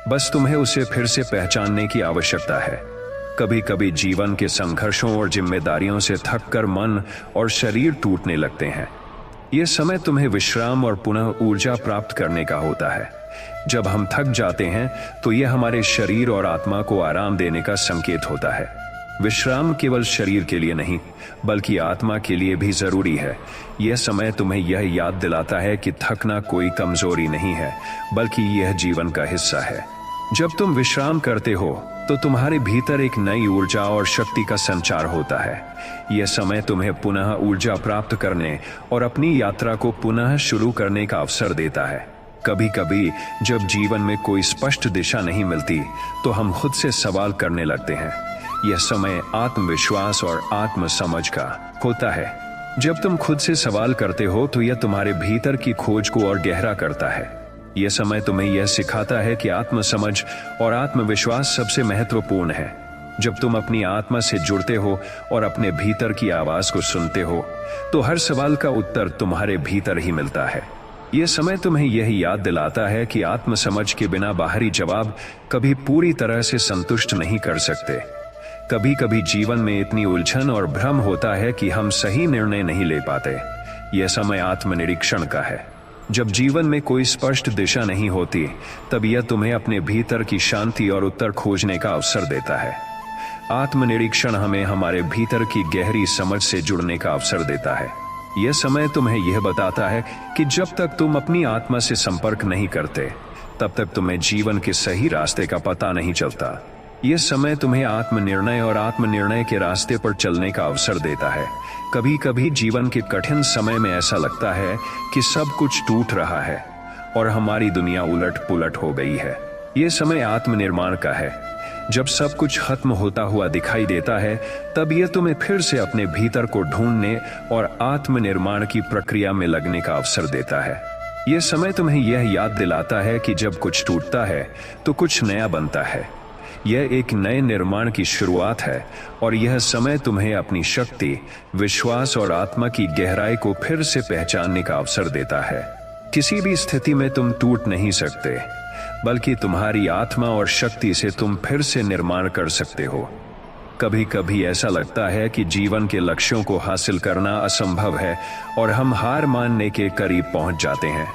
S1: बस तुम्हें उसे फिर से पहचानने की आवश्यकता है। कभी कभी जीवन के संघर्षों और जिम्मेदारियों से थककर मन और शरीर टूटने लगते हैं। यह समय तुम्हें विश्राम और पुनः ऊर्जा प्राप्त करने का होता है। जब हम थक जाते हैं, तो यह हमारे शरीर और आत्मा को आराम देने का संकेत होता है। विश्राम केवल शरीर के लिए नहीं, बल्कि आत्मा के लिए भी जरूरी है। यह समय तुम्हें यह याद दिलाता है कि थकना कोई कमजोरी नहीं है, बल्कि यह जीवन का हिस्सा है। जब तुम विश्राम करते हो, तो तुम्हारे भीतर एक नई ऊर्जा और शक्ति का संचार होता है। यह समय तुम्हें पुनः ऊर्जा प्राप्त करने और अपनी यात्रा को पुनः शुरू करने का अवसर देता है। कभी कभी जब जीवन में कोई स्पष्ट दिशा नहीं मिलती, तो हम खुद से सवाल करने लगते हैं। यह समय आत्मविश्वास और आत्मसमझ का होता है। जब तुम खुद से सवाल करते हो, तो यह तुम्हारे भीतर की खोज को और गहरा करता है। यह समय तुम्हें यह सिखाता है कि आत्मसमझ और आत्मविश्वास सबसे महत्वपूर्ण है। जब तुम अपनी आत्मा से जुड़ते हो और अपने भीतर की आवाज को सुनते हो, तो हर सवाल का उत्तर तुम्हारे भीतर ही मिलता है। यह समय तुम्हें यह याद दिलाता है कि आत्मसमझ के बिना बाहरी जवाब कभी पूरी तरह से संतुष्ट नहीं कर सकते। कभी कभी जीवन में इतनी उलझन और भ्रम होता है कि हम सही निर्णय नहीं ले पाते। यह समय आत्मनिरीक्षण का है। जब जीवन में कोई स्पष्ट दिशा नहीं होती, तब यह तुम्हें अपने भीतर की शांति और उत्तर खोजने का अवसर देता है। आत्मनिरीक्षण हमें हमारे भीतर की गहरी समझ से जुड़ने का अवसर देता है। यह समय तुम्हें यह बताता है कि जब तक तुम अपनी आत्मा से संपर्क नहीं करते, तब तक तुम्हें जीवन के सही रास्ते का पता नहीं चलता। यह समय तुम्हें आत्मनिर्णय और आत्मनिर्णय के रास्ते पर चलने का अवसर देता है। कभी कभी जीवन के कठिन समय में ऐसा लगता है कि सब कुछ टूट रहा है और हमारी दुनिया उलट पुलट हो गई है। यह समय आत्मनिर्माण का है। जब सब कुछ खत्म होता हुआ दिखाई देता है, तब यह तुम्हें फिर से अपने भीतर को ढूंढने और आत्मनिर्माण की प्रक्रिया में लगने का अवसर देता है। यह समय तुम्हें यह याद दिलाता है कि जब कुछ टूटता है तो कुछ नया बनता है। यह एक नए निर्माण की शुरुआत है और यह समय तुम्हें अपनी शक्ति, विश्वास और आत्मा की गहराई को फिर से पहचानने का अवसर देता है। किसी भी स्थिति में तुम टूट नहीं सकते, बल्कि तुम्हारी आत्मा और शक्ति से तुम फिर से निर्माण कर सकते हो। कभी कभी ऐसा लगता है कि जीवन के लक्ष्यों को हासिल करना असंभव है और हम हार मानने के करीब पहुंच जाते हैं।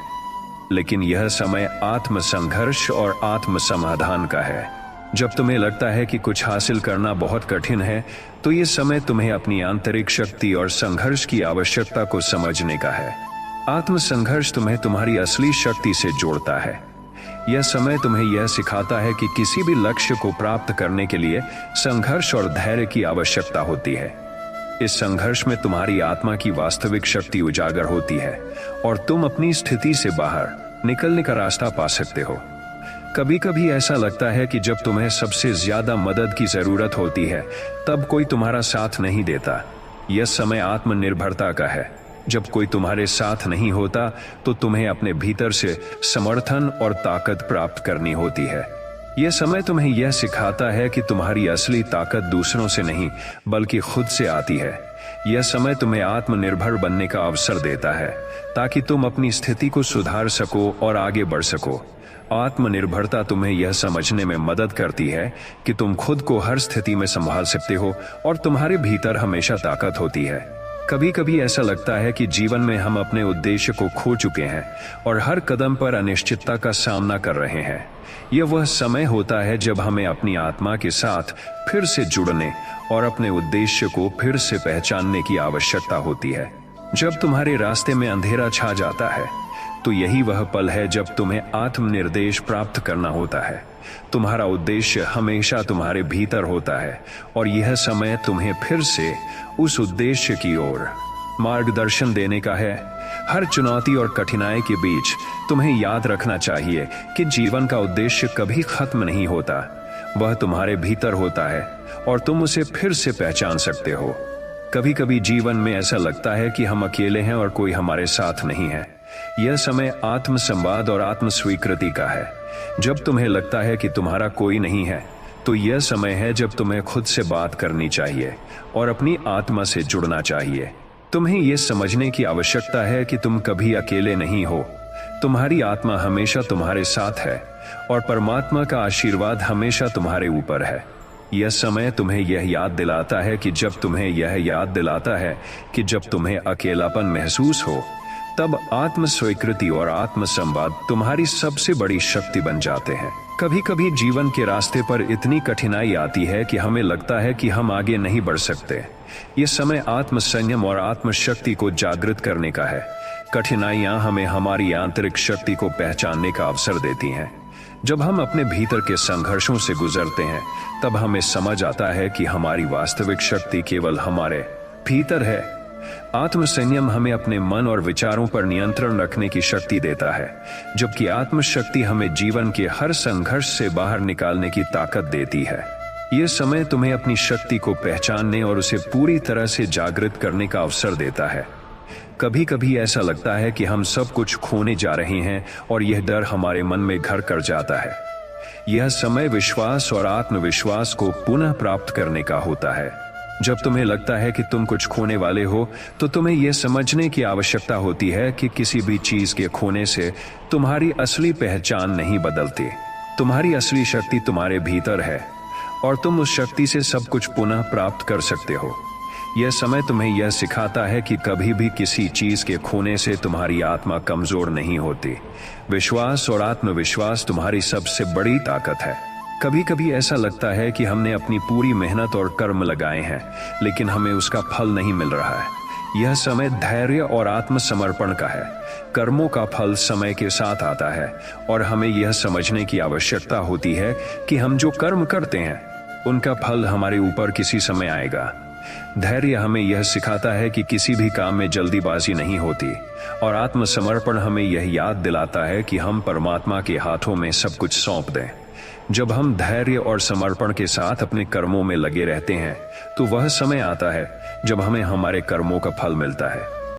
S1: लेकिन यह समय आत्मसंघर्ष और आत्मसमाधान का है। जब तुम्हें लगता है कि कुछ हासिल करना बहुत कठिन है, तो यह समय तुम्हें अपनी आंतरिक शक्ति और संघर्ष की आवश्यकता को समझने का है। आत्मसंघर्ष तुम्हें तुम्हारी असली शक्ति से जोड़ता है। यह समय तुम्हें यह सिखाता है कि किसी भी लक्ष्य को प्राप्त करने के लिए संघर्ष और धैर्य की आवश्यकता होती है। इस संघर्ष में तुम्हारी आत्मा की वास्तविक शक्ति उजागर होती है और तुम अपनी स्थिति से बाहर निकलने का रास्ता पा सकते हो। कभी कभी ऐसा लगता है कि जब तुम्हें सबसे ज्यादा मदद की जरूरत होती है, तब कोई तुम्हारा साथ नहीं देता। यह समय आत्मनिर्भरता का है। जब कोई तुम्हारे साथ नहीं होता, तो तुम्हें अपने भीतर से समर्थन और ताकत प्राप्त करनी होती है। यह समय तुम्हें यह सिखाता है कि तुम्हारी असली ताकत दूसरों से नहीं, बल्कि खुद से आती है। यह समय तुम्हें आत्मनिर्भर बनने का अवसर देता है, ताकि तुम अपनी स्थिति को सुधार सको और आगे बढ़ सको। आत्मनिर्भरता तुम्हें यह समझने में मदद करती है कि तुम खुद को हर स्थिति में संभाल सकते हो और तुम्हारे भीतर हमेशा ताकत होती है। कभी कभी ऐसा लगता है कि जीवन में हम अपने उद्देश्य को खो चुके हैं और हर कदम पर अनिश्चितता का सामना कर रहे हैं। यह वह समय होता है जब हमें अपनी आत्मा के साथ फिर से जुड़ने और अपने उद्देश्य को फिर से पहचानने की आवश्यकता होती है। जब तुम्हारे रास्ते में अंधेरा छा जाता है, तो यही वह पल है जब तुम्हें आत्मनिर्देश प्राप्त करना होता है। तुम्हारा उद्देश्य हमेशा तुम्हारे भीतर होता है और यह समय तुम्हें फिर से उस उद्देश्य की ओर मार्गदर्शन देने का है। हर चुनौती और कठिनाई के बीच तुम्हें याद रखना चाहिए कि जीवन का उद्देश्य कभी खत्म नहीं होता। वह तुम्हारे भीतर होता है और तुम उसे फिर से पहचान सकते हो। कभी कभी जीवन में ऐसा लगता है कि हम अकेले हैं और कोई हमारे साथ नहीं है। यह समय आत्मसंवाद और आत्मस्वीकृति का है। जब तुम्हें लगता है कि तुम्हारा कोई नहीं है, तो यह समय है जब तुम्हें खुद से बात करनी चाहिए और अपनी आत्मा से जुड़ना चाहिए। तुम्हें यह समझने की आवश्यकता है कि तुम कभी अकेले नहीं हो। तुम्हारी आत्मा हमेशा तुम्हारे साथ है और परमात्मा का आशीर्वाद हमेशा तुम्हारे ऊपर है। यह समय तुम्हें यह याद दिलाता है कि जब तुम्हें अकेलापन महसूस हो, तब आत्मस्वीकृति और आत्मसंवाद तुम्हारी सबसे बड़ी शक्ति बन जाते हैं। कभी कभी जीवन के रास्ते पर इतनी कठिनाई आती है कि हमें लगता है कि हम आगे नहीं बढ़ सकते। यह समय आत्मसंयम और आत्मशक्ति को जागृत करने का है। कठिनाइयां हमें हमारी आंतरिक शक्ति को पहचानने का अवसर देती हैं। जब हम अपने भीतर के संघर्षों से गुजरते हैं, तब हमें समझ आता है कि हमारी वास्तविक शक्ति केवल हमारे भीतर है। आत्मसंयम हमें अपने मन और विचारों पर नियंत्रण रखने की शक्ति देता है, जबकि आत्मशक्ति हमें जीवन के हर संघर्ष से बाहर निकालने की ताकत देती है। यह समय तुम्हें अपनी शक्ति को पहचानने और उसे पूरी तरह से जागृत करने का अवसर देता है। कभी कभी ऐसा लगता है कि हम सब कुछ खोने जा रहे हैं और यह डर हमारे मन में घर कर जाता है। यह समय विश्वास और आत्मविश्वास को पुनः प्राप्त करने का होता है। जब तुम्हें लगता है कि तुम कुछ खोने वाले हो, तो तुम्हें यह समझने की आवश्यकता होती है कि किसी भी चीज के खोने से तुम्हारी असली पहचान नहीं बदलती। तुम्हारी असली शक्ति तुम्हारे भीतर है और तुम उस शक्ति से सब कुछ पुनः प्राप्त कर सकते हो। यह समय तुम्हें यह सिखाता है कि कभी भी किसी चीज के खोने से तुम्हारी आत्मा कमजोर नहीं होती। विश्वास और आत्मविश्वास तुम्हारी सबसे बड़ी ताकत है। कभी कभी ऐसा लगता है कि हमने अपनी पूरी मेहनत और कर्म लगाए हैं, लेकिन हमें उसका फल नहीं मिल रहा है। यह समय धैर्य और आत्मसमर्पण का है। कर्मों का फल समय के साथ आता है और हमें यह समझने की आवश्यकता होती है कि हम जो कर्म करते हैं उनका फल हमारे ऊपर किसी समय आएगा। धैर्य हमें यह सिखाता है कि किसी भी काम में जल्दीबाजी नहीं होती और आत्मसमर्पण हमें यह याद दिलाता है कि हम परमात्मा के हाथों में सब कुछ सौंप दें। जब हम धैर्य और समर्पण के साथ अपने कर्मों में लगे रहते हैं, तो वह समय आता है जब हमें हमारे कर्मों का फल मिलता है।